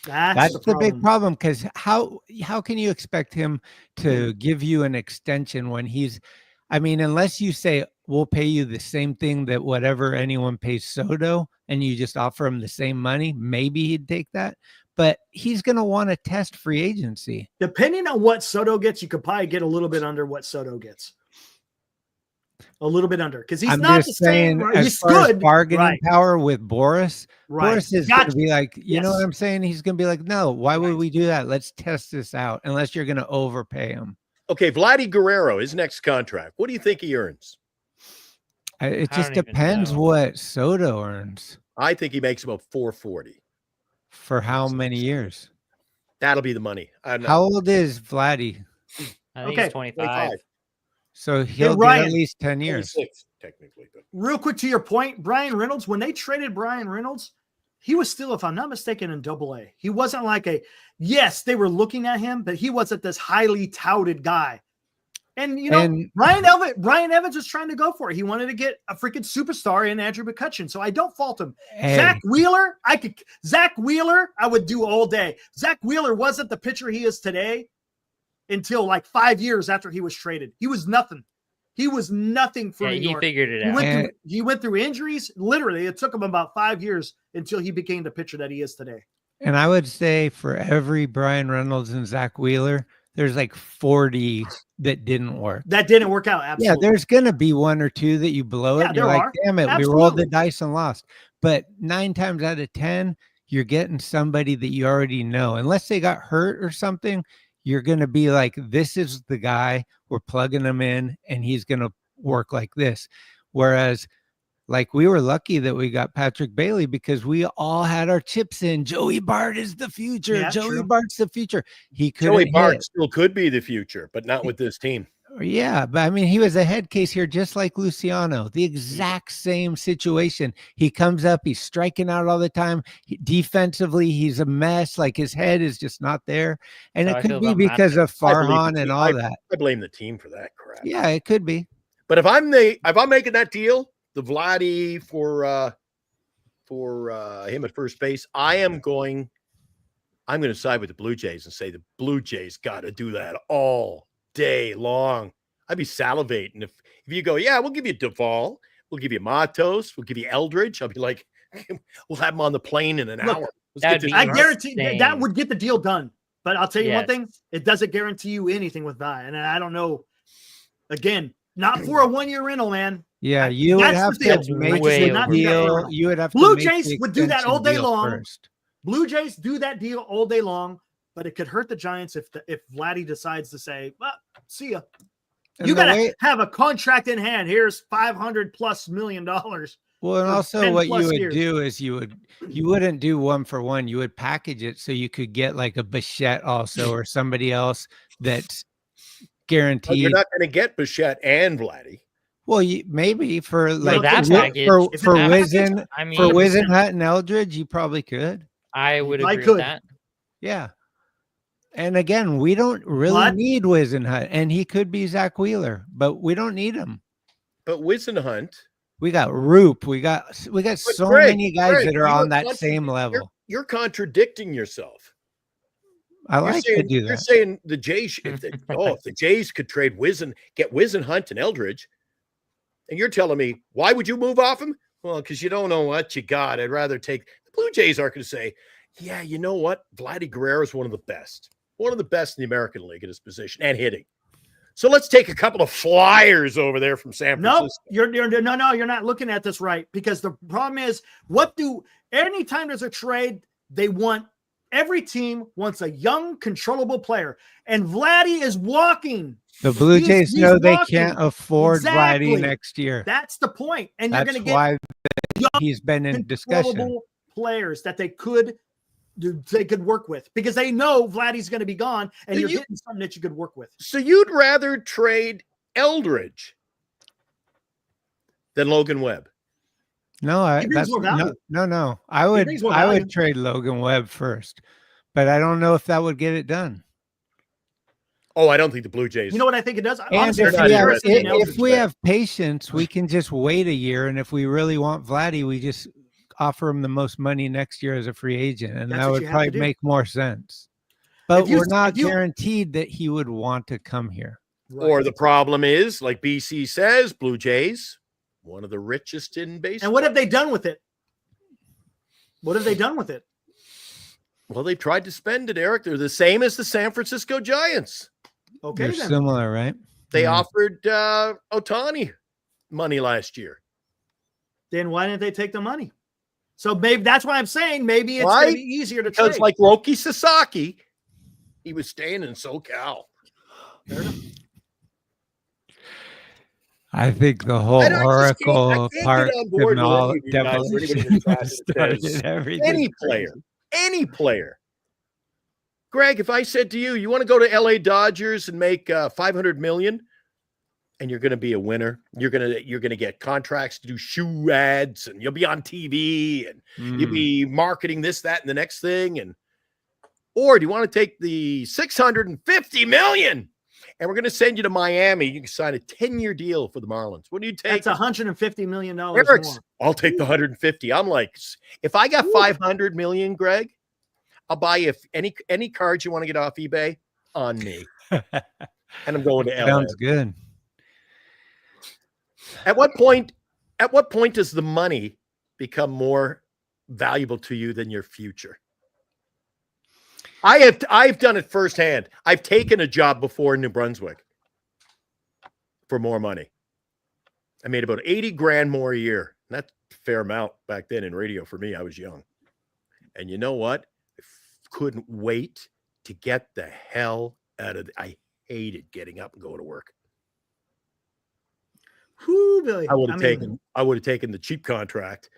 That's the the big problem. problem. Because how can you expect him to give you an extension when he's? I mean, unless you say we'll pay you the same thing that whatever anyone pays Soto, and you just offer him the same money, maybe he'd take that. But he's going to want to test free agency. Depending on what Soto gets, you could probably get a little bit under what Soto gets. A little bit under because he's I'm not just the same. saying, Right? as He's far as good. bargaining Right. power with Boris, Right. Boris is going to Gotcha. be like, you know Yes. what I'm saying? He's going to be like, no, why would Right. we do that? Let's test this out. Unless you're going to overpay him. Okay, Vladdy Guerrero, his next contract. What do you think he earns? It I just don't even depends know. what Soto earns I think he makes about 440. for how many years. That'll be the money. I'm not- How old is Vladdy? I think Okay, he's 25. So he'll get Ryan, at least 10 years. 26, technically. But Real quick to your point, Brian Reynolds, when they traded Brian Reynolds, he was still, if I'm not mistaken, in AA. He wasn't like yes, they were looking at him, but he wasn't this highly touted guy. And, Brian Evans was trying to go for it. He wanted to get a freaking superstar in Andrew McCutchen. So I don't fault him. Hey. Zach Wheeler, I would do all day. Zach Wheeler wasn't the pitcher he is today until like 5 years after he was traded. He was nothing. He was nothing for New York. He figured it out. He went through injuries. Literally, it took him about 5 years until he became the pitcher that he is today. And I would say for every Brian Reynolds and Zach Wheeler, there's like 40 that didn't work. That didn't work out. Absolutely. Yeah, there's going to be one or two that you blow it. And you're like, damn it, we rolled the dice and lost. But 9 times out of 10, you're getting somebody that you already know. Unless they got hurt or something, you're going to be like, this is the guy, we're plugging him in, and he's going to work like this. Whereas, like, we were lucky that we got Patrick Bailey because we all had our chips in. Joey Bart is the future. Yeah, Joey true. Bart's the future. Joey Bart still could be the future, but not with this team. Yeah, but I mean, he was a head case here, just like Luciano. The exact same situation. He comes up, he's striking out all the time. Defensively, he's a mess. Like, his head is just not there. And it could be because of Farhan and all that. I blame the team for that crap. Yeah, it could be. But if I'm making that deal, the Vladdy for him at first base, I'm going to side with the Blue Jays and say the Blue Jays got to do that all day long. I'd be salivating if you go, yeah, we'll give you Duvall, we'll give you Matos, we'll give you Eldridge. I'll be like, we'll have him on the plane in an hour. I guarantee that would get the deal done. But I'll tell you one thing, it doesn't guarantee you anything with that. And I don't know. Again, not for a 1-year rental, man. Yeah, you would have to make a deal. You would have to. Blue Jays would do that all day long. First. Blue Jays do that deal all day long, but it could hurt the Giants if Vladdy decides to say, well, see ya. And you got to have a contract in hand. Here's $500+ million. Well, and also what you would do is you wouldn't do 1-for-1. You would package it so you could get like a Bichette also or somebody else that's guaranteed. Well, you're not going to get Bichette and Vladdy. Well, maybe for like that package, for Wizenhut and Eldridge, you probably could. I would agree with that. Yeah. And again, we don't really need Wizenhut, and he could be Zach Wheeler, but we don't need him. But Wizenhut, we got Roop, we got so many guys that are on that same level. You're contradicting yourself. I like to do that. You're saying the Jays, if the Jays could trade get Wizenhut and Eldridge, and you're telling me why would you move off him? Well, because you don't know what you got. I'd rather take the Blue Jays are going to say, yeah, you know what? Vladdy Guerrero is one of the best in the American League at his position and hitting. So let's take a couple of flyers over there from San Francisco. No, you're not looking at this right, because the problem is anytime there's a trade, every team wants a young, controllable player. And Vladdy is walking. The Blue Jays know they can't afford Vladdy next year. That's the point. And that's you're going to get why he's been in discussion. Players that they could work with, because they know Vladdy's going to be gone, and you're getting something that you could work with. So you'd rather trade Eldridge than Logan Webb? No, no. I would trade Logan Webb first, but I don't know if that would get it done. Oh, I don't think the Blue Jays. You know what I think it does? And if we have patience, we can just wait a year, and if we really want Vladdy, we just offer him the most money next year as a free agent, and that would probably make more sense. But we're not guaranteed that he would want to come here. Right. Or the problem is, like BC says, Blue Jays, one of the richest in baseball. And what have they done with it? Well, they tried to spend it, Eric. They're the same as the San Francisco Giants. Okay, they're similar, right? They offered Ohtani money last year. Then why didn't they take the money? So maybe that's why I'm saying maybe it's going to be easier to trade. Because like Roki Sasaki, he was staying in SoCal. I think the whole Oracle part started everything. Any player. Greg, if I said to you, you want to go to LA Dodgers and make $500 million, and you're going to be a winner. You're going to get contracts to do shoe ads, and you'll be on TV, and you'll be marketing this, that, and the next thing. Or do you want to take the $650 million? And we're going to send you to Miami. You can sign a 10-year deal for the Marlins. What do you take? That's $150 million Eric's, more. I'll take the 150. I'm like, if I got 500 million, Greg, I'll buy you any cards you want to get off eBay on me. And I'm going to LA. Sounds good. At what point does the money become more valuable to you than your future? I've done it firsthand. I've taken a job before in New Brunswick for more money. I made about 80 grand more a year. That's a fair amount back then in radio for me. I was young. And you know what? I couldn't wait to get the hell out of I hated getting up and going to work. Whew, Billy. I would have taken the cheap contract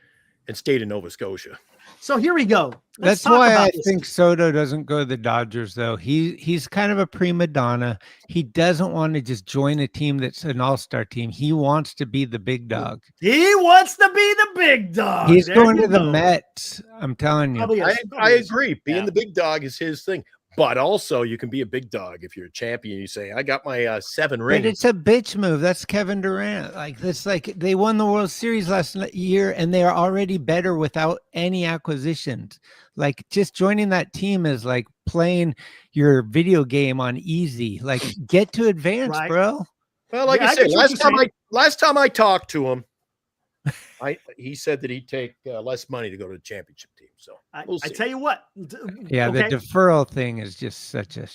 and stayed in Nova Scotia. So here we go. Let's That's talk why about I this. think Soto doesn't go to the Dodgers, though. He's kind of a prima donna. He doesn't want to just join a team that's an all-star team. He wants to be the big dog. He wants to be the big dog. He's There going you to the go. Mets. I'm telling you. Probably is. I Probably is. agree. Being Yeah. the big dog is his thing. But also, you can be a big dog if you're a champion. You say, I got my 7 rings. But it's a bitch move. That's Kevin Durant. Like this, like they won the World Series last year, and they are already better without any acquisitions. Like just joining that team is like playing your video game on easy. Like get to advance, Right. bro. Well, like Yeah, I I said, get what you're last time I talked to him, he said that he'd take less money to go to the championship team. So we'll I see. tell you what. Yeah, okay, the deferral thing is just such a.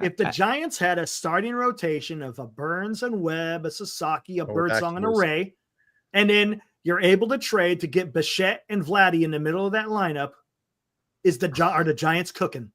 if the Giants had a starting rotation of a Burns and Webb, a Sasaki, a Birdsong, and a Ray, and then you're able to trade to get Bichette and Vladdy in the middle of that lineup, are the Giants cooking?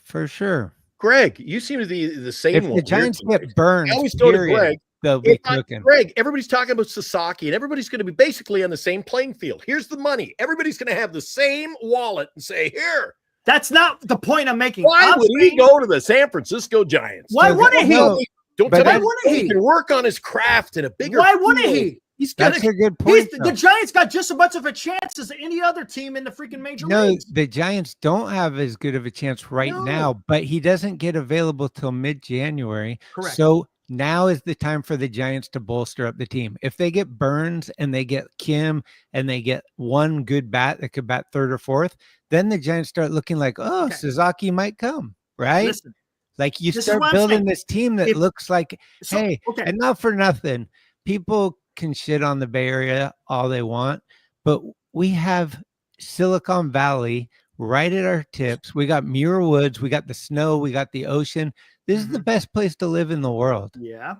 For sure. Greg, you seem to be the same If one. the Giants get burned, I always told period, Greg, they'll be cooking. Greg, everybody's talking about Sasaki, and everybody's going to be basically on the same playing field. Here's the money. Everybody's going to have the same wallet and say, here. That's not the point I'm making. Why I'm would he saying- go to the San Francisco Giants? Why wouldn't he? No, Don't but tell me why wouldn't he he? can work on his craft in a bigger Why wouldn't field. he? He's gonna That's a good point. The though. Giants got just as much of a chance as any other team in the freaking major No, leagues. the Giants don't have as good of a chance right No. now, but he doesn't get available till mid-January. Correct. So now is the time for the Giants to bolster up the team. If they get Burns and they get Kim and they get one good bat that could bat third or fourth, then the Giants start looking like, oh, Okay. Sasaki might come, right? Listen, Like you this is start what I'm building saying. this team that If- looks like, so, hey, okay. and not for nothing, people can shit on the Bay Area all they want, but we have Silicon Valley right at our tips. We got Muir Woods, we got the snow, we got the ocean. This is the best place to live in the world. Yeah.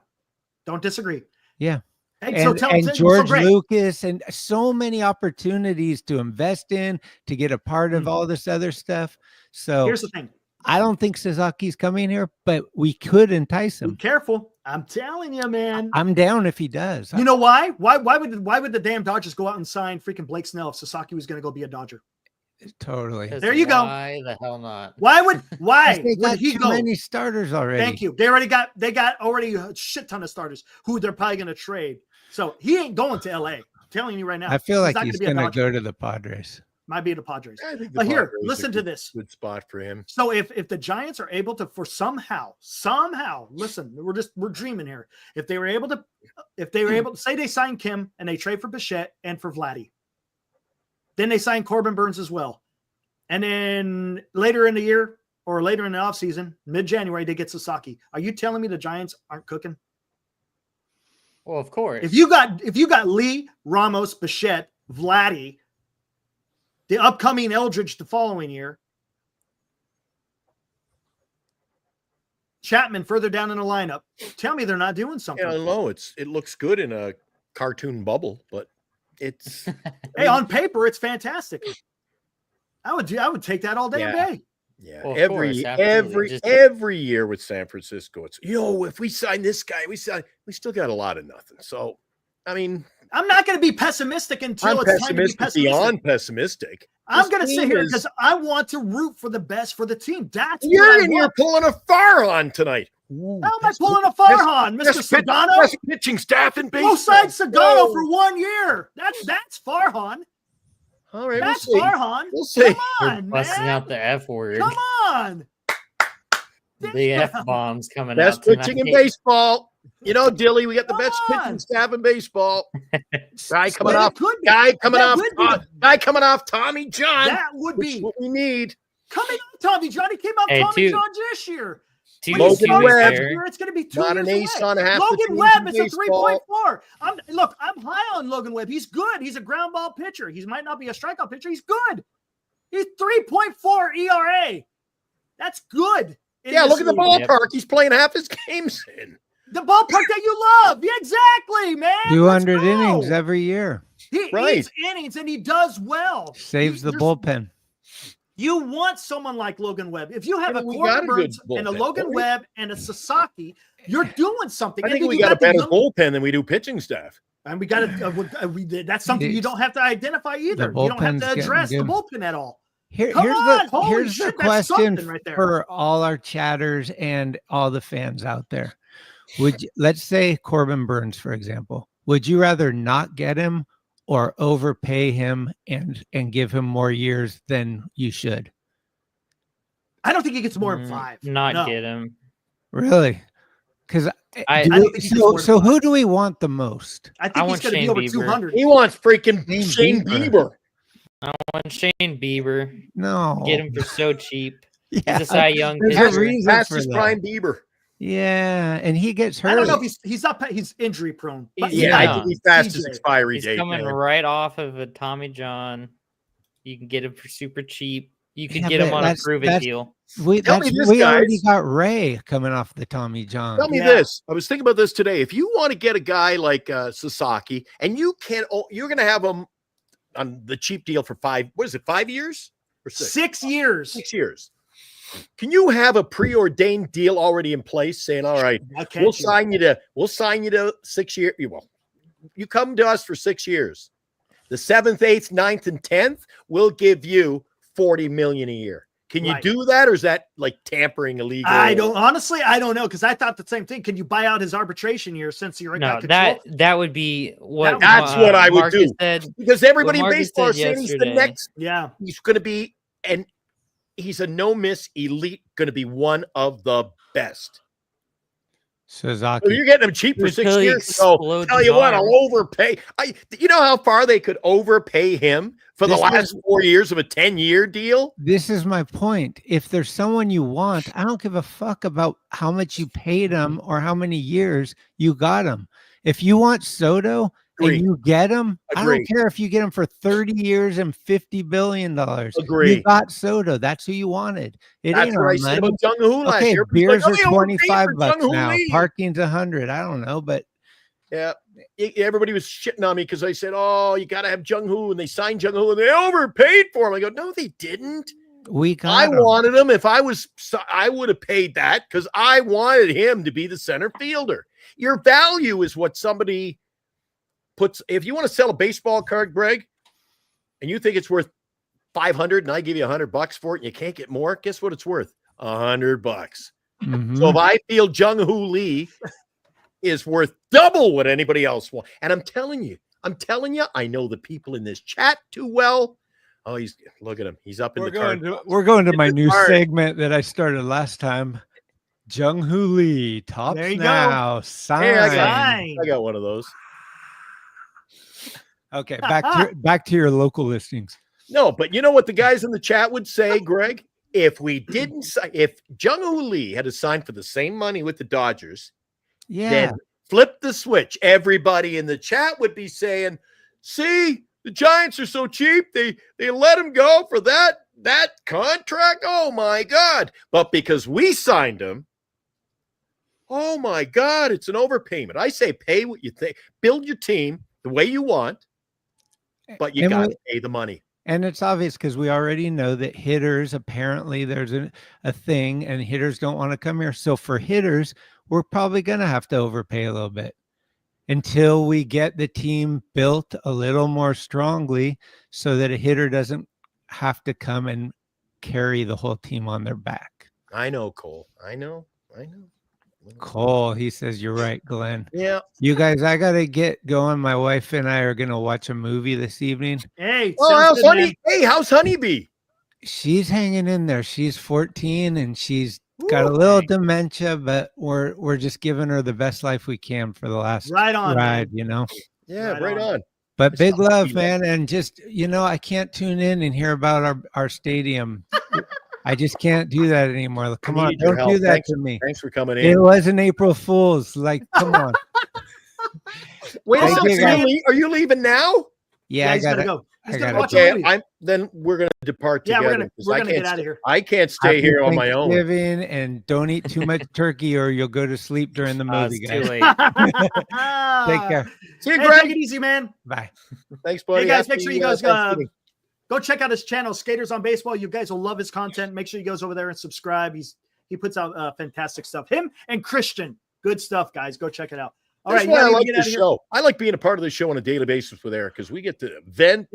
Don't disagree. Yeah. Hey, so And so George Greg, Lucas and so many opportunities to invest in, to get a part of Mhm. all this other stuff. So here's the thing. I don't think Suzuki's coming here, but we could entice Be him. careful. I'm telling you, man. I'm down if he does. You know why? Why would the damn Dodgers go out and sign freaking Blake Snell if Sasaki was going to go be a Dodger? Totally. Because There you go. Why the hell not? Why They would got he too go? many starters already. Thank you. They got already a shit ton of starters who they're probably going to trade. So he ain't going to LA. I'm telling you right now. I feel like not he's gonna be a going to Dodger. go to the Padres. Might be the Padres. I think the But here, Padres are listen a to good- this. Good spot for him. So if the Giants are able to, for somehow, listen, we're dreaming here. If they were able to say they sign Kim and they trade for Bichette and for Vladdy, then they sign Corbin Burns as well. And then later in the year or later in the offseason, mid-January, they get Sasaki. Are you telling me the Giants aren't cooking? Well, of course. If you got Lee, Ramos, Bichette, Vladdy, the upcoming Eldridge the following year, Chapman further down in the lineup, tell me they're not doing something. Yeah, I don't know. It looks good in a cartoon bubble, but it's Hey, on paper, it's fantastic. I would take that all day Yeah. and day. yeah. Well, of every course, absolutely. Just- every year with San Francisco, it's if we sign this guy, we still got a lot of nothing. So I mean, I'm not going to be pessimistic until I'm it's time to be pessimistic pessimistic. beyond pessimistic. I'm This going to sit team here is- because I want to root for the best for the team. That's what You're I in here want. pulling a far on tonight. Ooh, How am I pulling a Farhan, Mr. Sagano? Best pitching staff in baseball. Both sides Sagano Whoa. for 1 year. That's Farhan. All right, That's we'll see. Farhan. We'll see. Come on, Busting man. out the F word. Come on. The F bombs coming Best out pitching in tonight. baseball. You know, Dilly, we got the Come best on. pitching staff in baseball. Guy coming But it off. could be. Guy coming That off. would be Guy coming off Tommy John. That would Which is be what we need. coming on Tommy John. He came out Hey, Tommy to- John this year. To When he's Logan coming Webb. next year, it's going to be 2 Not years an ace away. on half the Logan teams Webb in is a baseball. 3.4. I'm high on Logan Webb. He's good. He's a ground ball pitcher. He might not be a strikeout pitcher. He's good. He's 3.4 ERA. That's good. in Yeah, this look at the league. ballpark. He's playing half his games in. The ballpark that you love. Yeah, exactly, man. 200 Let's go. innings every year. He Right. eats innings and he does well. Saves the There's- bullpen. You want someone like Logan Webb. If you have I a mean, we got Corbin a good Burns and a bullpen, Logan don't we? Webb and a Sasaki, you're doing something. I And think then we you got a the better young- bullpen than we do pitching staff. And we got to. That's something you don't have to identify either. You don't have bullpen's to getting address the good. bullpen at all. Here's Come on, holy here's the shit, that's question something right there. for all our chatters and all the fans out there. Let's say Corbin Burns, for example, would you rather not get him or overpay him and give him more years than you should? I don't think he gets more than 5. Not No. get him. Really? Because I don't think he gets more than so 5. who do we want the most? I think I he's want going to be Shane over Bieber. 200. He wants freaking Shane Shane Bieber. Bieber. I want Shane Bieber. No. Get him for so cheap. Yeah, He's a Cy Young there's a pitcher. reason Past for his that. prime Bieber. Yeah, and he gets hurt. I don't know if he's injury prone. But He's Yeah, I young. think he's past his TJ. expiry He's date. coming man. right off of a Tommy John. You can get him for super cheap. You can Yeah, get him but on a that's- prove it that's- deal. Tell me this, we already guys. got Ray coming off the Tommy John. Tell me Yeah. this. I was thinking about this today. If you want to get a guy like Sasaki, and you're going to have him on the cheap deal for 5 years or 6? 6 years. 6 years. Can you have a preordained deal already in place saying, all right, Why can't we'll you? sign you to 6 years. Well, you come to us for 6 years. The 7th, 8th, 9th, and 10th, we'll give you $40 million a year. Can you Right. do that, or is that like tampering illegal? I don't know because I thought the same thing. Can you buy out his arbitration year since you're in No, control? that would be what That's what I would Marcus do. said. Because everybody in Marcus baseball is said saying he's the yesterday. next. Yeah. He's going to be, and he's a no miss elite. Going to be one of the best. Suzuki. So you're getting him cheap for Until 6 he years. So explodes tell his you what, arm. I'll overpay. You know how far they could overpay him for the This last 4 years of a 10-year deal? This is my point. If there's someone you want, I don't give a fuck about how much you paid him or how many years you got him. If you want Soto Agreed. and you get him, I don't Agreed. care if you get him for 30 years and $50 billion. Agree. You got Soto. That's who you wanted. It That's ain't what our I said money. about Jung Hoo last Okay, year. beers Everybody's are like, "Oh, they overpaid 25 for bucks Jung Hoo now. Lee." Parking's 100. I don't know, but Yeah. Everybody was shitting on me because I said, oh, you got to have Jung Hoo, and they signed Jung Hoo, and they overpaid for him. I go, no, they didn't. we got I him. wanted him. If I would have paid that because I wanted him to be the center fielder. Your value is what somebody puts. If you want to sell a baseball card, Greg, and you think it's worth 500, and I give you $100 for it, and you can't get more, guess what it's worth? $100. Mhm. So if I feel Jung Hoo Lee is worth double what anybody else wants, and I'm telling you, I know the people in this chat too well. Oh, look at him. He's up in We're the card. going to my It's new hard. segment that I started last time. Jung Hoo Lee, tops There you go. now. Hey, I Sign. got one of those. Okay, back to your local listings. No, but you know what the guys in the chat would say, Greg? If we didn't, if Jung Hoo Lee had to sign for the same money with the Dodgers, Yeah, then flip the switch. Everybody in the chat would be saying, "See, the Giants are so cheap. They let him go for that contract. Oh my God!" But because we signed him, oh my God, it's an overpayment. I say pay what you think. Build your team the way you want, but you And got we- to pay the money. and it's obvious because we already know that hitters, apparently there's a thing, and hitters don't want to come here. So for hitters, we're probably going to have to overpay a little bit until we get the team built a little more strongly so that a hitter doesn't have to come and carry the whole team on their back. I know, Cole. I know. Cole, he says you're right, Glenn. Yeah. You guys, I gotta get going. My wife and I are gonna watch a movie this evening. Hey, Oh, sounds how's good, man. how's Honeybee? She's hanging in there. She's 14 and she's got a little Ooh, dementia, but we're just giving her the best life we can for the last right on, ride, man. you know. Yeah, Right right on. on. But It's big not love, too man, and just I can't tune in and hear about our stadium. I just can't do that anymore. Come on, needed your don't do help. that Thanks. to me. Thanks for coming It in. was an April Fool's. Like, come on. Wait a Thank you, second. guys. Are you leaving now? Yeah, I he's gotta gotta go. He's I gonna gotta watch go. a Okay, movie. then we're gonna depart Yeah, together. 'cause we're I gonna can't get out of here. I can't stay Happy here on my own. Thanksgiving, and don't eat too much turkey or you'll go to sleep during the movie, It's too guys. late. Take care. See you, Hey, Greg. take it easy, man. Bye. Thanks, buddy. Hey guys, Happy, make sure you guys Thanksgiving. go check out his channel, Skaters on Baseball. You guys will love his content. Make sure you guys over there and subscribe. He puts out fantastic stuff. Him and Christian, good stuff, guys. Go check it out. All That's right, why I you like get the out of here. show. I like being a part of the show on a daily basis with Eric because we get to vent.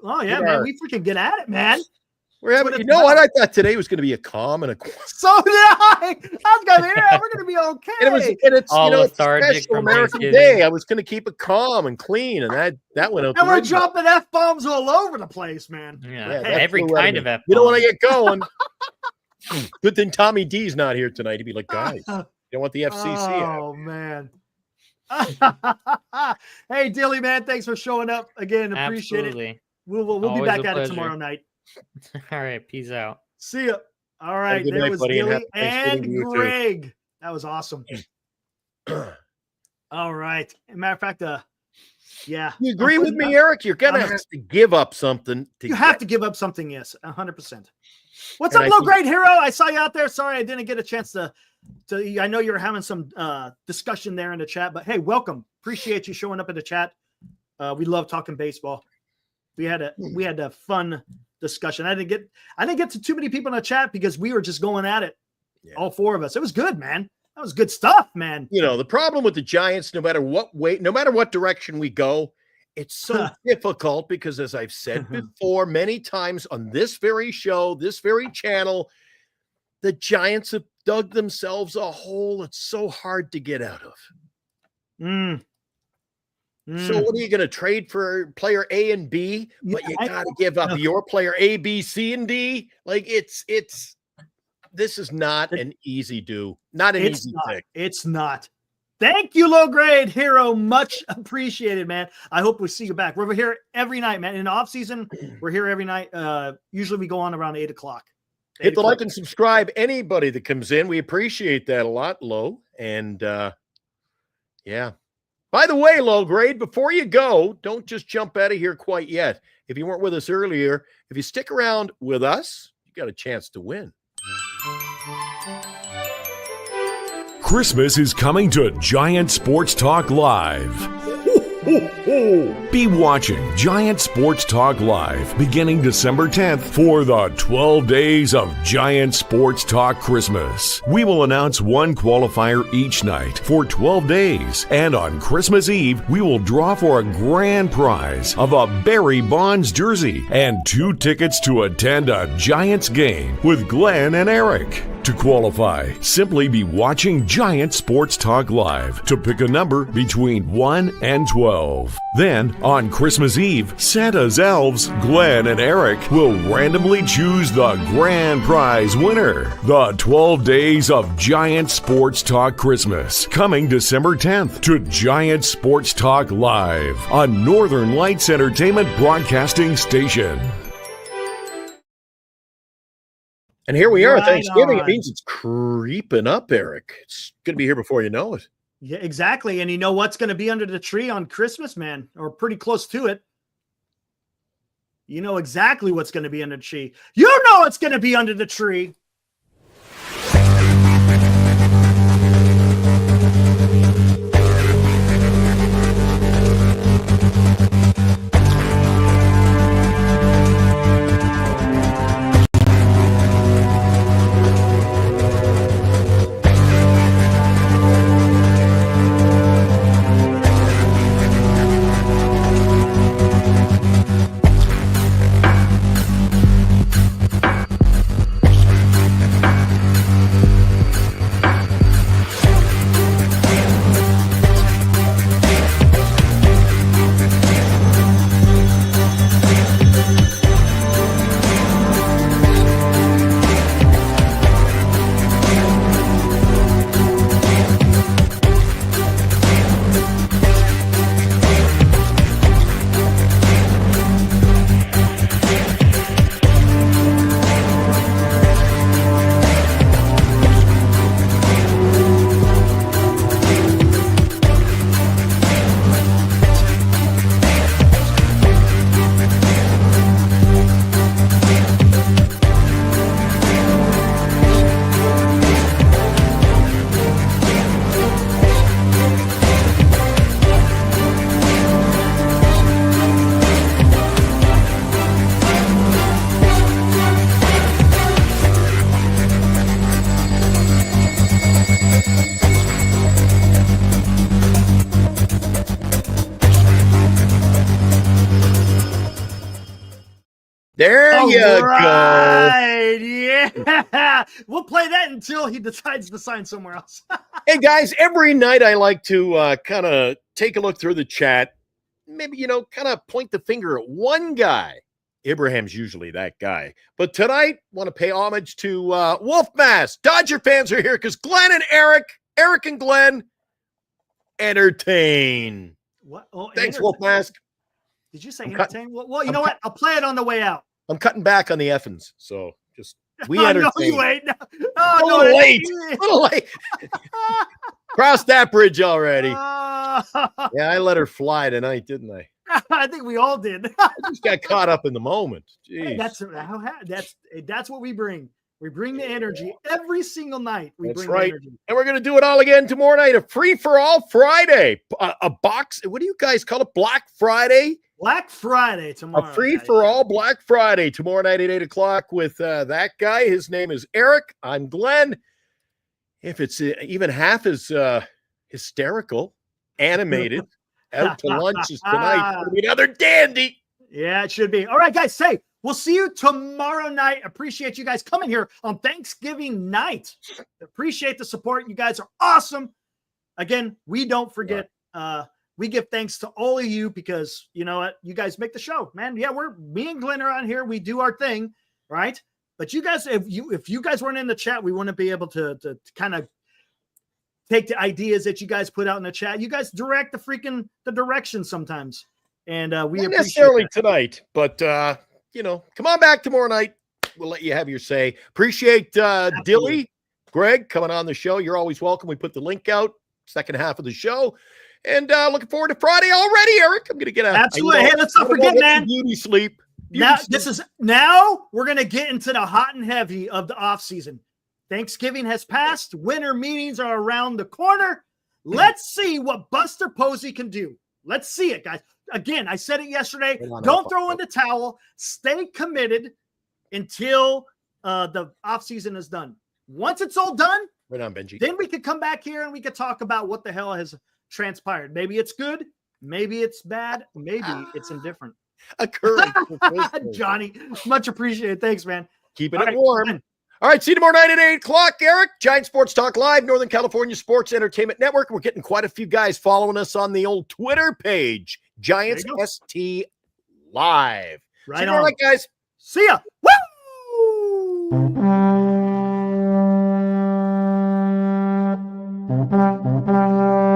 Oh yeah, We man, are- we freaking get at it, man. We're having. what You it's know what? about. I thought today was going to be a calm and a quiet. So did I. I was gonna be, yeah, we're gonna be okay. And it's All it's a lethargic special from American Thanksgiving. Day. I was going to keep it calm and clean, and that went out. And the we're window. dropping F bombs all over the place, man. Yeah, Yeah, that every flew out kind me. of F. You don't want to get going. Good thing Tommy D's not here tonight. He'd be like, guys, you don't want the FCC out. Oh man. Hey Dilly, man, thanks for showing up again. Appreciate it. Absolutely. We'll be Always back a at it pleasure. tomorrow night. All right. Peace out. See ya. All right, good there night, was buddy, and Dilly happy Thanksgiving and to you, too. Greg. That was awesome. All right. As a matter of fact, yeah. You agree with me, Eric? You're gonna have to give up something. You have to give up something, yes, 100%. What's And up, I Low think- Grade Hero? I saw you out there. Sorry, I didn't get a chance to. I know you were having some discussion there in the chat, but hey, welcome. Appreciate you showing up in the chat. We love talking baseball. We had a fun discussion. I didn't get to too many people in the chat because we were just going at it. Yeah. All four of us. It was good, man. That was good stuff, man. You know, the problem with the Giants, no matter what direction we go, it's so difficult because, as I've said before many times on this very show, this very channel, the Giants have dug themselves a hole it's so hard to get out of. So what are you going to trade for player A and B? But you got to give up your player A, B, C, and D. Like this is not an easy do. Not an easy pick. It's not. Thank you, Low Grade Hero. Much appreciated, man. I hope we see you back. We're here every night, man. In the off season, we're here every night. Usually we go on around 8 o'clock. Hit the like and subscribe. Anybody that comes in, we appreciate that a lot, Low. And yeah. By the way, Low Grade, before you go, don't just jump out of here quite yet. If you weren't with us earlier, if you stick around with us, you got a chance to win. Christmas is coming to Giant Sports Talk Live. Be watching Giant Sports Talk Live beginning December 10th for the 12 days of Giant Sports Talk Christmas. We will announce one qualifier each night for 12 days, and on Christmas Eve, we will draw for a grand prize of a Barry Bonds jersey and 2 tickets to attend a Giants game with Glenn and Eric. To qualify, simply be watching Giant Sports Talk Live to pick a number between 1 and 12. Then, on Christmas Eve, Santa's elves, Glenn and Eric, will randomly choose the grand prize winner. The 12 days of Giant Sports Talk Christmas, coming December 10th to Giant Sports Talk Live on Northern Lights Entertainment Broadcasting Station. And here we are, Right Thanksgiving. on. It means it's creeping up, Eric. It's going to be here before you know it. Yeah, exactly. And you know what's going to be under the tree on Christmas, man, or pretty close to it. You know exactly what's going to be under the tree. You know it's going to be under the tree. There you go. Right. Yeah. We'll play that until he decides to sign somewhere else. Hey, guys, every night I like to kind of take a look through the chat. Maybe, kind of point the finger at one guy. Abraham's usually that guy. But tonight, want to pay homage to Wolf Mask. Dodger fans are here because Glenn and Eric and Glenn, entertain. What? Oh, Thanks, Wolf Mask. Did you say entertain? Well, you know what? I'll play it on the way out. I'm cutting back on the effings, so just we I entertain. know you ain't. A little late. Crossed that bridge already. Yeah, I let her fly tonight, didn't I? I think we all did. I just got caught up in the moment. Hey, Jeez. that's what we bring. We bring the energy every single night. We That's bring right. the energy. And we're going to do it all again tomorrow night. A free for all Friday. A box. What do you guys call it? Black Friday? Black Friday tomorrow. A free for all Black Friday tomorrow night at 8:00 with that guy. His name is Eric. I'm Glenn. If it's even half as hysterical, animated, out to lunch is tonight. It'll be another dandy. Yeah, it should be. All right, guys. Say, we'll see you tomorrow night. Appreciate you guys coming here on Thanksgiving night. Appreciate the support. You guys are awesome. Again, we don't forget. We give thanks to all of you because you know what? You guys make the show, man. Yeah, me and Glenn are on here. We do our thing, right? But you guys, if you guys weren't in the chat, we wouldn't be able to kind of take the ideas that you guys put out in the chat. You guys direct the direction sometimes. And we Not appreciate necessarily that. tonight, but come on back tomorrow night. We'll let you have your say. Appreciate Dilly, Greg coming on the show. You're always welcome. We put the link out, second half of the show. And looking forward to Friday already, Eric. I'm gonna get a Absolutely. Hey, let's not forget, man. Beauty sleep. Now we're gonna get into the hot and heavy of the off season. Thanksgiving has passed. Winter meetings are around the corner. Let's see what Buster Posey can do. Let's see it, guys. Again, I said it yesterday. Don't throw in the towel. Stay committed until the offseason is done. Once it's all done, right on, Benji. Then we could come back here and we could talk about what the hell has transpired. Maybe it's good. Maybe it's bad. Maybe it's indifferent. Johnny, much appreciated. Thanks, man. Keeping it warm. All right, see you tomorrow night at 8:00, Eric. Giant Sports Talk Live, Northern California Sports Entertainment Network. We're getting quite a few guys following us on the old Twitter page, Giants ST Live. Right see you on, tomorrow night, guys. See ya. Woo!